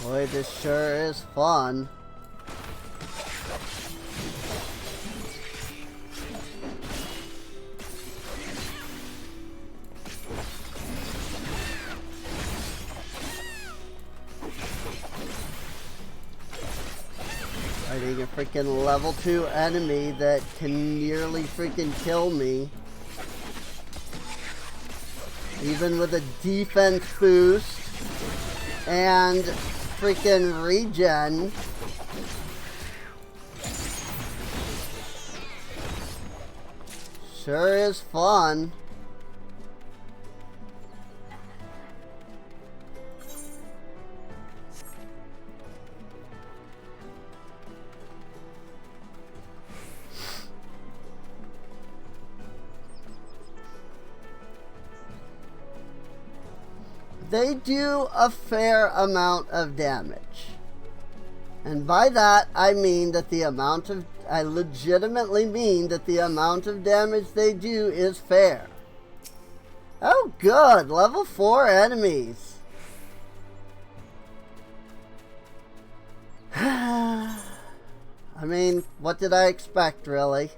[SPEAKER 1] Boy, this sure is fun. Fighting a freaking level 2 enemy that can nearly freaking kill me. Even with a defense boost and freaking regen. Sure is fun. They do a fair amount of damage. And by that, I mean that I legitimately mean that the amount of damage they do is fair. Oh good, level 4 enemies. I mean, what did I expect, really?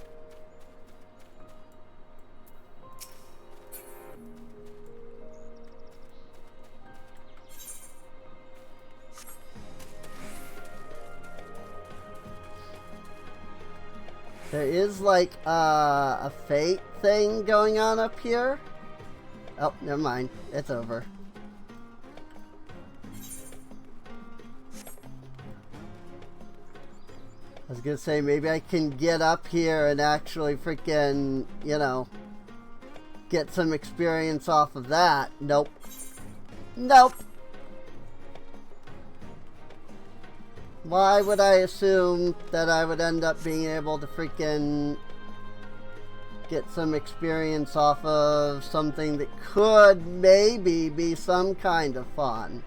[SPEAKER 1] There is like a fate thing going on up here. Oh, never mind. It's over. I was gonna say maybe I can get up here and actually freaking, you know, get some experience off of that. Nope. Nope. Why would I assume that I would end up being able to freaking get some experience off of something that could maybe be some kind of fun?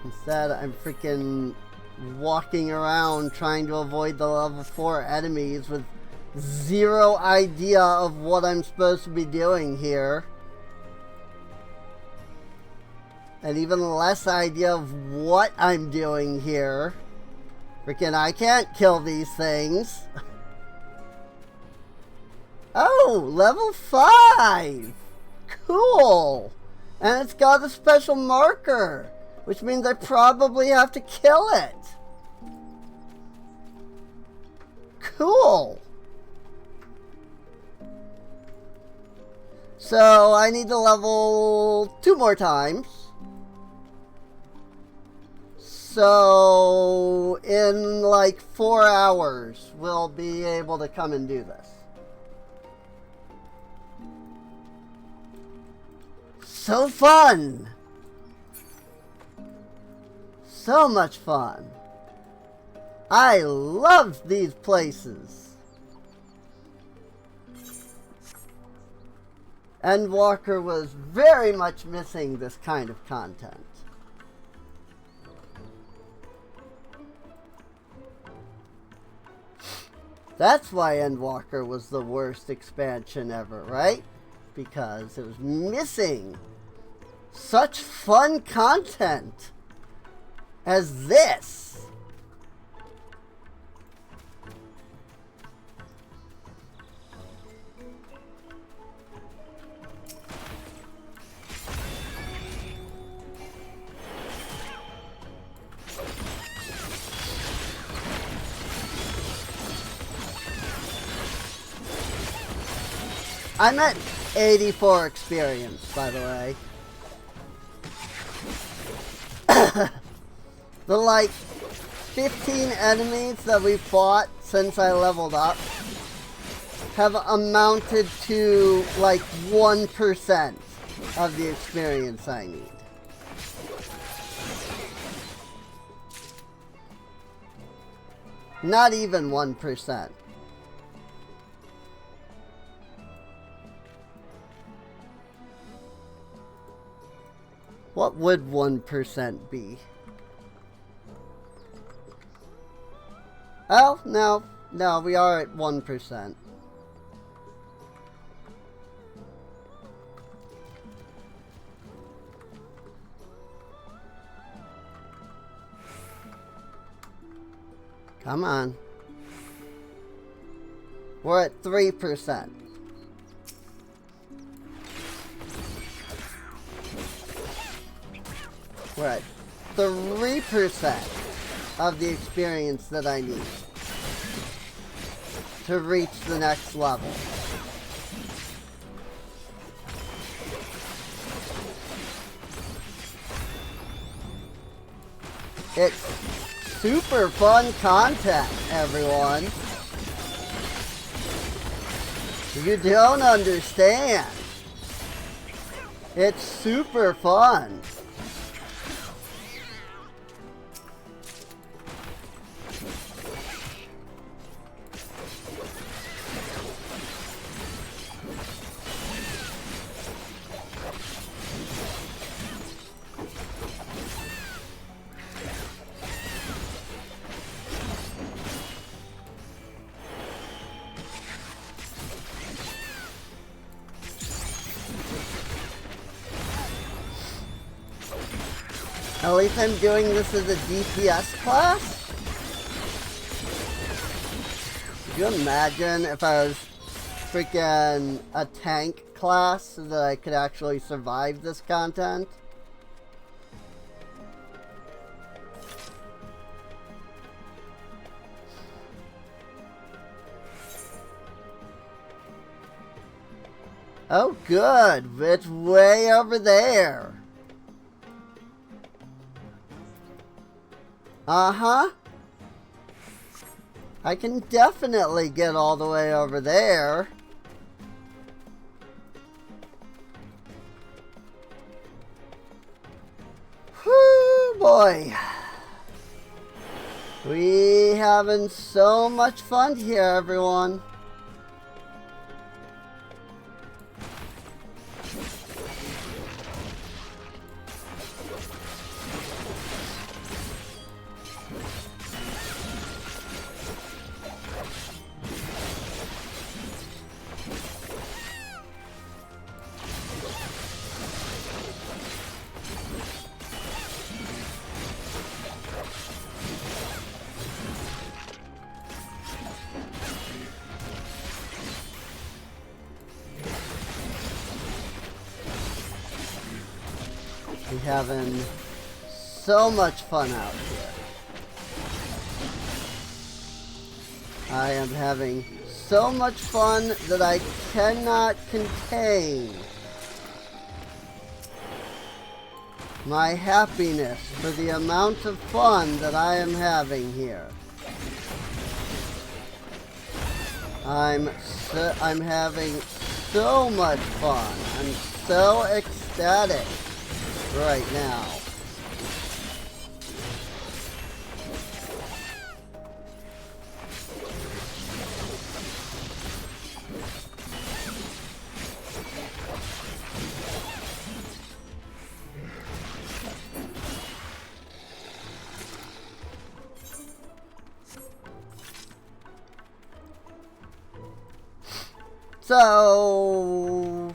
[SPEAKER 1] Instead, I'm freaking walking around trying to avoid the level 4 enemies with zero idea of what I'm supposed to be doing here. And even less idea of what I'm doing here. Freaking, I can't kill these things. Oh, level 5! Cool! And it's got a special marker, which means I probably have to kill it. Cool! So, I need to level 2 more times. So, in like 4 hours, we'll be able to come and do this. So fun! So much fun. I love these places. Endwalker was very much missing this kind of content. That's why Endwalker was the worst expansion ever, right? Because it was missing such fun content as this. I'm at 84 experience, by the way. The like 15 enemies that we fought since I leveled up have amounted to like 1% of the experience I need. Not even 1%. What would 1% be? Oh, no, we are at 1%. Come on. We're at 3%. We're at 3% of the experience that I need to reach the next level. It's super fun content, everyone. You don't understand. It's super fun. At least I'm doing this as a DPS class? Could you imagine if I was freaking a tank class so that I could actually survive this content? Oh good, it's way over there. Uh-huh. I can definitely get all the way over there. Whoo, boy. We having so much fun here, everyone. We're having so much fun out here. I am having so much fun that I cannot contain my happiness for the amount of fun that I am having here. I'm having so much fun. I'm so ecstatic right now. So,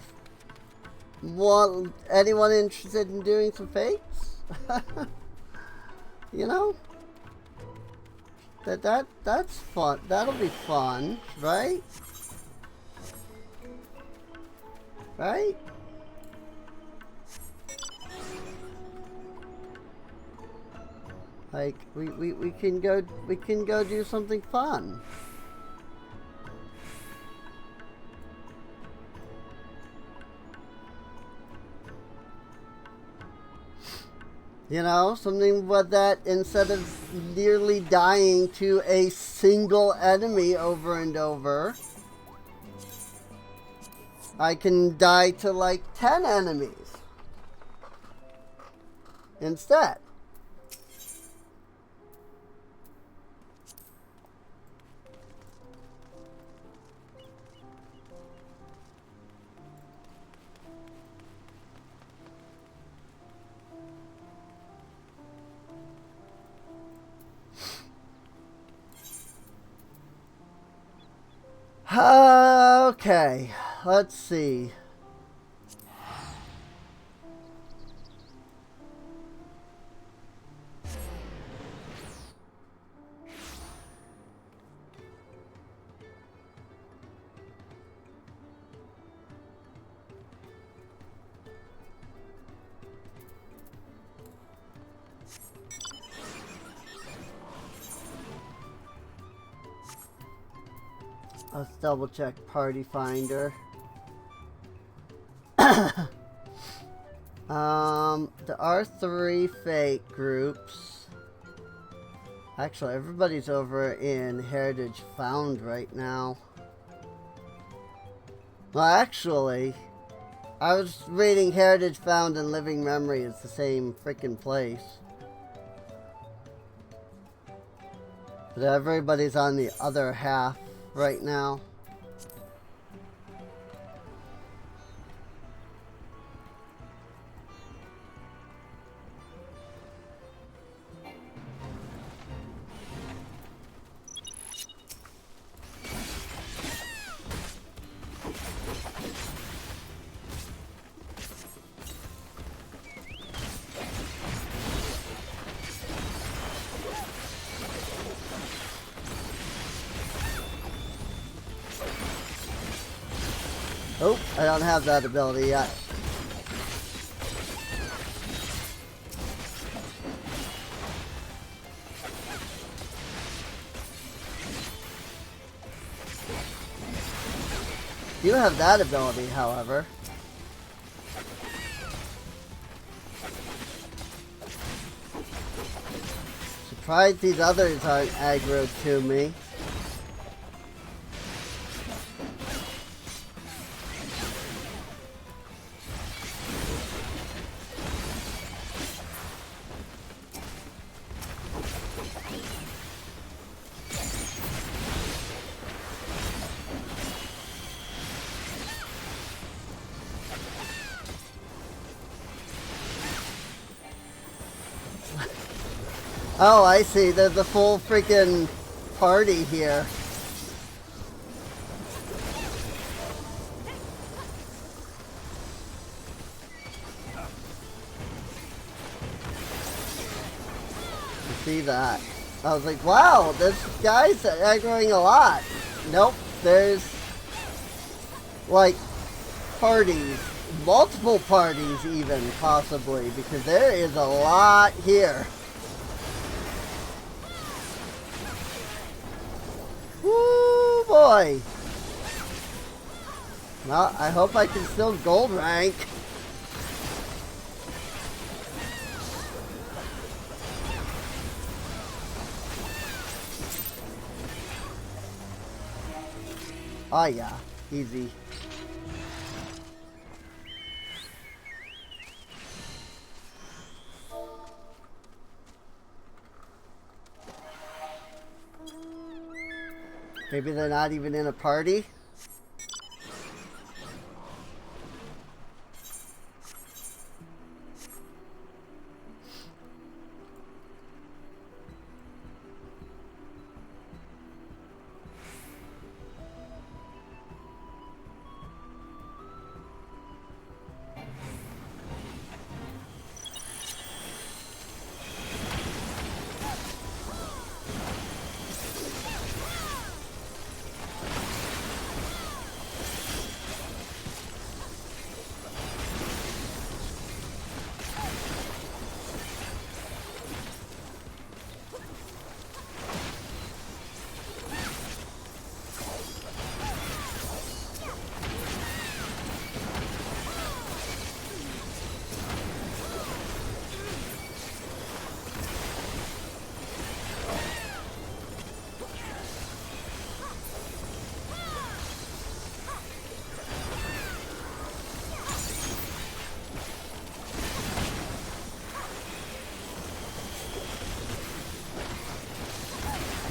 [SPEAKER 1] anyone interested in doing some fakes? You know, that's fun. That'll be fun, right? Right? Like we can go do something fun. You know, something with that, instead of nearly dying to a single enemy over and over, I can die to like 10 enemies instead. Okay, let's see. Let's double check Party Finder. The R3 fake groups. Actually, everybody's over in Heritage Found right now. Well, actually, I was reading Heritage Found and Living Memory. It's the same freaking place. But everybody's on the other half right now. Oh, I don't have that ability yet. You have that ability, however. Surprised these others aren't aggroed to me. Oh, I see. There's a full freaking party here. You see that? I was like, wow, this guy's aggroing a lot. Nope, there's like parties, multiple parties even, possibly, because there is a lot here. Woo boy. Well, I hope I can still gold rank. Oh yeah, easy. Maybe they're not even in a party.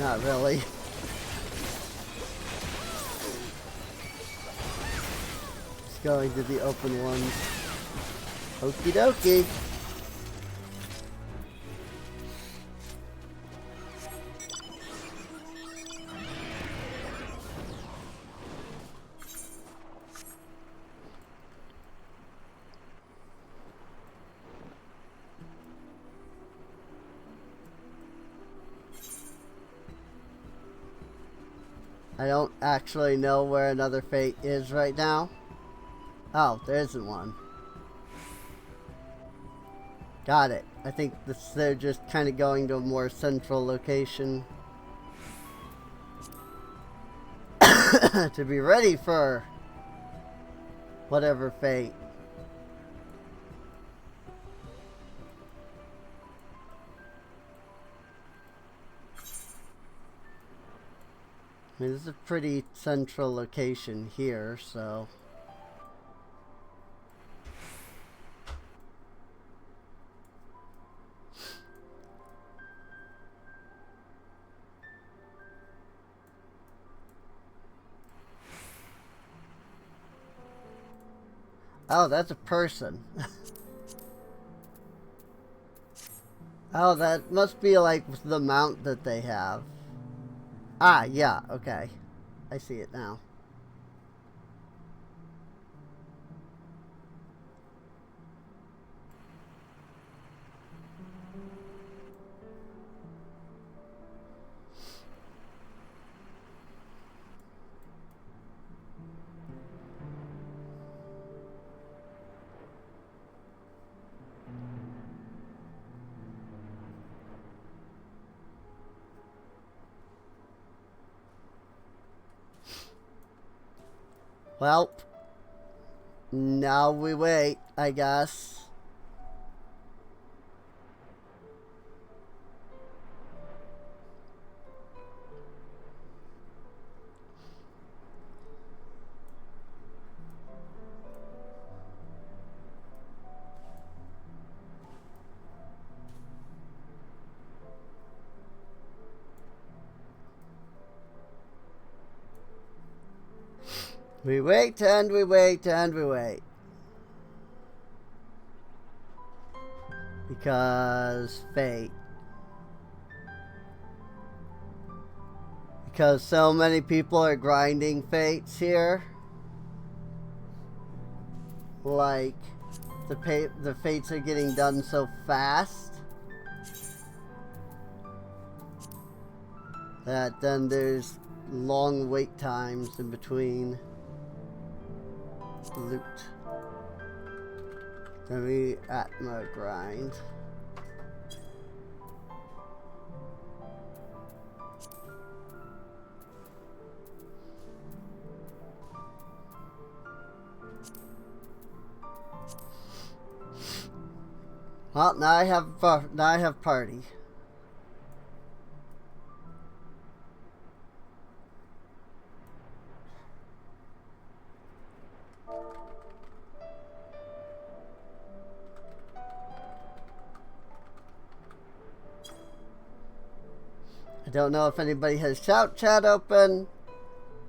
[SPEAKER 1] Not really. Just going to the open ones. Okie dokie. I don't actually know where another fate is right now. Oh, there isn't one. Got it. I think they're just kind of going to a more central location. To be ready for whatever fate. I mean, this is a pretty central location here, so... Oh, that's a person. Oh, that must be like the mount that they have. Ah, yeah, okay. I see it now. Well, now we wait, I guess. We wait and we wait and we wait. Because fate. Because so many people are grinding fates here. Like, the fates are getting done so fast that then there's long wait times in between. Loot. Let me Atma grind. Well, now I have party. I don't know if anybody has shout chat open,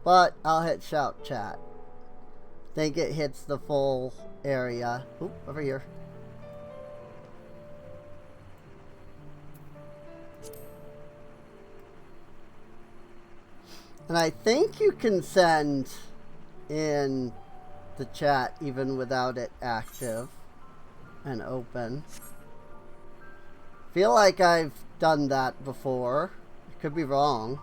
[SPEAKER 1] but I'll hit shout chat. I think it hits the full area. Oop, over here. And I think you can send in the chat even without it active and open. Feel like I've done that before. Could be wrong.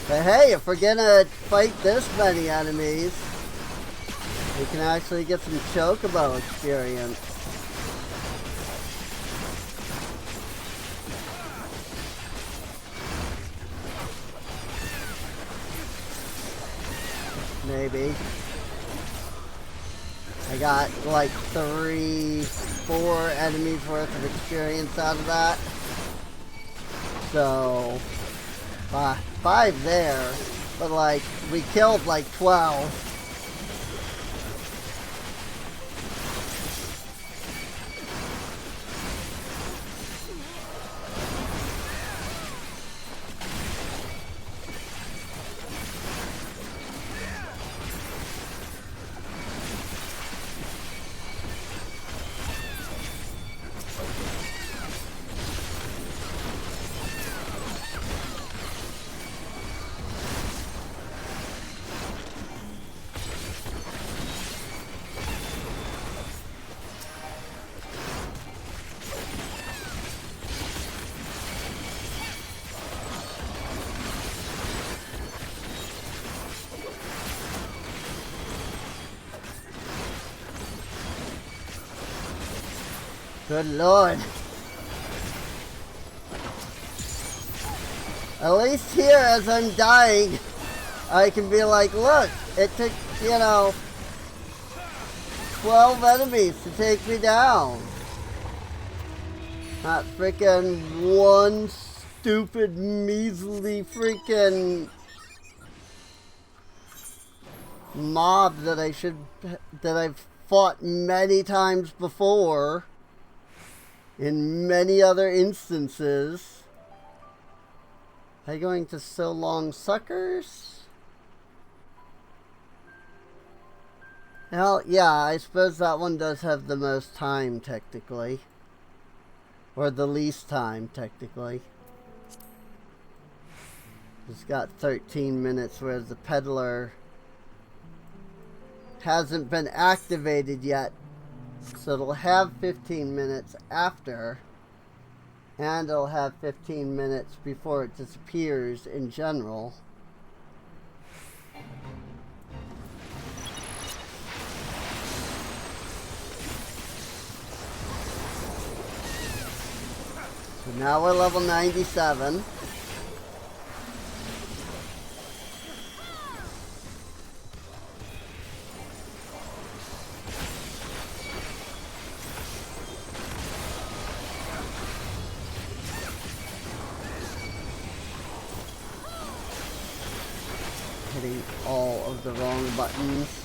[SPEAKER 1] But hey, if we're gonna fight this many enemies, we can actually get some chocobo experience. Maybe. I got like 3, 4 enemies worth of experience out of that. So, 5 there, but like, we killed like 12. Good lord. At least here, as I'm dying, I can be like, look, it took, 12 enemies to take me down. Not freaking one stupid, measly freaking mob that I've fought many times before. In many other instances. Are you going to so long suckers? Well, yeah, I suppose that one does have the most time, technically. Or the least time, technically. It's got 13 minutes, whereas the peddler hasn't been activated yet. So it'll have 15 minutes after, and it'll have 15 minutes before it disappears in general. So now we're level 97. Hitting all of the wrong buttons.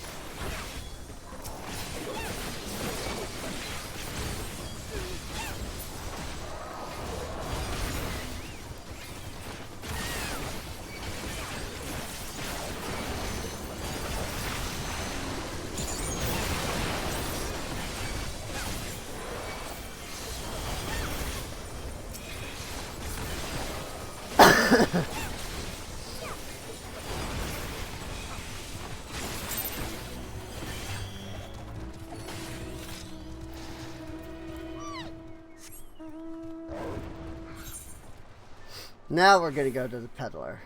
[SPEAKER 1] Now we're going to go to the peddler.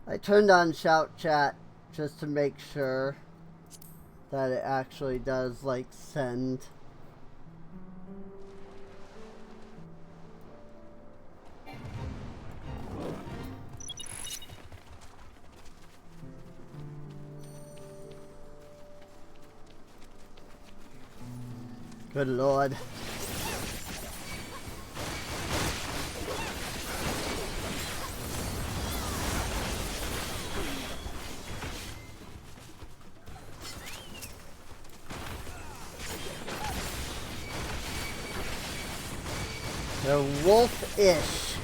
[SPEAKER 1] I turned on shout chat just to make sure that it actually does like send. Good lord. They're wolf-ish.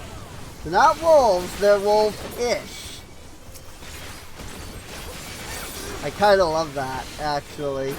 [SPEAKER 1] They're not wolves, they're wolf-ish. I kind of love that, actually.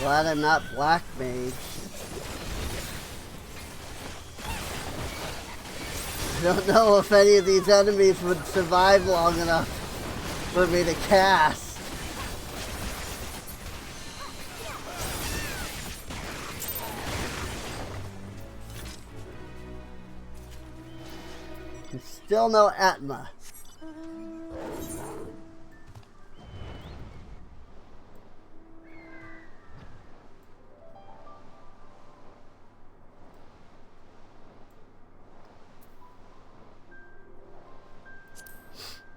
[SPEAKER 1] Glad I'm not Black Mage. I don't know if any of these enemies would survive long enough for me to cast. And still no Atma.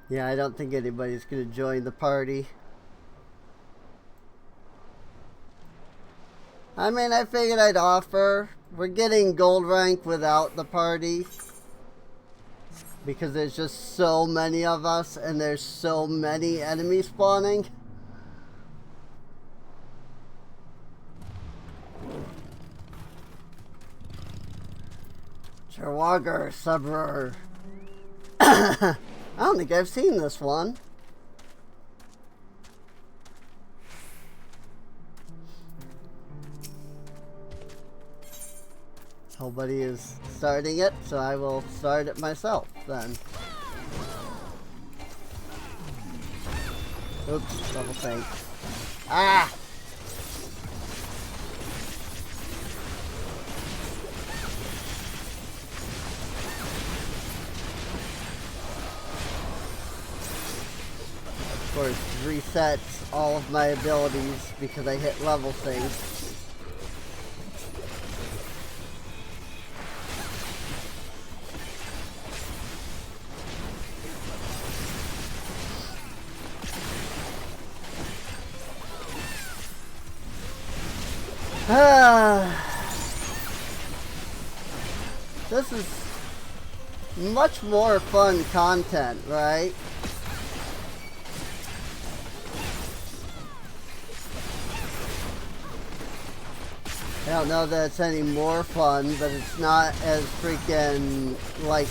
[SPEAKER 1] Yeah, I don't think anybody's gonna join the party. I mean, I figured I'd offer. We're getting gold rank without the party. Because there's just so many of us and there's so many enemies spawning. Cherwager, Subrer. I don't think I've seen this one. Nobody is starting it, so I will start it myself then. Oops, double fake. Ah! Of course, resets all of my abilities because I hit level sync. This is much more fun content, right? I don't know that it's any more fun, but it's not as freaking, like,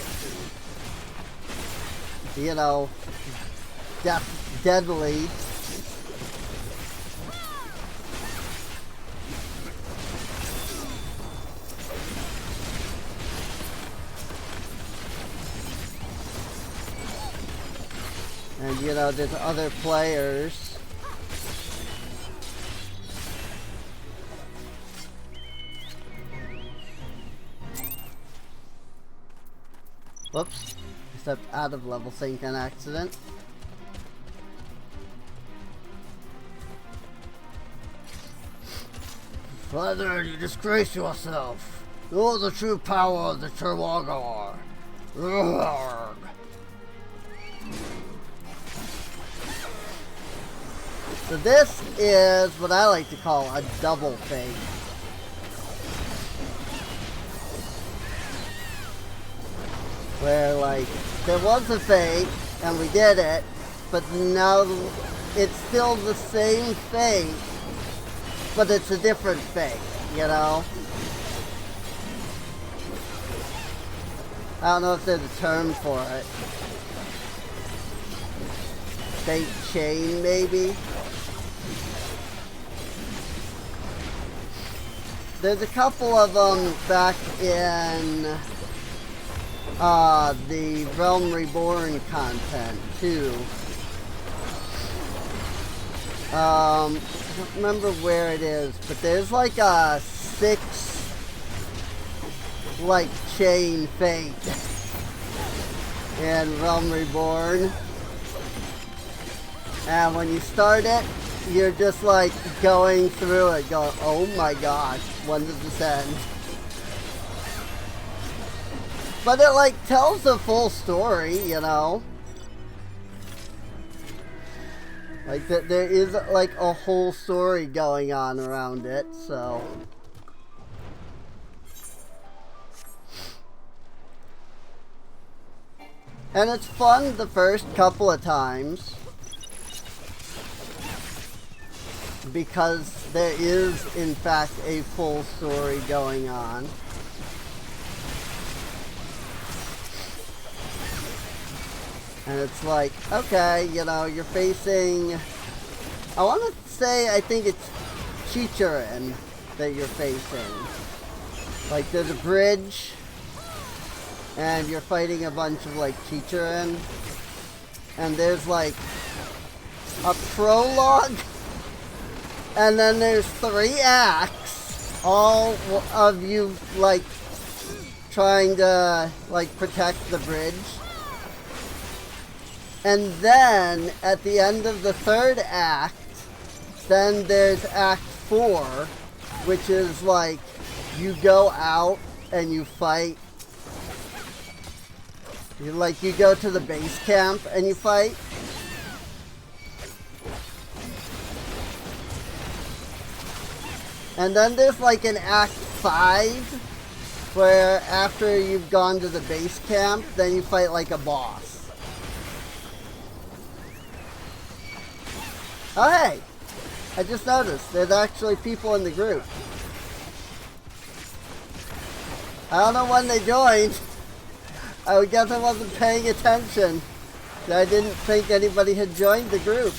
[SPEAKER 1] you know, deadly. And, you know, there's other players. Whoops. I stepped out of level sync on accident. Father, you disgrace yourself. Know the true power of the Cherwagar. Roar. So this is what I like to call a double fake. Where, like, there was a fake and we did it, but now it's still the same fake, but it's a different fake, you know? I don't know if there's a term for it. Fake chain, maybe? There's a couple of them back in the Realm Reborn content too. I don't remember where it is, but there's like a 6 like chain fate in Realm Reborn. And when you start it, you're just like going through it, going, oh my gosh, when does this end? But it like tells the full story, you know? Like there is like a whole story going on around it, so. And it's fun the first couple of times. Because there is, in fact, a full story going on. And it's like, okay, you know, you're facing... I want to say, I think it's Chicharin that you're facing. Like there's a bridge and you're fighting a bunch of like Chicharin, and there's like a prologue, and then there's 3 acts, all of you like trying to like protect the bridge. And then at the end of the 3rd act, then there's Act 4, which is like you go out and you fight. You go to the base camp and you fight. And then there's like an Act 5, where after you've gone to the base camp, then you fight like a boss. Oh hey! I just noticed there's actually people in the group. I don't know when they joined. I guess I wasn't paying attention. I didn't think anybody had joined the group.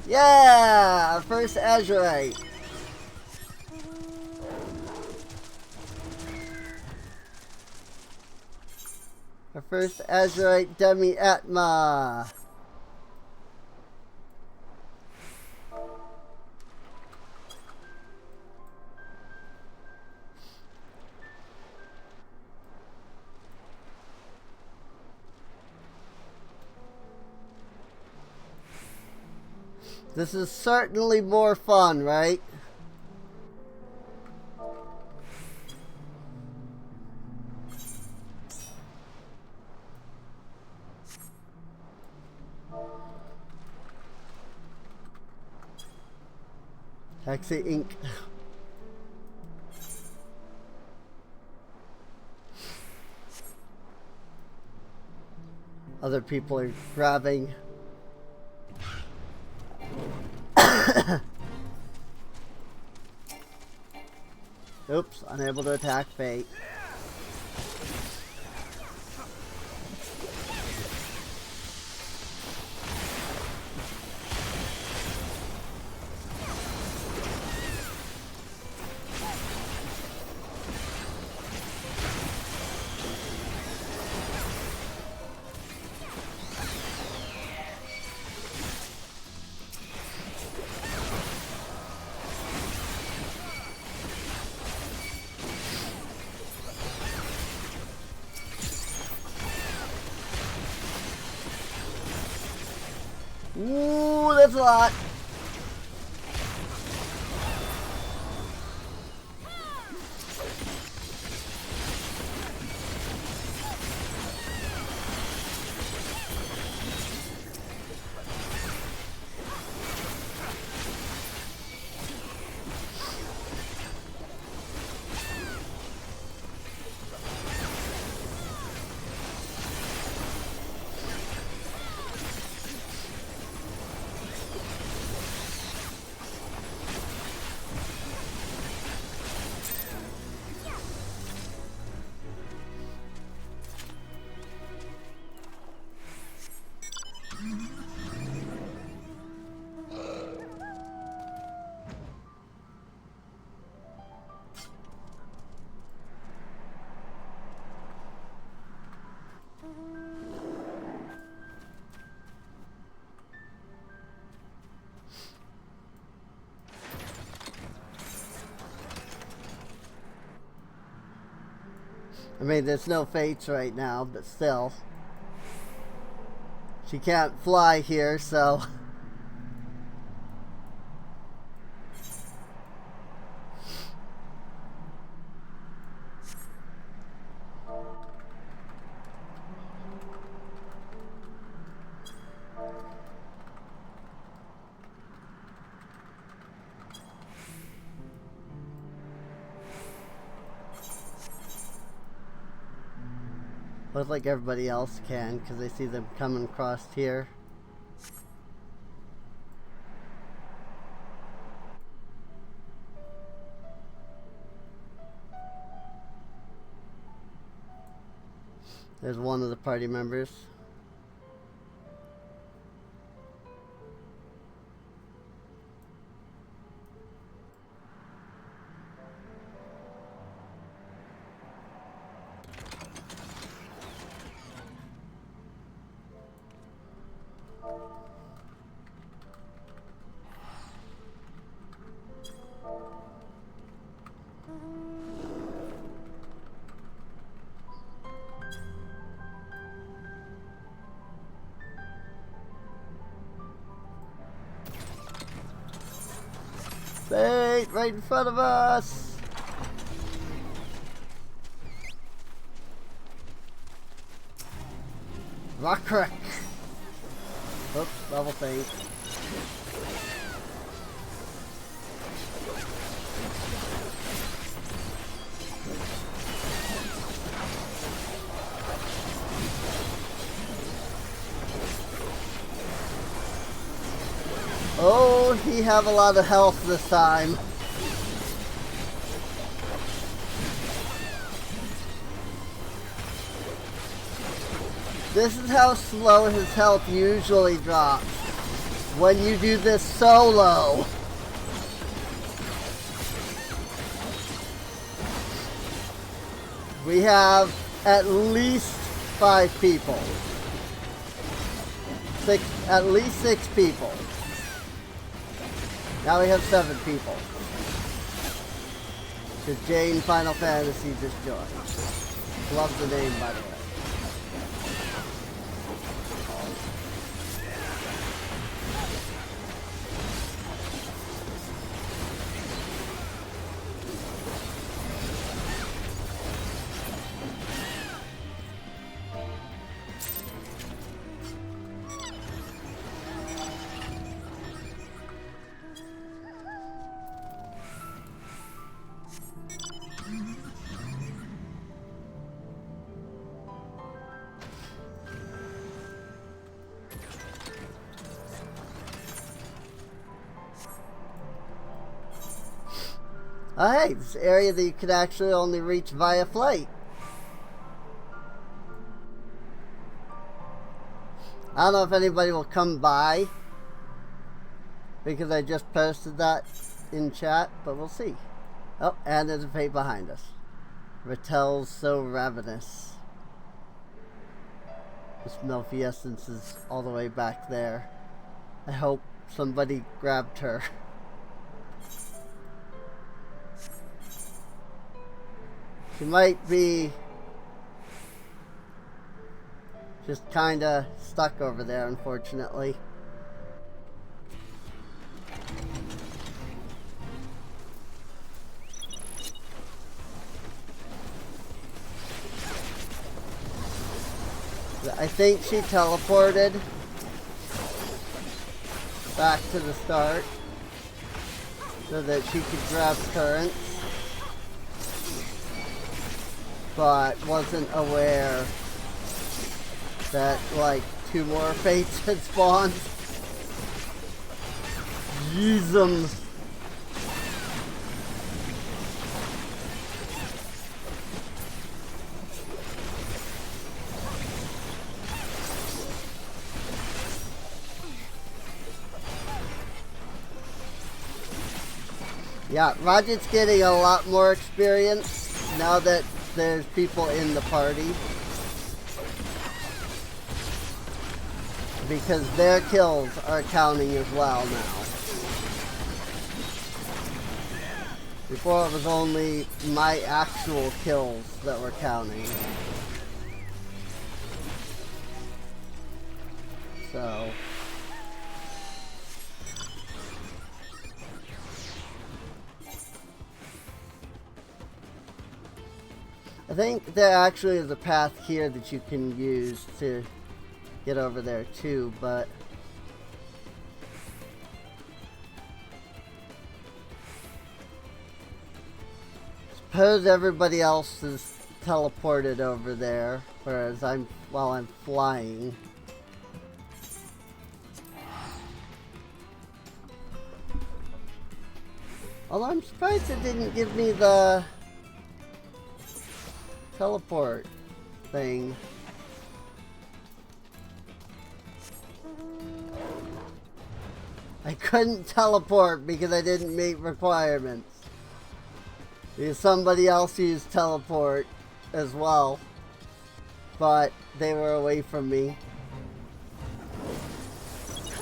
[SPEAKER 1] Yeah! Our first Azurite. Our first Azurite Demi-Atma. This is certainly more fun, right? Taxi Inc. Other people are grabbing. Oops, unable to attack Fate. Ooh, that's a lot. I mean, there's no fates right now, but still. She can't fly here, so... Looks like everybody else can, because I see them coming across here. There's one of the party members. right in front of us. Rock crack. Oops, level 8. Oh, he have a lot of health this time. This is how slow his health usually drops when you do this solo. We have at least 5 people. At least 6 people. Now we have 7 people. Because Jane Final Fantasy just joined. Love the name, by the way. Oh, hey, this area that you could actually only reach via flight. I don't know if anybody will come by because I just posted that in chat, but we'll see. Oh, and there's a fate behind us. Rattel's so ravenous. This Melfi essence is all the way back there. I hope somebody grabbed her. She might be just kinda stuck over there, unfortunately. I think she teleported back to the start so that she could grab currents, but wasn't aware that like 2 more fates had spawned. Jeezum. Yeah, Roger's getting a lot more experience now that there's people in the party, because their kills are counting as well now. Before it was only my actual kills that were counting. So I think there actually is a path here that you can use to get over there too, but suppose everybody else is teleported over there, whereas while I'm flying. Although I'm surprised it didn't give me the teleport thing. I couldn't teleport because I didn't meet requirements. Because somebody else used teleport as well, but they were away from me.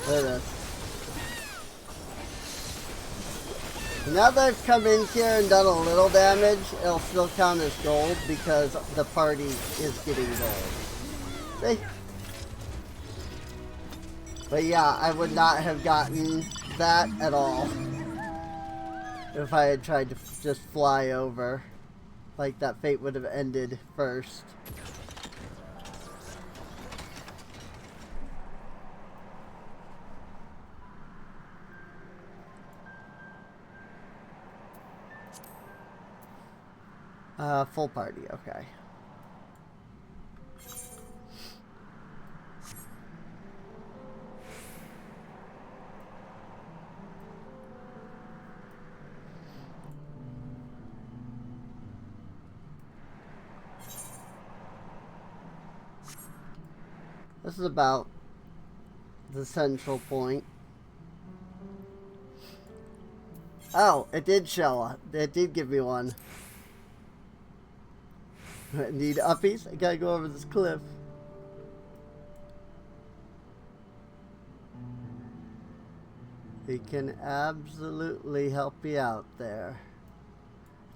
[SPEAKER 1] Look at this. Now that I've come in here and done a little damage, it'll still count as gold because the party is getting gold. See? But yeah, I would not have gotten that at all if I had tried to just fly over. Like, that fate would have ended first. Full party, okay. This is about the central point. Oh, it did show up. It did give me one. Need uppies? I gotta go over this cliff. He can absolutely help you out there.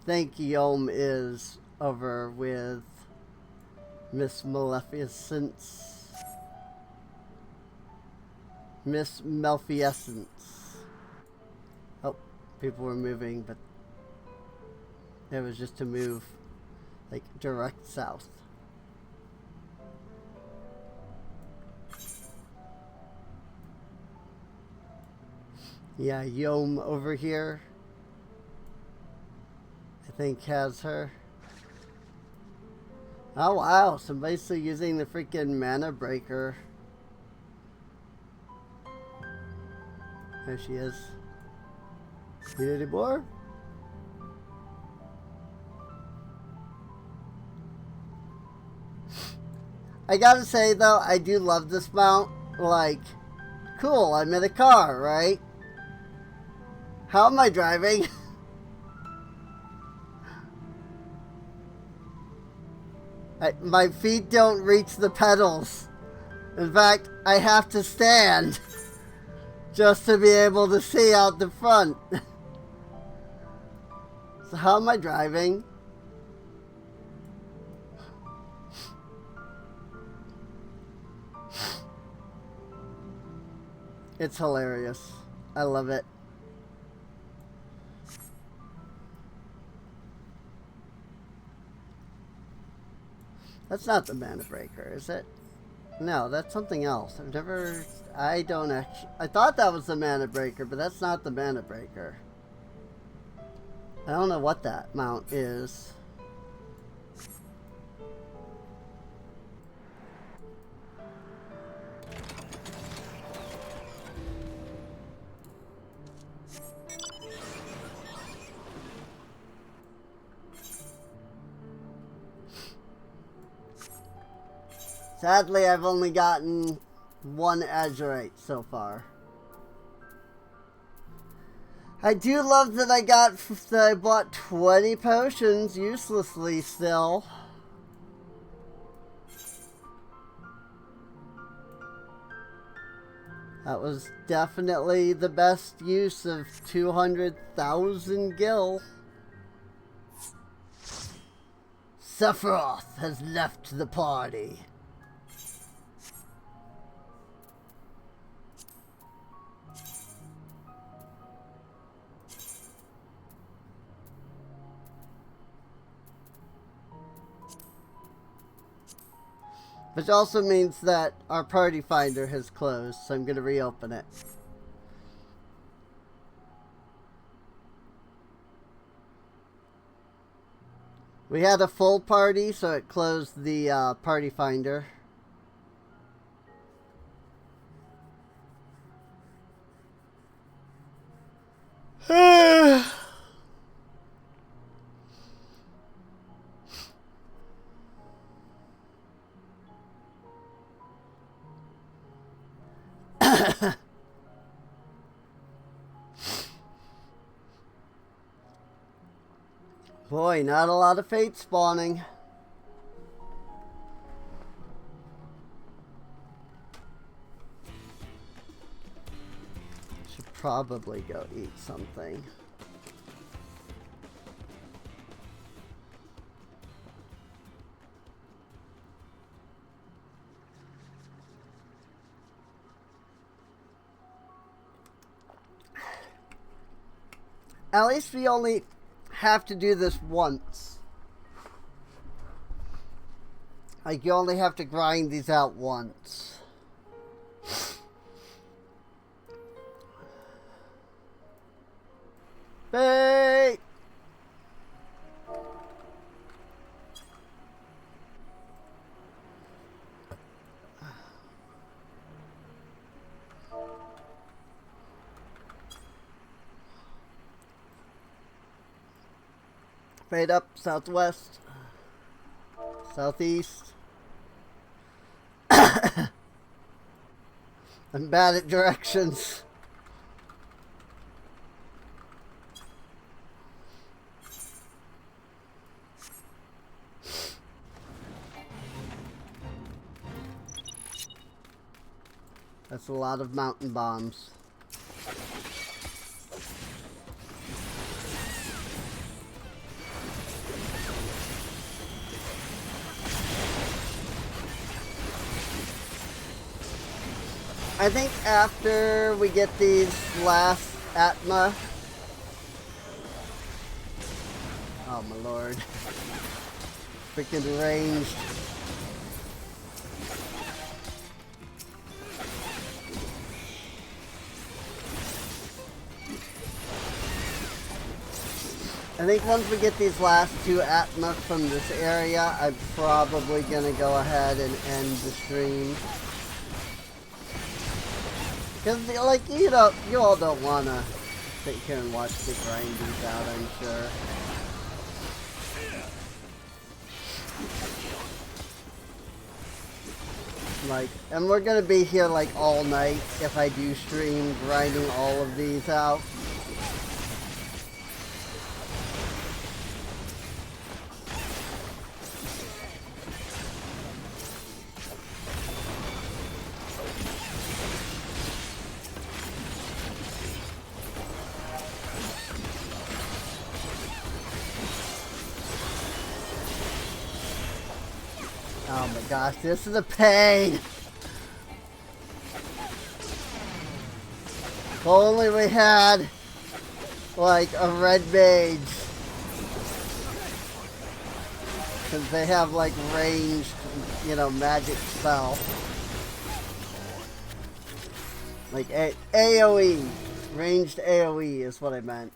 [SPEAKER 1] I think Yom is over with Miss Maleficence. Miss Maleficence. Oh, people were moving, but it was just to move like direct south. Yeah, Yom over here, I think, has her. Oh wow, somebody's still using the freaking mana breaker. There she is. Need any more? I gotta say though, I do love this mount. Like, cool, I'm in a car, right? How am I driving? My feet don't reach the pedals. In fact, I have to stand just to be able to see out the front. So how am I driving? It's hilarious. I love it. That's not the mana breaker, is it? No, that's something else. I don't actually, I thought that was the mana breaker, but that's not the mana breaker. I don't know what that mount is. Sadly, I've only gotten one Azurite so far. I do love that I bought 20 potions uselessly still. That was definitely the best use of 200,000 gil. Sephiroth has left the party. Which also means that our party finder has closed, so I'm going to reopen it. We had a full party, so it closed the party finder. Boy, not a lot of fate spawning. Should probably go eat something. At least we only have to do this once. Like, you only have to grind these out once. Bait! Fade up, southwest, southeast. I'm bad at directions. That's a lot of mountain bombs. I think after we get these last Atma... Oh my lord. Freaking ranged. I think once we get these last two Atma from this area, I'm probably gonna go ahead and end the stream. Because, like, you all don't want to sit here and watch the grind these out, I'm sure. Like, and we're going to be here, like, all night if I do stream grinding all of these out. Oh my gosh, this is a pain! If only we had, like, a red mage. Because they have, like, ranged, you know, magic spell. Like, AoE. Ranged AoE is what I meant.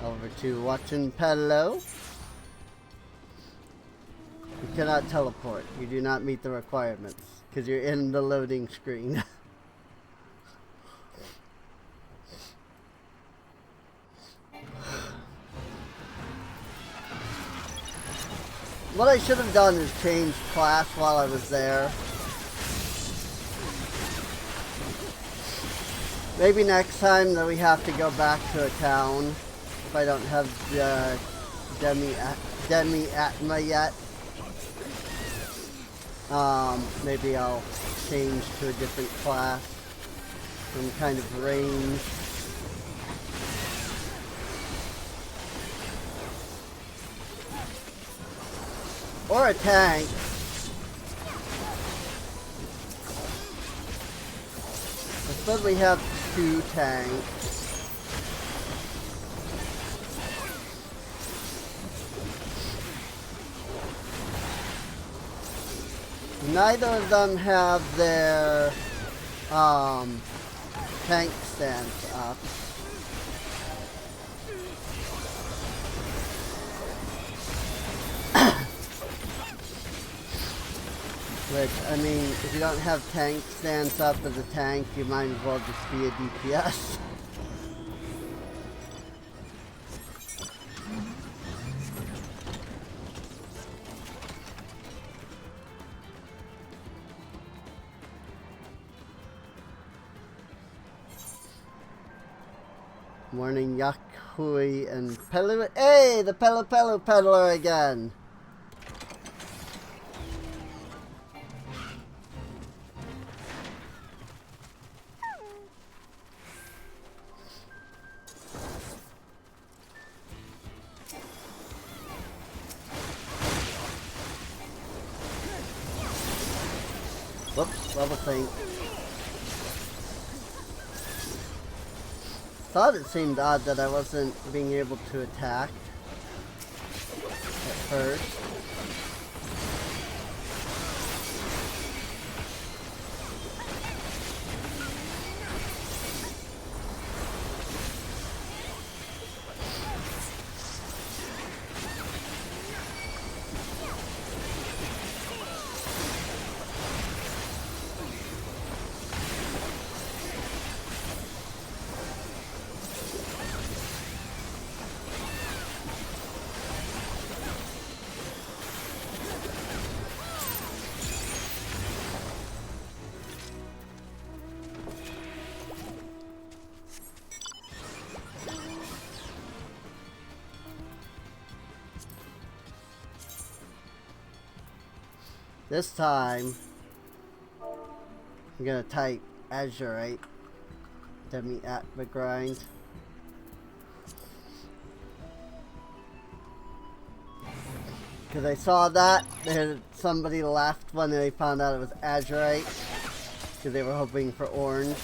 [SPEAKER 1] Over to watching Pedalo. You cannot teleport. You do not meet the requirements because you're in the loading screen. What I should have done is change class while I was there. Maybe next time that we have to go back to a town. If I don't have the Demi Atma yet. Maybe I'll change to a different class. Some kind of range. Or a tank. I suppose we have 2 tanks. Neither of them have their tank stands up. Which, I mean, if you don't have tank stands up as a tank, you might as well just be a DPS. Morning, Yahui and Pelu. Hey, the Pelu peddler again. Whoops, level sync. Thought it seemed odd that I wasn't being able to attack at first. This time, I'm gonna type Azurite, demi at the grind. Because I saw that, somebody laughed when they found out it was Azurite, because they were hoping for orange.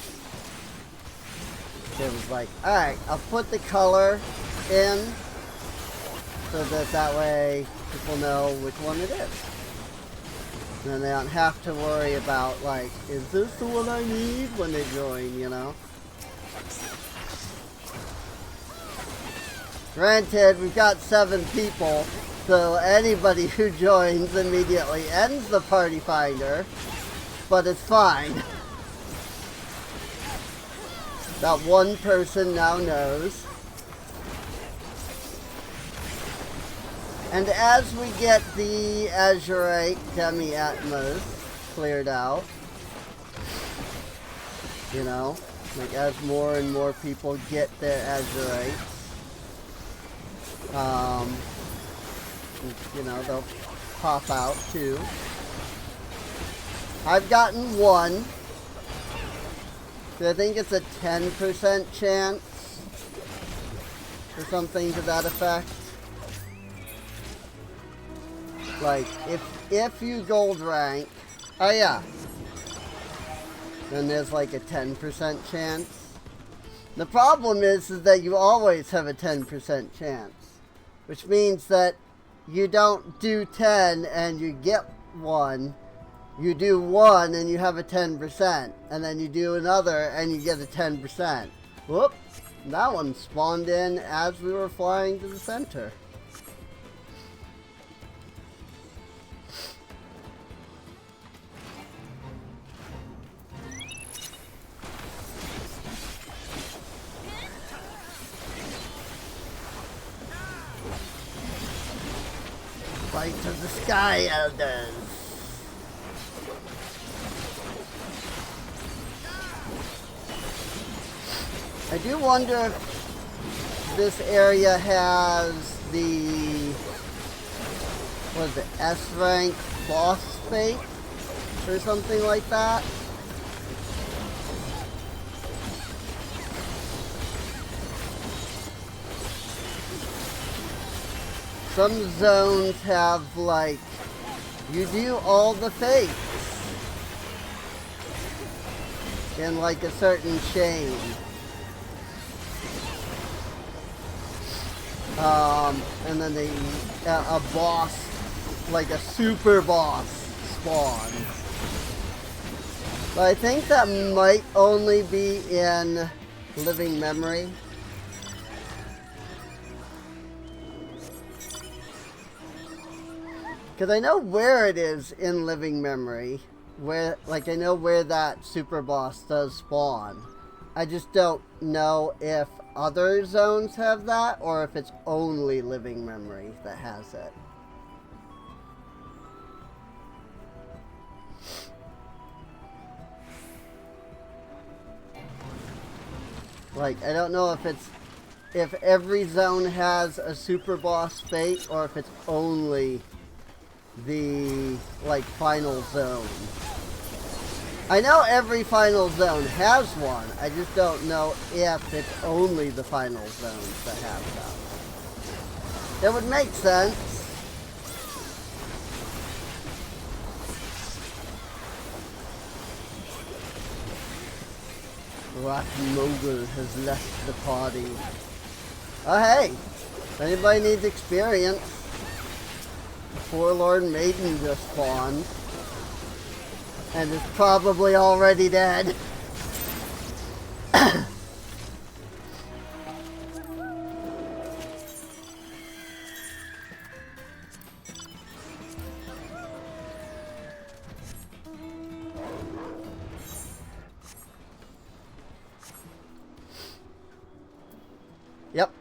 [SPEAKER 1] So it was like, alright, I'll put the color in, so that way people know which one it is. And then they don't have to worry about, like, is this the one I need when they join, you know? Granted, we've got 7 people, so anybody who joins immediately ends the party finder, but it's fine. That one person now knows. And as we get the Azurite Demi-Atmos cleared out, you know, like as more and more people get their Azurites, you know, they'll pop out too. I've gotten one. I think it's a 10% chance or something to that effect. Like, if you gold rank, oh yeah, then there's like a 10% chance. The problem is that you always have a 10% chance, which means that you don't do 10 and you get 1. You do 1 and you have a 10%, and then you do another and you get a 10%. Whoop, that one spawned in as we were flying to the center. Fight to the Sky Elders. I do wonder if this area has the, what is it, S rank boss fate or something like that. Some zones have, like, you do all the fates in like a certain chain. And then a boss, like a super boss spawns. But I think that might only be in Living Memory. Because I know where it is in Living Memory, where, like, I know where that super boss does spawn. I just don't know if other zones have that, or if it's only Living Memory that has it. Like, I don't know if every zone has a super boss fate, or if it's only the, like, final zone. I know every final zone has one. I just don't know if it's only the final zones that have them. It would make sense. Rat Mogul has left the party. Oh hey! If anybody needs experience, the Forlorn Maiden just spawned. And is probably already dead. Yep.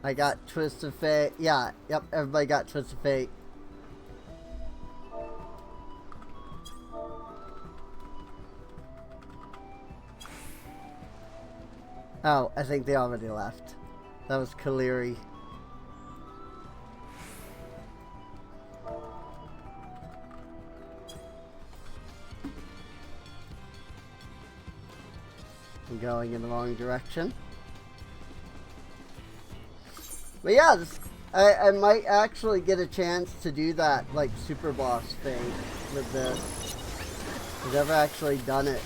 [SPEAKER 1] I got Twist of Fate. Yeah, yep, everybody got Twist of Fate. Oh, I think they already left. That was Kaleri. I'm going in the wrong direction. But yeah, I might actually get a chance to do that, like, super boss thing with this. I've never actually done it.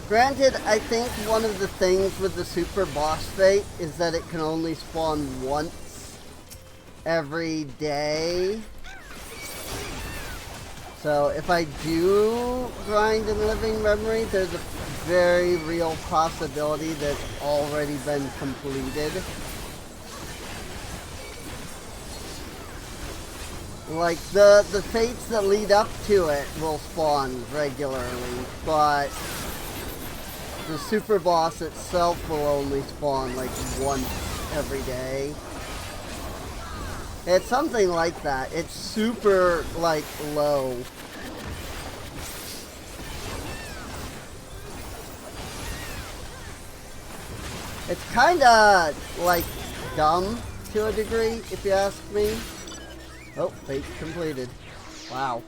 [SPEAKER 1] Granted, I think one of the things with the super boss fate is that it can only spawn once every day. So if I do grind in Living Memory, there's a very real possibility that it's already been completed. Like, the fates that lead up to it will spawn regularly, but the super boss itself will only spawn like once every day. It's something like that. It's super, like, low. It's kinda, like, dumb to a degree, if you ask me. Oh, fate completed. Wow.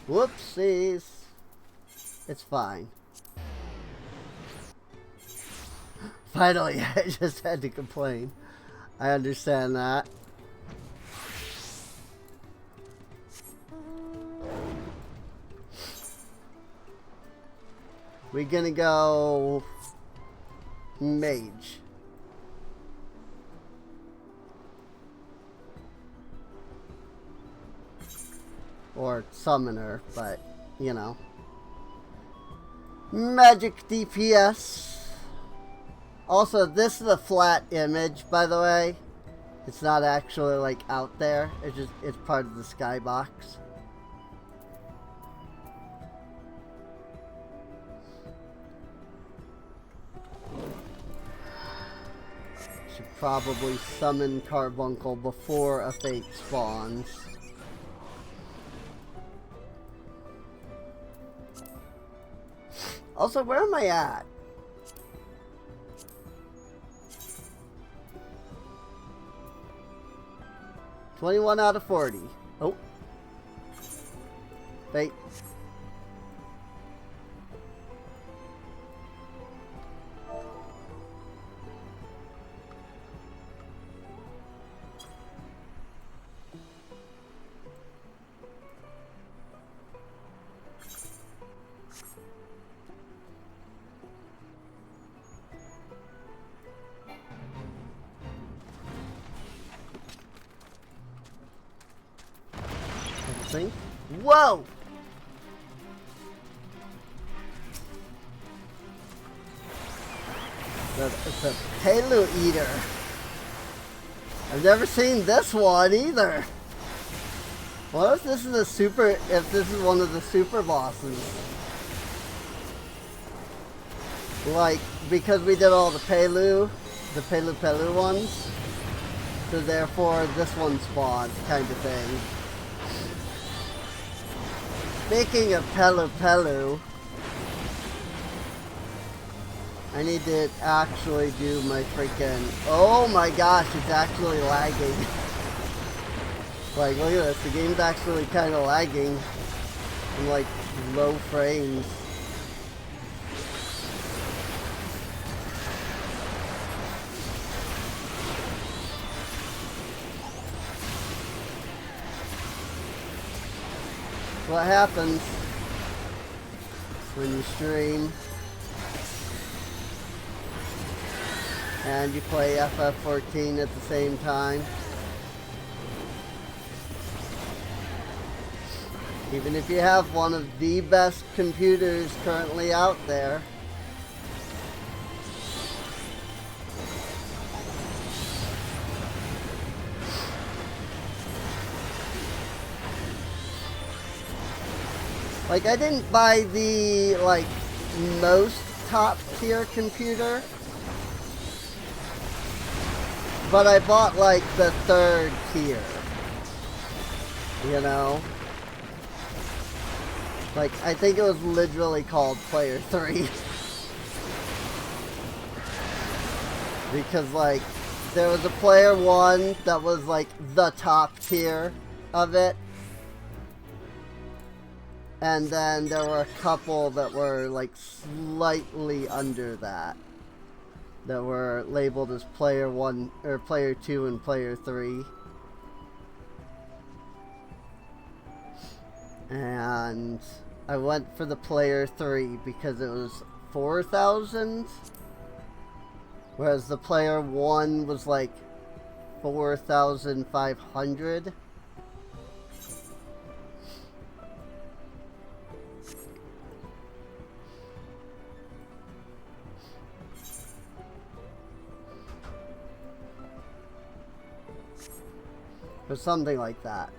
[SPEAKER 1] Whoopsies. It's fine. Finally, I just had to complain. I understand that. We're gonna go mage. Or summoner, but, you know. Magic DPS. Also, this is a flat image, by the way. It's not actually, like, out there. It's part of the skybox. Should probably summon Carbuncle before a fate spawns. Also, where am I at? $21 out of 40. Oh. Fate. Whoa! It's a Pelu Eater. I've never seen this one either. What if this is a super, if this is one of the super bosses? Like, because we did all the Pelu ones, so therefore this one spawned, kind of thing. Speaking of Pelu, I need to actually do my freaking... Oh my gosh, it's actually lagging. Like, look at this, the game's actually kind of lagging in, like, low frames. what happens when you stream and you play FF14 at the same time. Even if you have one of the best computers currently out there. Like, I didn't buy the, like, most top tier computer, but I bought, like, the third tier, you know? Like, I think it was literally called Player 3. Because, like, there was a Player 1 that was, like, the top tier of it. And then there were a couple that were, like, slightly under that. That were labeled as Player 1, or Player 2 and Player 3. And I went for the Player 3 because it was 4,000. Whereas the Player 1 was like 4,500. Or something like that.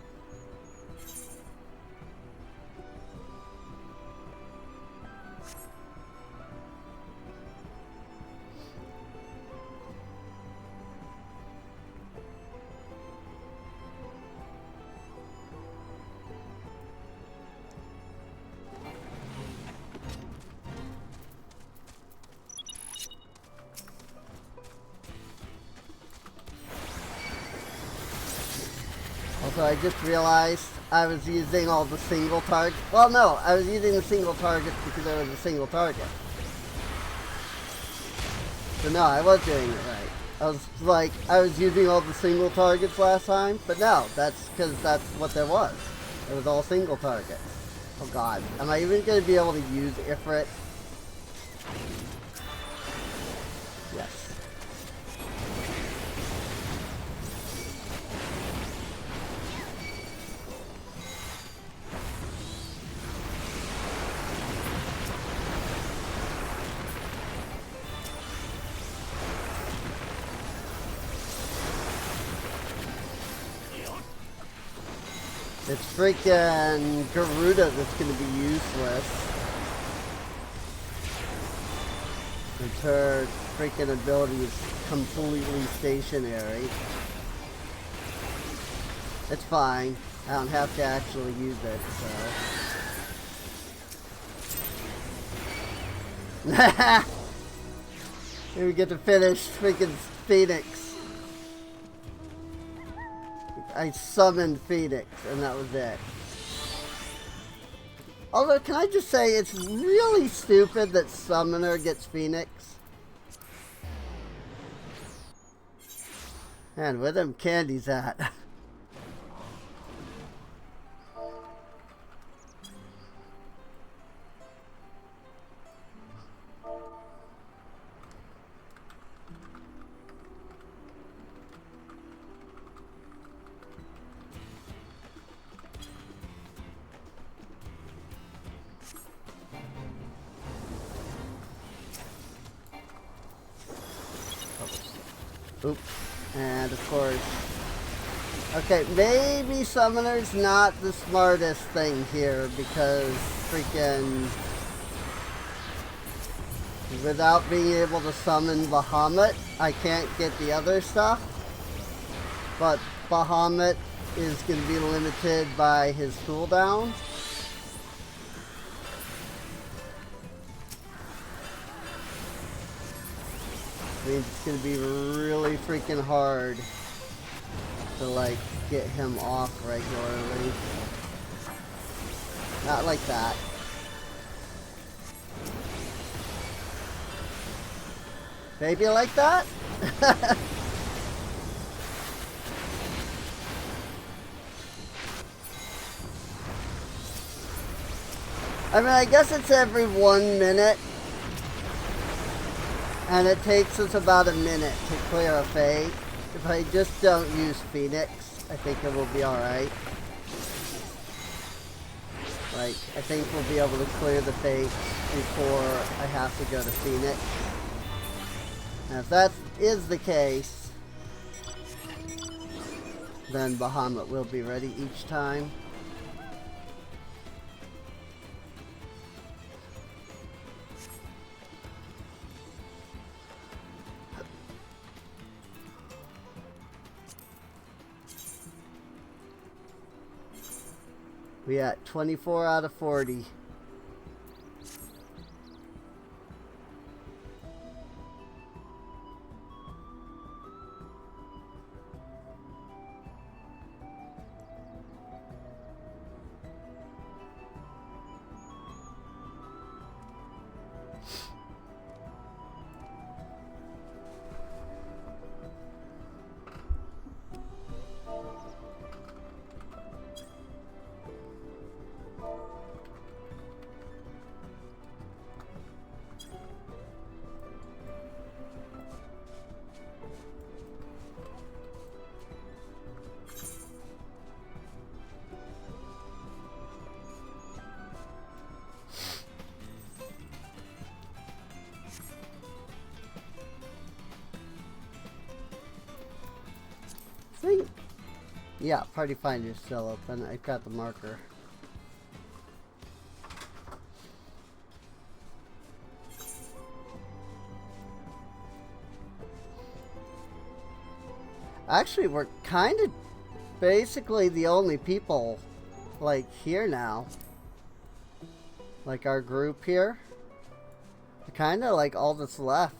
[SPEAKER 1] Also, I just realized I was using all the single target. Well, no, I was using the single target because there was a single target. So no, I was doing it right. I was using all the single targets last time, but no, that's because that's what there was. It was all single targets. Oh god, am I even going to be able to use Ifrit? Yes. It's freaking Garuda that's going to be useless. And her freaking ability is completely stationary. It's fine. I don't have to actually use it, so. Here we get to finish freaking Phoenix. I summoned Phoenix, and that was it. Although, can I just say, it's really stupid that Summoner gets Phoenix. Man, where them candies at? Oops. And of course, okay, maybe Summoner's not the smartest thing here because freaking without being able to summon Bahamut, I can't get the other stuff. But Bahamut is going to be limited by his cooldown. Means it's gonna be really freaking hard to like get him off regularly. Not like that. Maybe like that? I mean, I guess it's every 1 minute. And it takes us about a minute to clear a fate. If I just don't use Phoenix, I think it will be alright. Like, I think we'll be able to clear the fate before I have to go to Phoenix. And if that is the case, then Bahamut will be ready each time. We at 24 out of 40. Yeah, Party Finder's still open. I've got the marker. Actually, we're kind of basically the only people, like, here now. Like, our group here. Kind of like all that's left.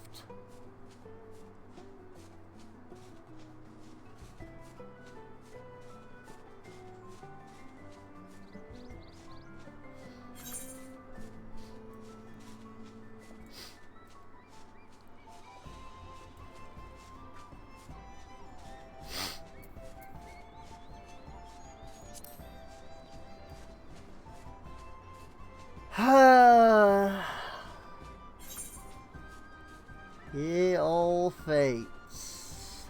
[SPEAKER 1] Ye old fates.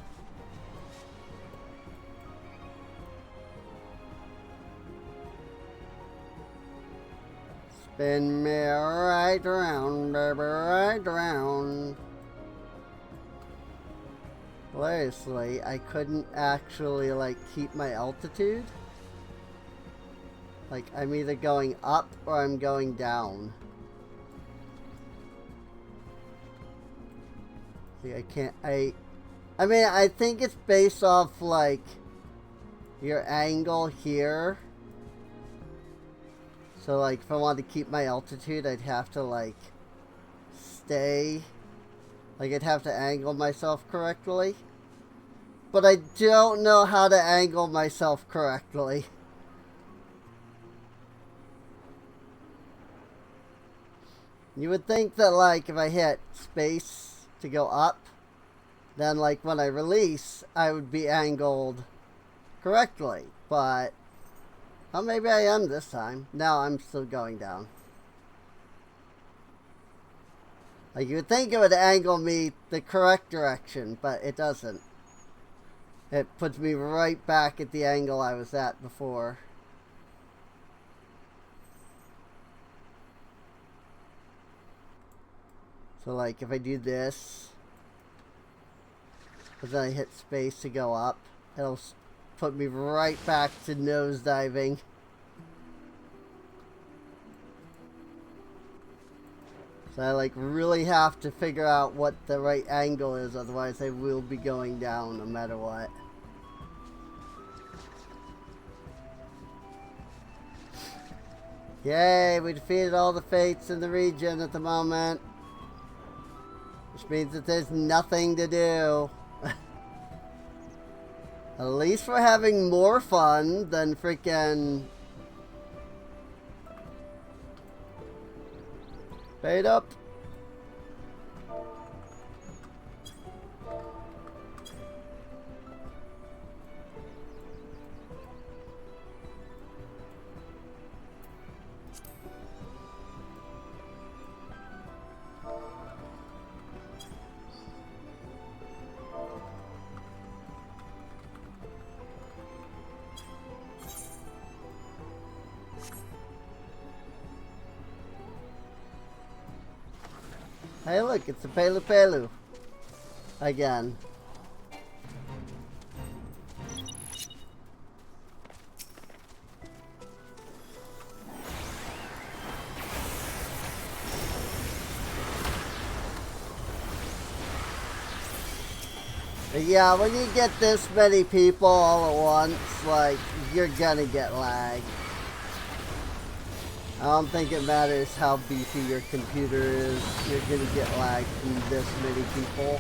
[SPEAKER 1] Spin me right around, baby, right around. Hilariously, I couldn't actually, like, keep my altitude. Like, I'm either going up or I'm going down. See, I can't, I mean, I think it's based off, like, your angle here. So, like, if I wanted to keep my altitude, I'd have to, like, stay. Like, I'd have to angle myself correctly. But I don't know how to angle myself correctly. You would think that, like, if I hit space to go up, then, like, when I release, I would be angled correctly. But, well, maybe I am this time. No, I'm still going down. Like, you would think it would angle me the correct direction, but it doesn't. It puts me right back at the angle I was at before. So, like, if I do this, but then I hit space to go up, it'll put me right back to nosediving. So I, like, really have to figure out what the right angle is, otherwise I will be going down no matter what. Yay, we defeated all the fates in the region at the moment. Which means that there's nothing to do. At least we're having more fun than freaking... Fade up. Hey look, it's a Pelu Pelu. Again. But yeah, when you get this many people all at once, like, you're gonna get lag. I don't think it matters how beefy your computer is, you're gonna get lag from this many people.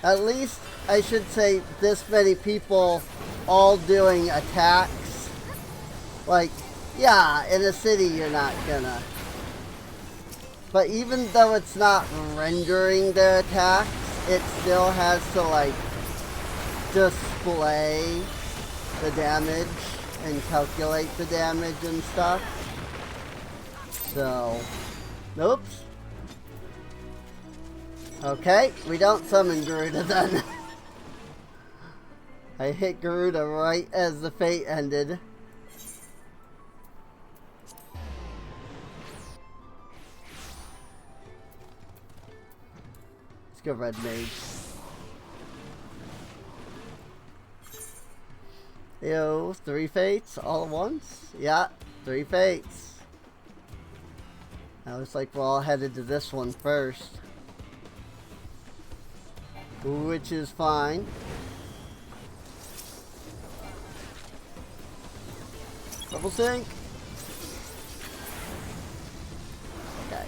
[SPEAKER 1] At least, I should say, this many people all doing attacks. Like, yeah, in a city you're not gonna. But even though it's not rendering their attacks, it still has to, like, display the damage and calculate the damage and stuff. So, oops. Okay, we don't summon Garuda then. I hit Garuda right as the fate ended. Let's go Red Mage. Yo, 3 fates all at once? Yeah, 3 fates. Now looks like we're all headed to this one first. Which is fine. Double sync. Okay.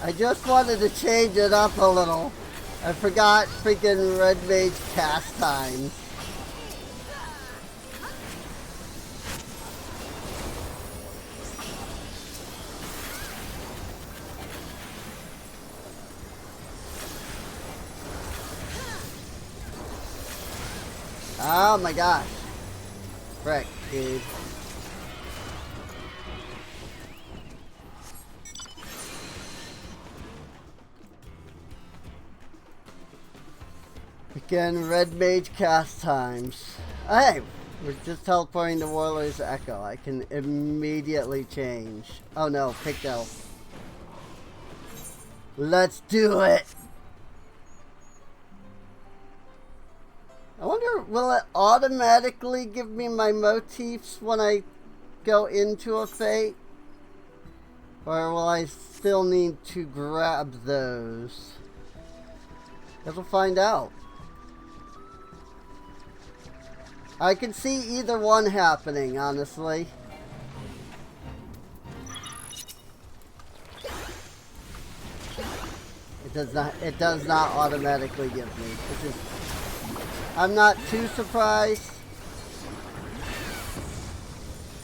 [SPEAKER 1] I just wanted to change it up a little. I forgot freaking Red Mage cast times. Oh my gosh. Frick, dude. Again, Red Mage cast times. Hey, we're just teleporting to Warlord's Echo. I can immediately change. Oh no, Picto. Let's do it! I wonder, will it automatically give me my motifs when I go into a fate? Or will I still need to grab those? Guess we'll find out. I can see either one happening, honestly. It does not automatically give me, which is, I'm not too surprised,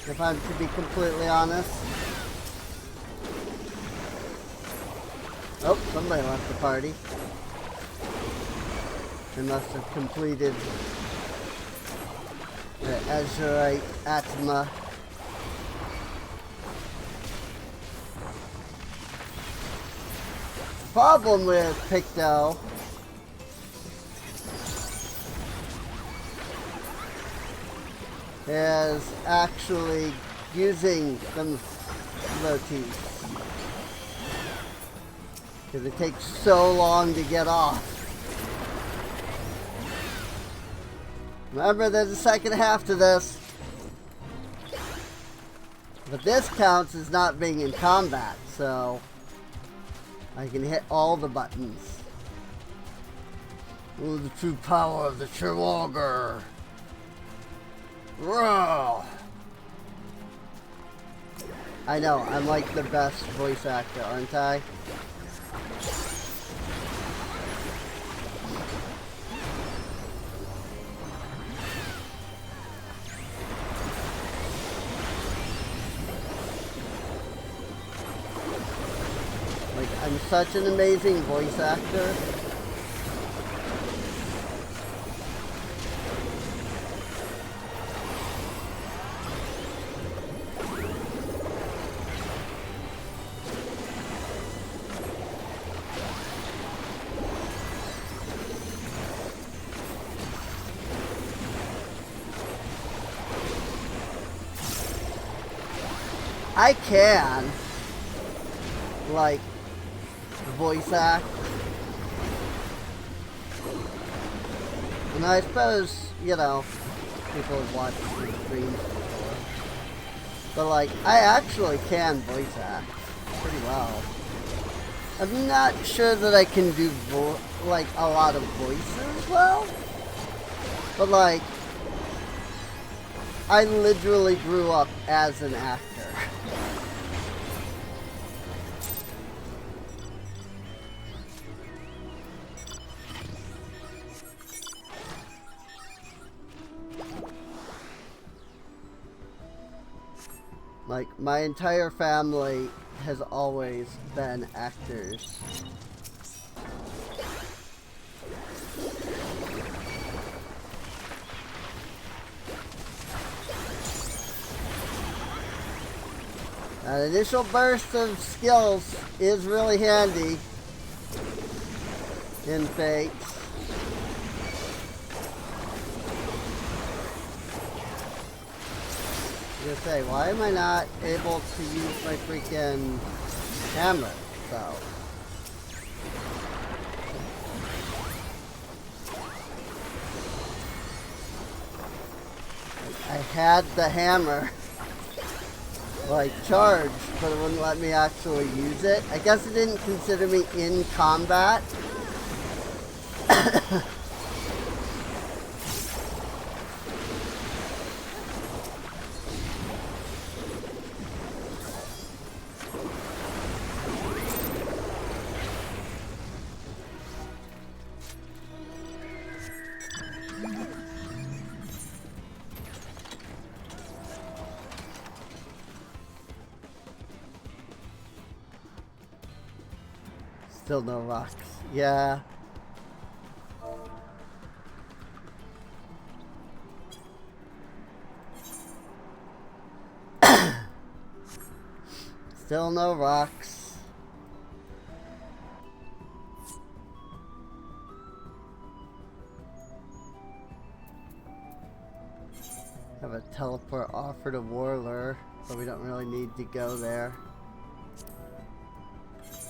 [SPEAKER 1] if I'm to be completely honest. Oh, somebody left the party. They must have completed the Azurite Atma. Problem with Picto is actually using the motifs, because it takes so long to get off. Remember, there's a second half to this. But this counts as not being in combat, so I can hit all the buttons. Oh, the true power of the Trewalgar. Roar! I know, I'm like the best voice actor, aren't I? I'm such an amazing voice actor. I can, like, voice act. And I suppose, you know, people have watched the streams before. But, like, I actually can voice act pretty well. I'm not sure that I can do, like, a lot of voices well. But, like, I literally grew up as an actor. Like, my entire family has always been actors. An initial burst of skills is really handy in Fate. I was gonna say, why am I not able to use my freaking camera? So. I had the hammer, like, charged, but it wouldn't let me actually use it. I guess it didn't consider me in combat. Still no rocks. Yeah. Still no rocks. Have a teleport offer to Warler, but we don't really need to go there.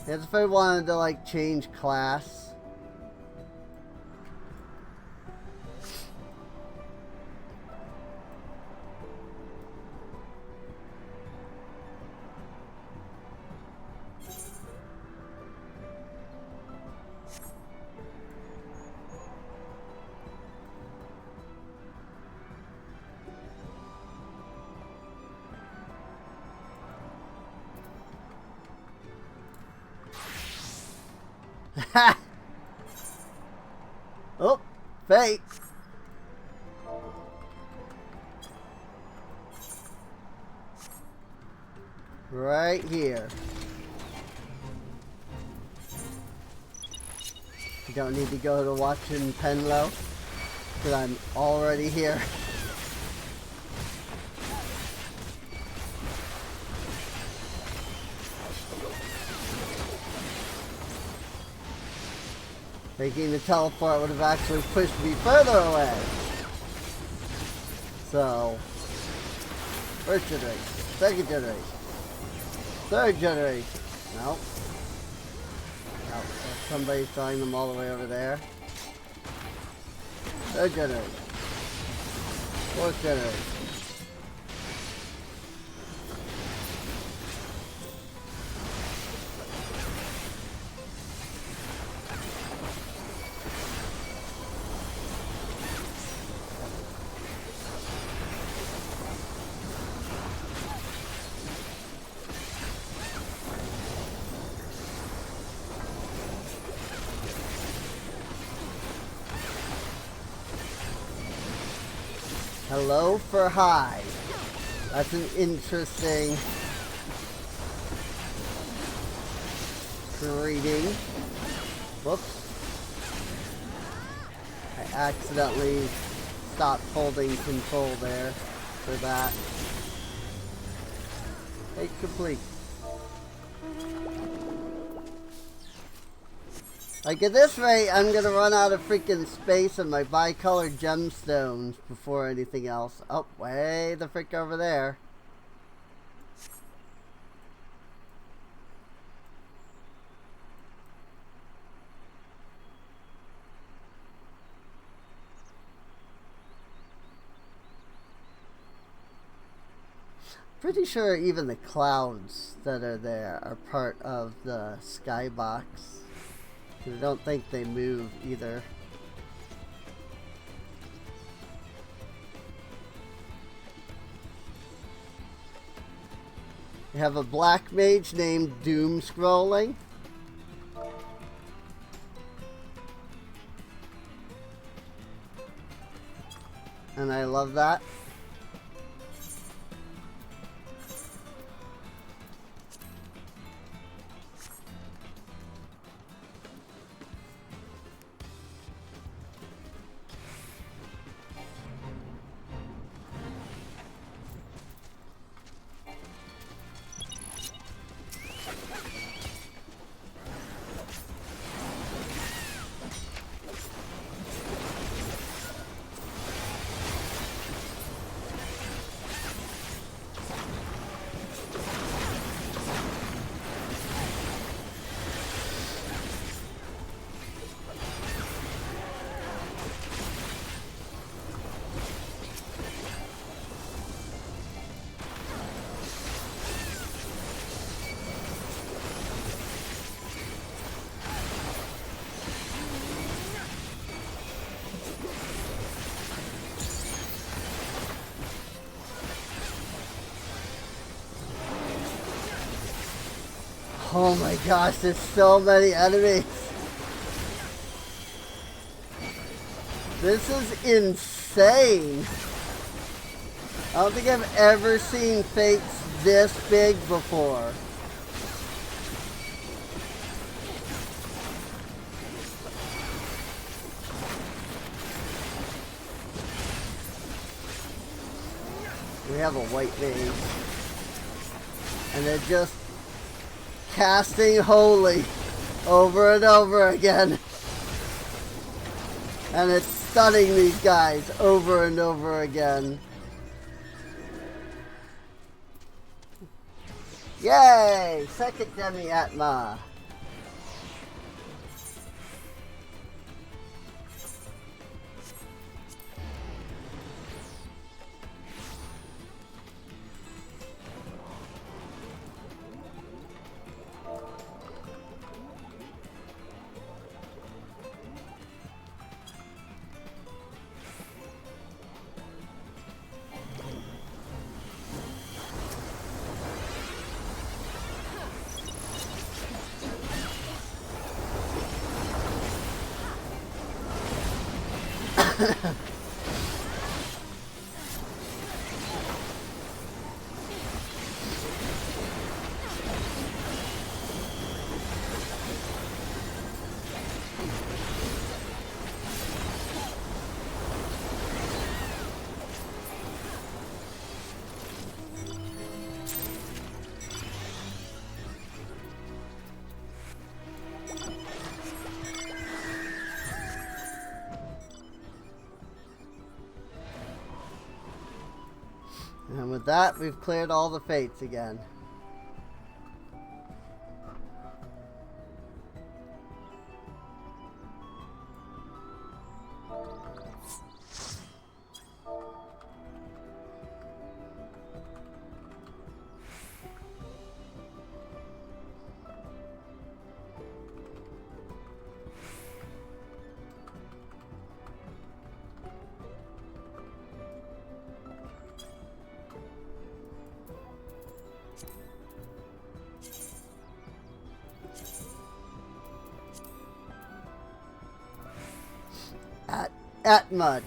[SPEAKER 1] That's if I wanted to, like, change class. Ha! Oh, Fate. Right here. You don't need to go to watching Penlow, because I'm already here. Making the teleport would have actually pushed me further away. So, first generation, second generation, third generation. Nope. Nope. Somebody's throwing them all the way over there. Third generation. Fourth generation. Hello for high. That's an interesting greeting. Whoops. I accidentally stopped holding control there for that. Hey, complete. Like, at this rate, I'm gonna run out of freaking space and my bicolored gemstones before anything else. Oh, way the frick over there. pretty sure even the clouds that are there are part of the skybox. I don't think they move either. We have a black mage named Doom Scrolling. And I love that. Oh my gosh, there's so many enemies. This is insane. I don't think I've ever seen fates this big before. We have a white mage. And they're just casting holy over and over again. And it's stunning these guys over and over again. Yay! Second Demi-Atma. And with that, we've cleared all the fates again. Atma ...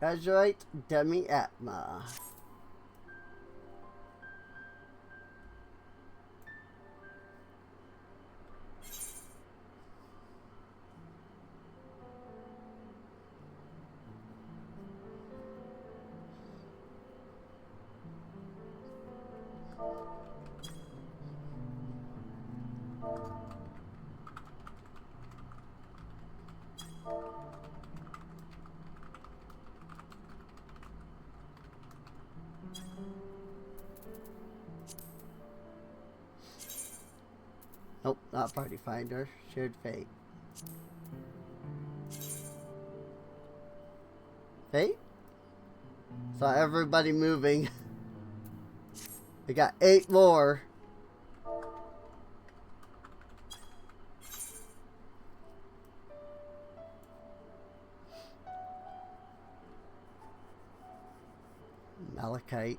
[SPEAKER 1] Azurite Demi-Atma. Nope, not party finder. Shared fate. Fate? Saw everybody moving. We got 8 more. Malachite.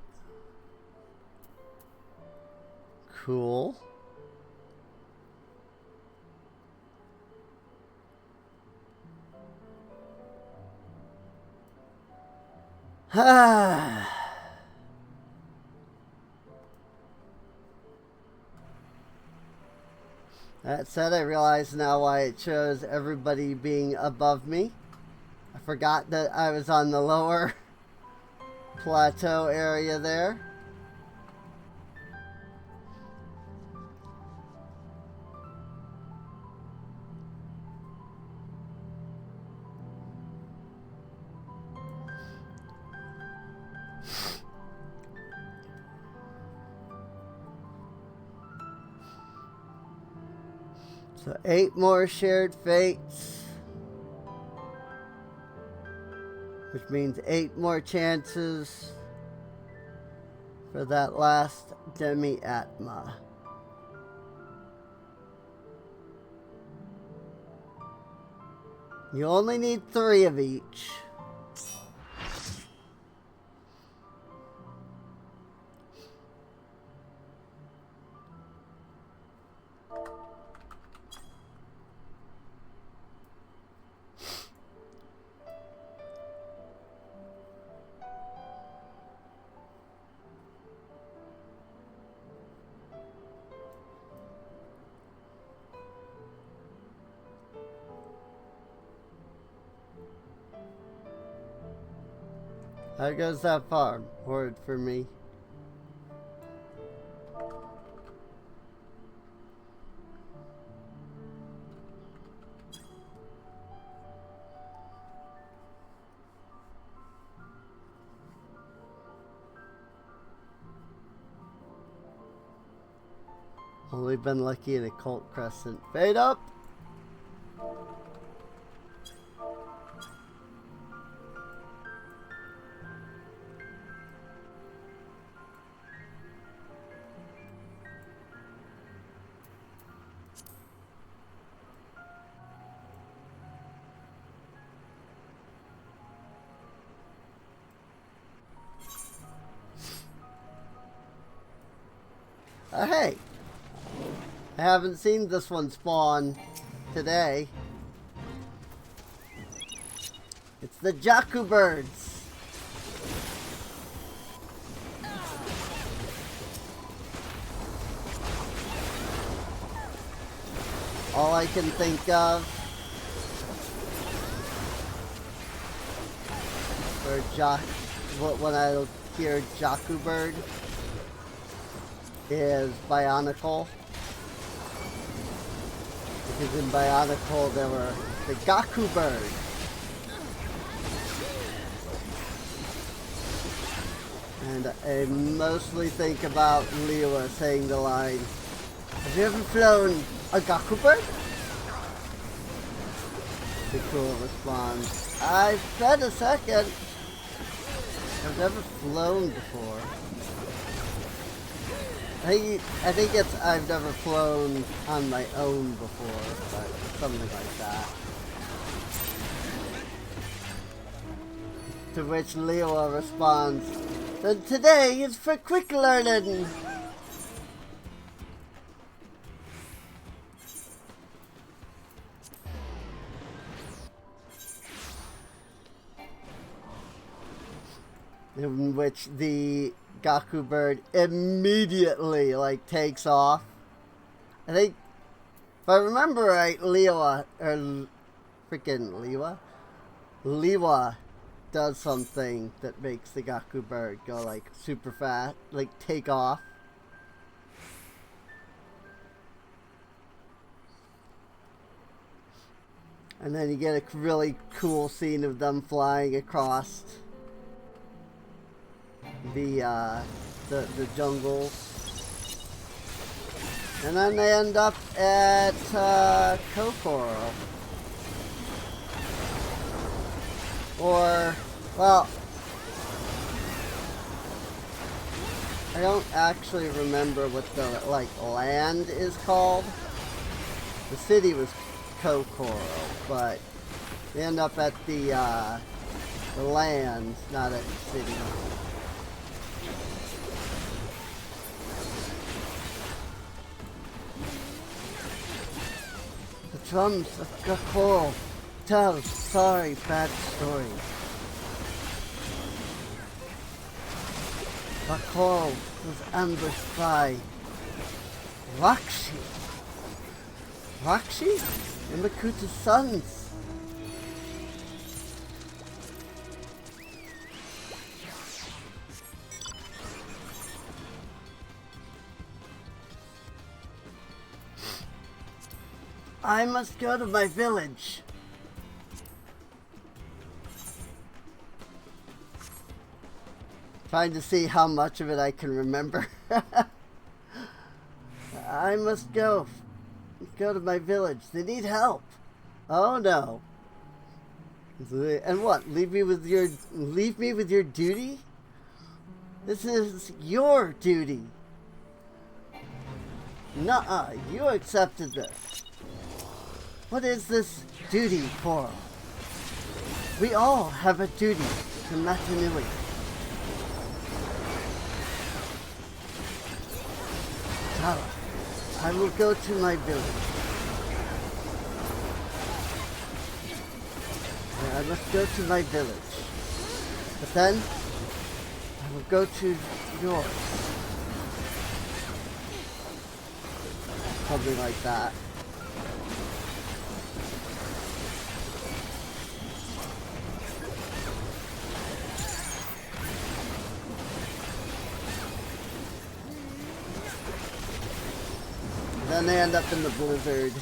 [SPEAKER 1] Cool. That said, I realize now why it shows everybody being above me. I forgot that I was on the lower plateau area there. So 8 more shared fates, which means 8 more chances for that last demi-atma. You only need 3 of each. How goes that farm? Word for me. Only been lucky in Occult Crescent. Fade up! Hey! I haven't seen this one spawn today. It's the Jaku birds. All I can think of for when I hear Jaku bird is Bionicle. Because in Bionicle there were the Gaku bird. And I mostly think about Liwa saying the line, "Have you ever flown a Gaku bird?" The cool response, "I've spent a second. I've never flown before." I think it's I've never flown on my own before, but something like that. To which Leo responds, "Then today is for quick learning." In which the Gaku bird immediately takes off. I think if I remember right, Liwa does something that makes the Gaku bird go super fast, take off. And then you get a really cool scene of them flying across the jungle. And then they end up at Kokoro. Or, well, I don't actually remember what the, like, land is called. The city was Kokoro, but they end up at the lands, not at the city. The drums of Kokoro tell sorry bad story. Kokoro was ambushed by Rakshi. Rakshi? And Makuta's sons. I must go to my village. Trying to see how much of it I can remember. I must go to my village. They need help. Oh no. And what? Leave me with your duty? This is your duty. Nuh-uh, you accepted this. What is this duty for? We all have a duty to Matanui. Tala, I will go to my village. I must go to my village. But then, I will go to yours. Something like that. Then they end up in the blizzard.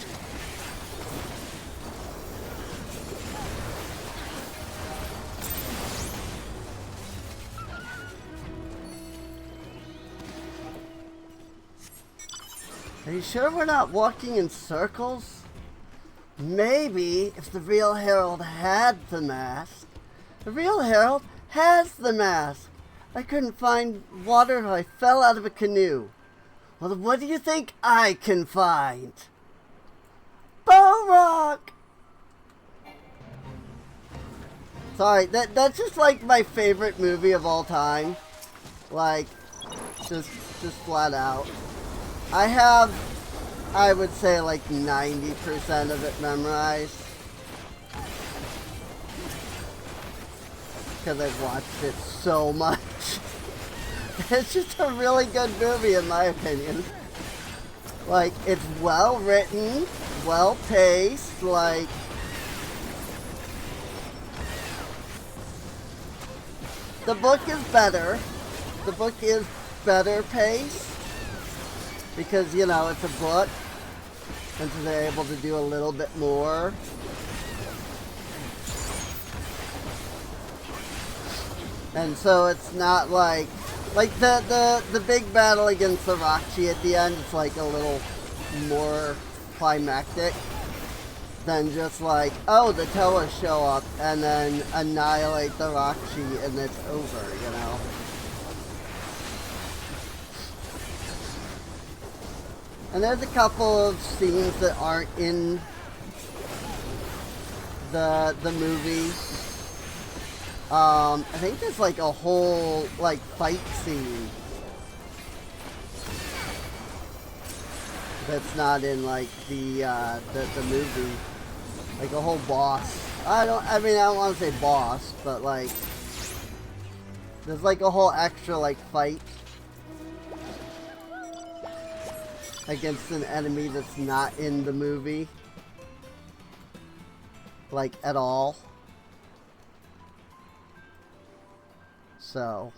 [SPEAKER 1] Are you sure we're not walking in circles? Maybe if the real Herald had the mask. The real Herald has the mask. I couldn't find water till I fell out of a canoe. Well, then what do you think I can find? Balrog! Sorry, that's just like my favorite movie of all time. Like, just flat out. I have, I would say, like 90% of it memorized. Because I've watched it so much. It's just a really good movie in my opinion. Like, it's well written, well paced, like... The book is better. The book is better paced. Because, you know, it's a book. And so they're able to do a little bit more. And so it's not like the big battle against the Rakshi at the end, it's like a little more climactic than just like, oh, the Toa show up and then annihilate the Rakshi and it's over, you know? And there's a couple of scenes that aren't in the movie. I think there's like a whole like fight scene that's not in like the movie. Like a whole boss. I don't want to say boss, but like there's like a whole extra like fight against an enemy that's not in the movie. Like at all. So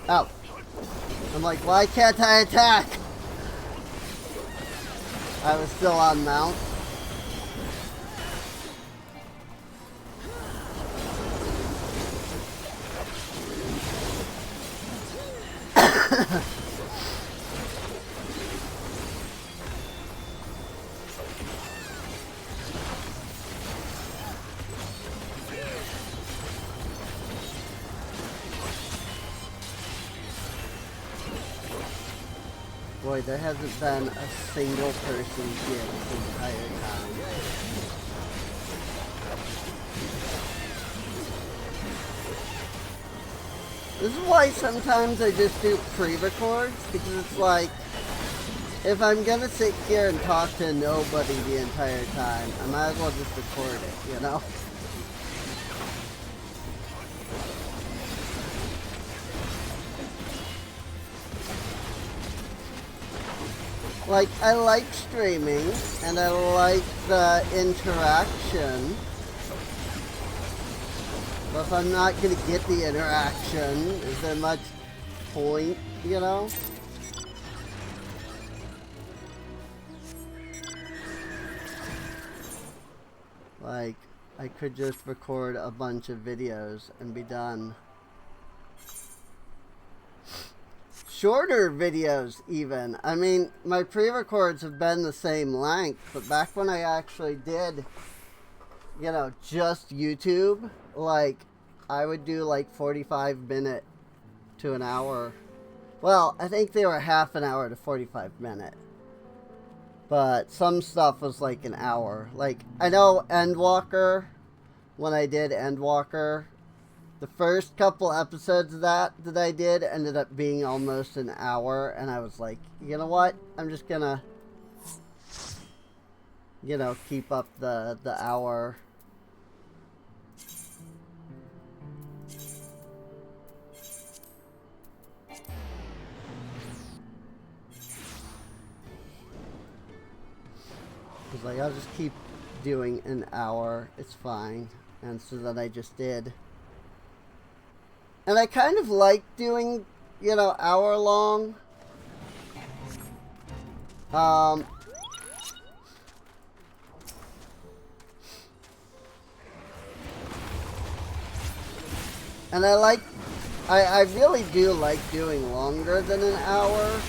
[SPEAKER 1] oh. I'm like, why can't I attack? I was still on mount. Boy, there hasn't been a single person here the entire time. This is why sometimes I just do pre-records, because it's like, if I'm gonna sit here and talk to nobody the entire time, I might as well just record it, you know? Like, I like streaming, and I like the interaction, but if I'm not gonna get the interaction, is there much point, you know? Like, I could just record a bunch of videos and be done. Shorter videos even. I mean, my pre-records have been the same length, but back when I actually did, you know, just YouTube, like, I would do like 45-minute to an hour. Well, I think they were half an hour to 45-minute. But some stuff was like an hour. Like, I know Endwalker, when I did Endwalker, the first couple episodes of that I did ended up being almost an hour, and I was like, you know what? I'm just gonna, you know, keep up the hour. I was like, I'll just keep doing an hour. It's fine. And so then I just did. And I kind of like doing, you know, hour long. And I really do like doing longer than an hour.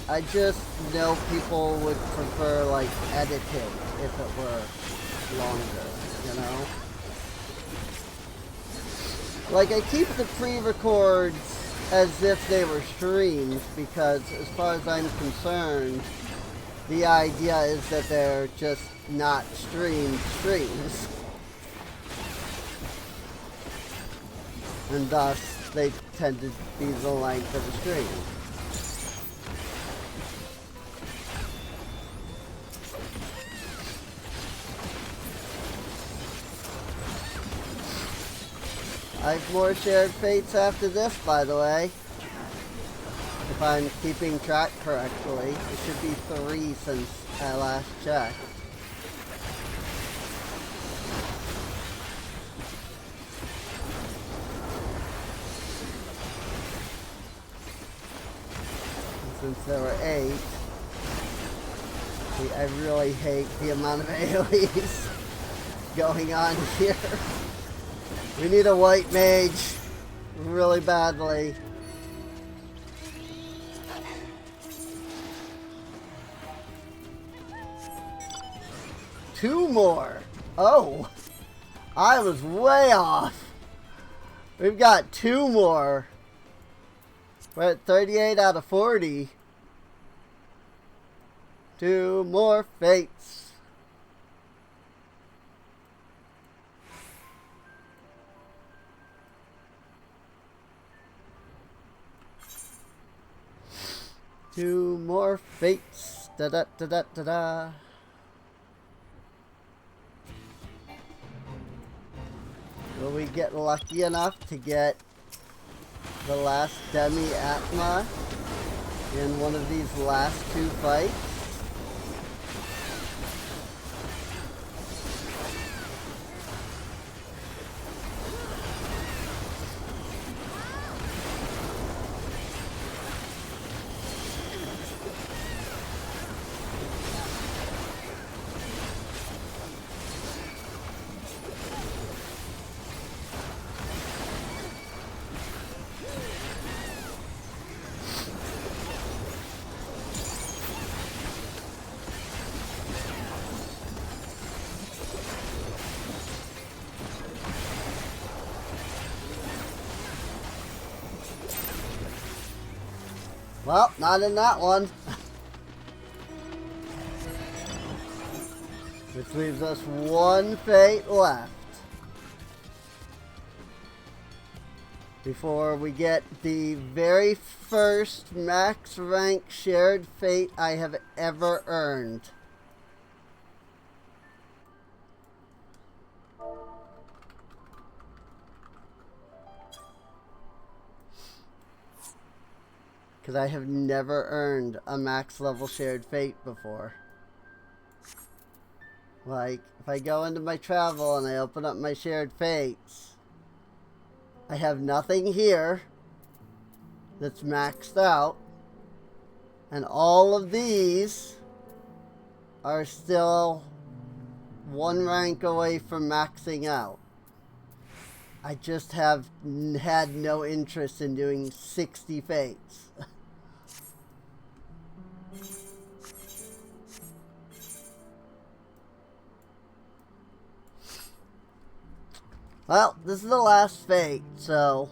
[SPEAKER 1] I just know people would prefer, like, editing if it were longer, you know? Like, I keep the pre-records as if they were streams, because as far as I'm concerned, the idea is that they're just not streams. And thus, they tend to be the length of a stream. I have more shared fates after this, by the way. If I'm keeping track correctly. It should be 3 since I last checked. And since there were 8, I really hate the amount of AoEs going on here. We need a white mage really badly. Two more. Oh, I was way off. We've got 2 more. We're at 38 out of 40. 2 more fates. Two more fates. Da da da da da da. Will we get lucky enough to get the last Demi-Atma in one of these last 2 fights? Well, not in that one. Which leaves us one fate left. Before we get the very first max rank shared fate I have ever earned. Because I have never earned a max level shared fate before. Like, if I go into my travel and I open up my shared fates, I have nothing here that's maxed out. And all of these are still one rank away from maxing out. I just have had no interest in doing 60 fates. Well, this is the last fate, so...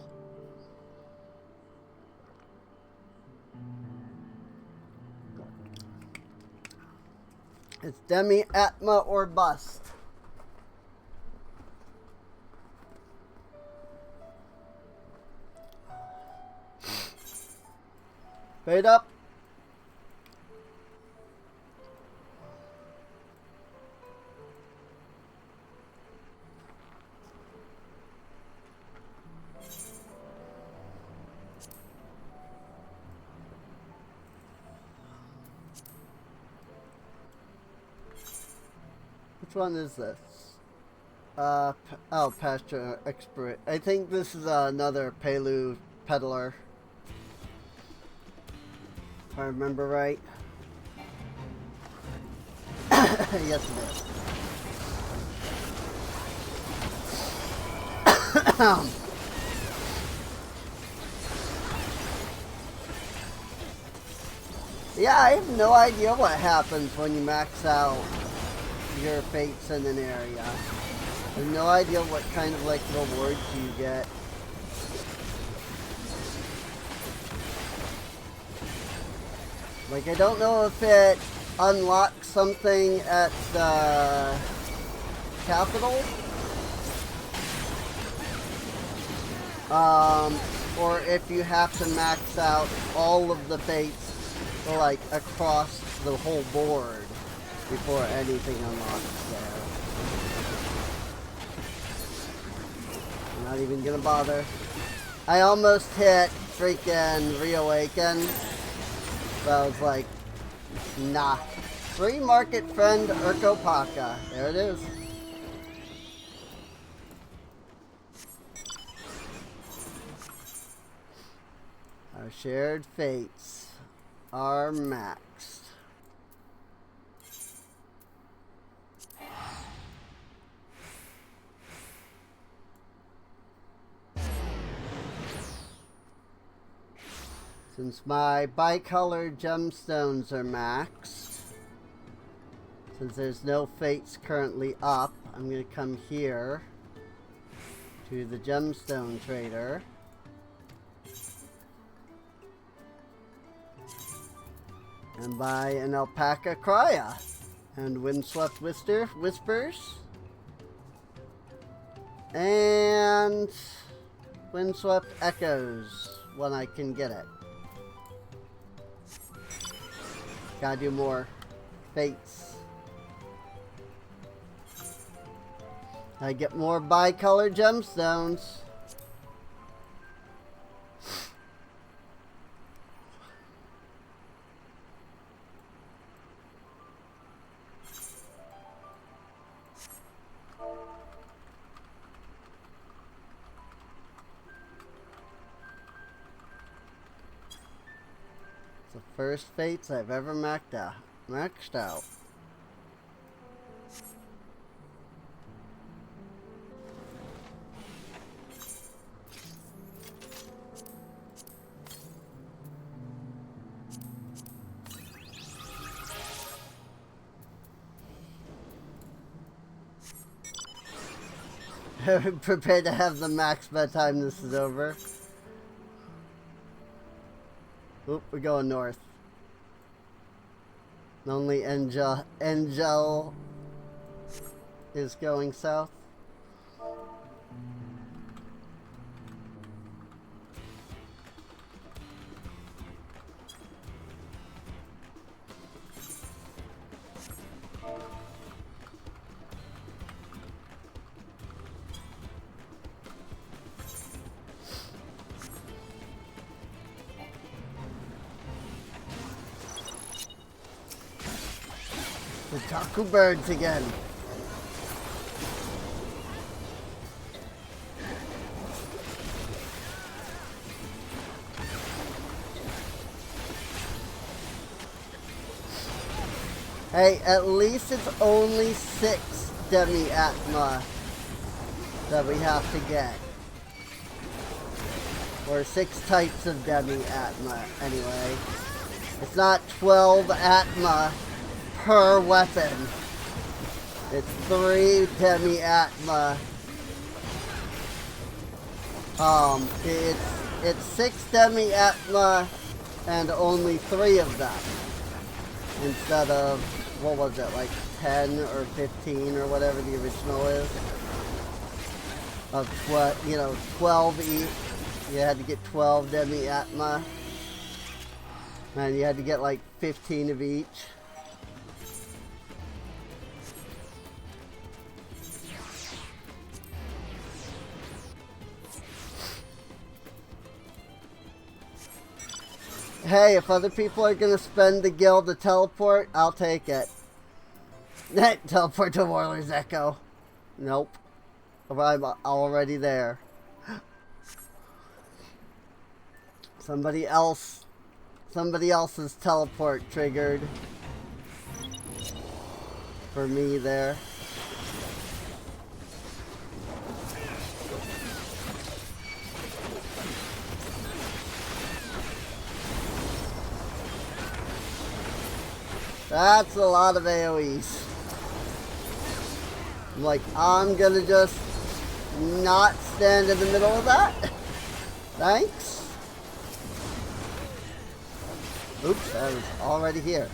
[SPEAKER 1] It's Demi, Atma, or bust. Fade up. Which one is this? Pasture Expert. I think this is another Palu peddler. If I remember right. Yes, it is. Yeah, I have no idea what happens when you max out your fates in an area. I have no idea what kind of like rewards you get. Like, I don't know if it unlocks something at the capital, or if you have to max out all of the fates, like, across the whole board before anything unlocks there. I'm not even gonna bother. I almost hit freaking Reawaken, but I was like, nah. Free market friend Urkopaka. There it is. Our shared fates are maxed. Since my bicolored gemstones are maxed, since there's no fates currently up, I'm going to come here to the gemstone trader. And buy an alpaca crya and windswept whispers and windswept echoes when I can get it. Gotta do more fates. I get more bicolored gemstones. The first fates I've ever maxed out. Prepared to have the max by the time this is over. Oop, we're going north. Only Angel is going south. The Taku birds again. Hey, at least it's only 6 demi-atma that we have to get. Or 6 types of demi-atma, anyway. It's not 12 atma per weapon. It's 3 demi-atma. It's 6 demi-atma and only 3 of them. Instead of, what was it, like 10 or 15 or whatever the original is. Of 12 each. You had to get 12 demi-atma. And you had to get like 15 of each. Hey, if other people are gonna spend the guild to teleport, I'll take it. Teleport to Warlord's Echo. Nope. I'm already there. Somebody else's teleport triggered for me there. That's a lot of AoEs. I'm gonna just not stand in the middle of that. Thanks. Oops, I was already here.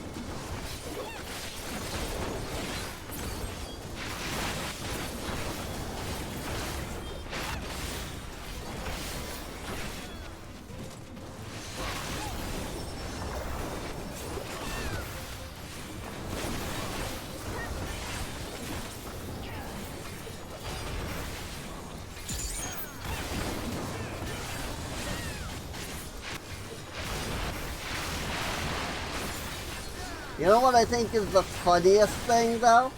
[SPEAKER 1] You know what I think is the funniest thing, though?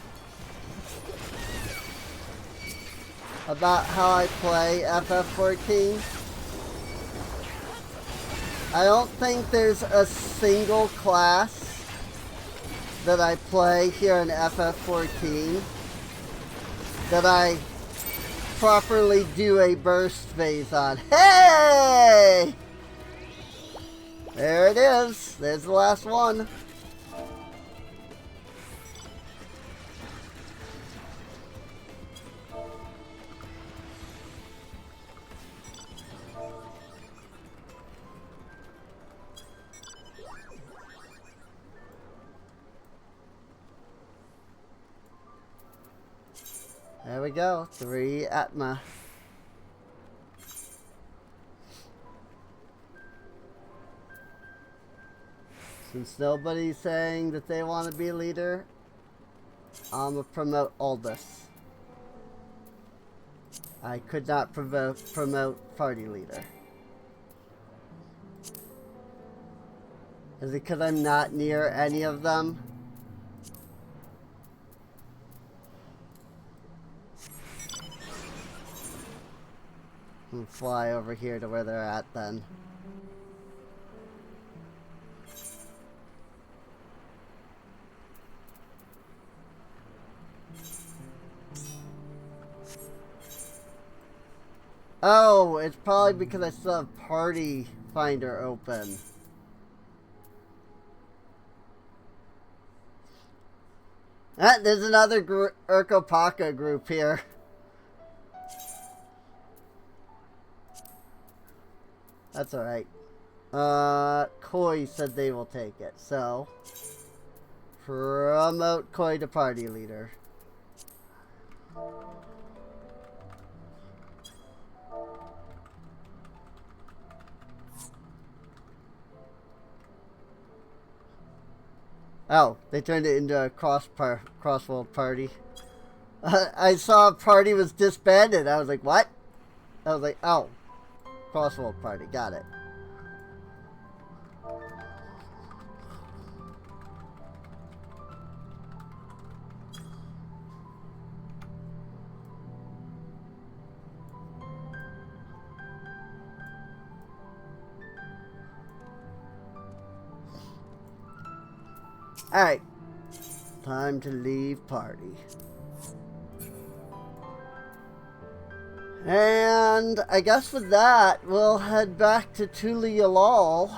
[SPEAKER 1] About how I play FF14? I don't think there's a single class that I play here in FF14 that I properly do a burst phase on. Hey! There it is. There's the last one. There we go, 3 Atma. Since nobody's saying that they want to be a leader, I'm gonna promote Aldous. I could not promote party leader. Is it because I'm not near any of them? We'll fly over here to where they're at then. Oh, it's probably because I still have Party Finder open. Ah, there's another Urkopaka group here. That's alright. Koi said they will take it, so promote Koi to party leader. Oh, they turned it into a cross-world party. I saw a party was disbanded. I was like, what? I was like, oh, cross-world party. Got it. Alright. Time to leave party. And I guess with that, we'll head back to Tulialal.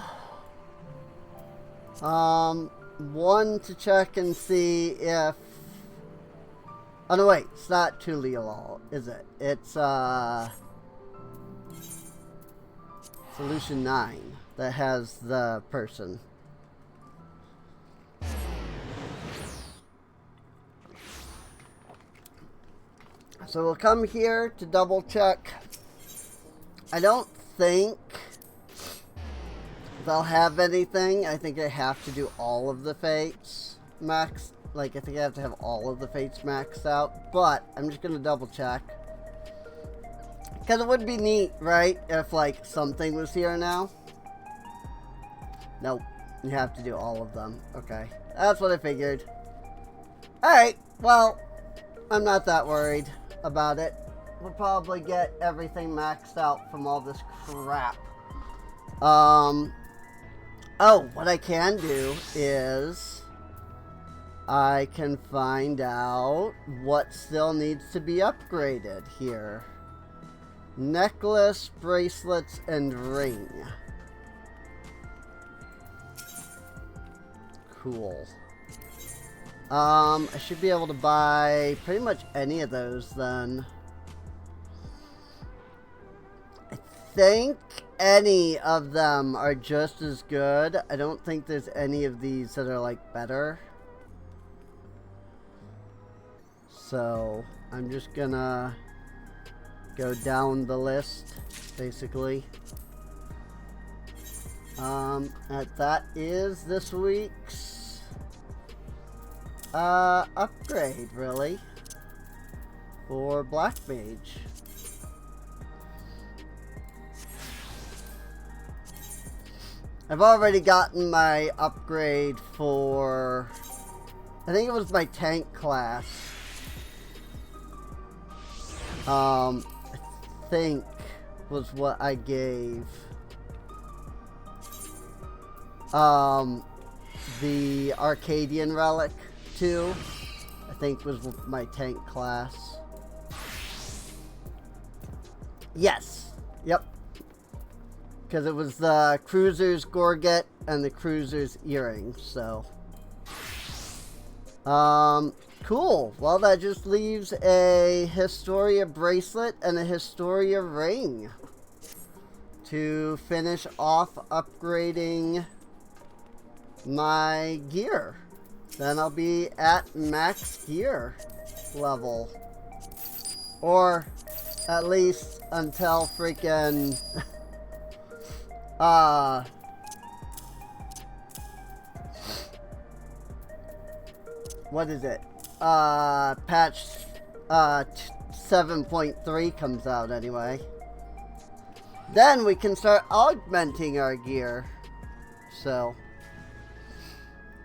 [SPEAKER 1] One to check and see if... Oh no, wait. It's not Tulialal, is it? It's, Solution 9 that has the person. So we'll come here to double check. I don't think they'll have anything. I think I have to do all of the fates maxed. Like, I think I have to have all of the fates maxed out. But I'm just going to double check. Because it would be neat, right? If, like, something was here now. Nope. You have to do all of them. Okay. That's what I figured. Alright. Well, I'm not that worried about it. We'll probably get everything maxed out from all this crap. Oh, what I can do is I can find out what still needs to be upgraded here. Necklace, bracelets, and ring. Cool. I should be able to buy pretty much any of those then. I think any of them are just as good. I don't think there's any of these that are like better. So I'm just gonna go down the list basically. That is this week's upgrade, really, for Black Mage. I've already gotten my upgrade for, I think it was my tank class. I think was what I gave. The Arcadian relic too, I think was my tank class. Yes. Yep. Because it was the Cruiser's Gorget and the Cruiser's Earring, so. Cool. Well, that just leaves a Historia bracelet and a Historia ring to finish off upgrading my gear. Then I'll be at max gear level. Or at least until freaking what is it? Patch 7.3 comes out anyway. Then we can start augmenting our gear. So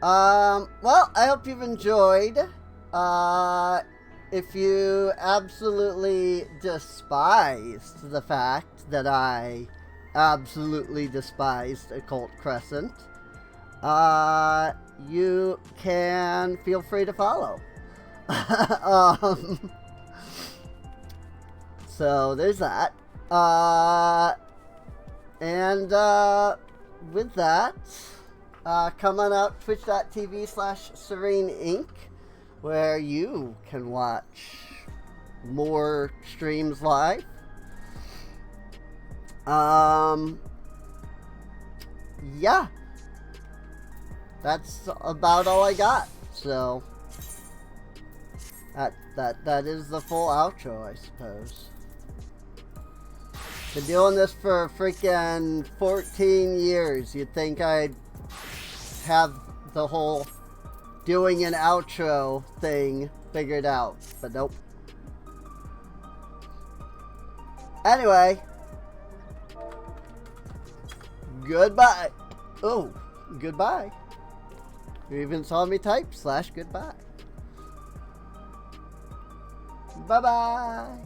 [SPEAKER 1] well, I hope you've enjoyed. If you absolutely despised the fact that I absolutely despised Occult Crescent, you can feel free to follow. So there's that. And with that, come on out, twitch.tv/Serene Inc., where you can watch more streams live. yeah, that's about all I got. So that is the full outro, I suppose. Been doing this for freaking 14 years. You'd think I'd have the whole doing an outro thing figured out, but nope. Anyway, goodbye. Oh, goodbye. You even saw me type /goodbye. Bye-bye.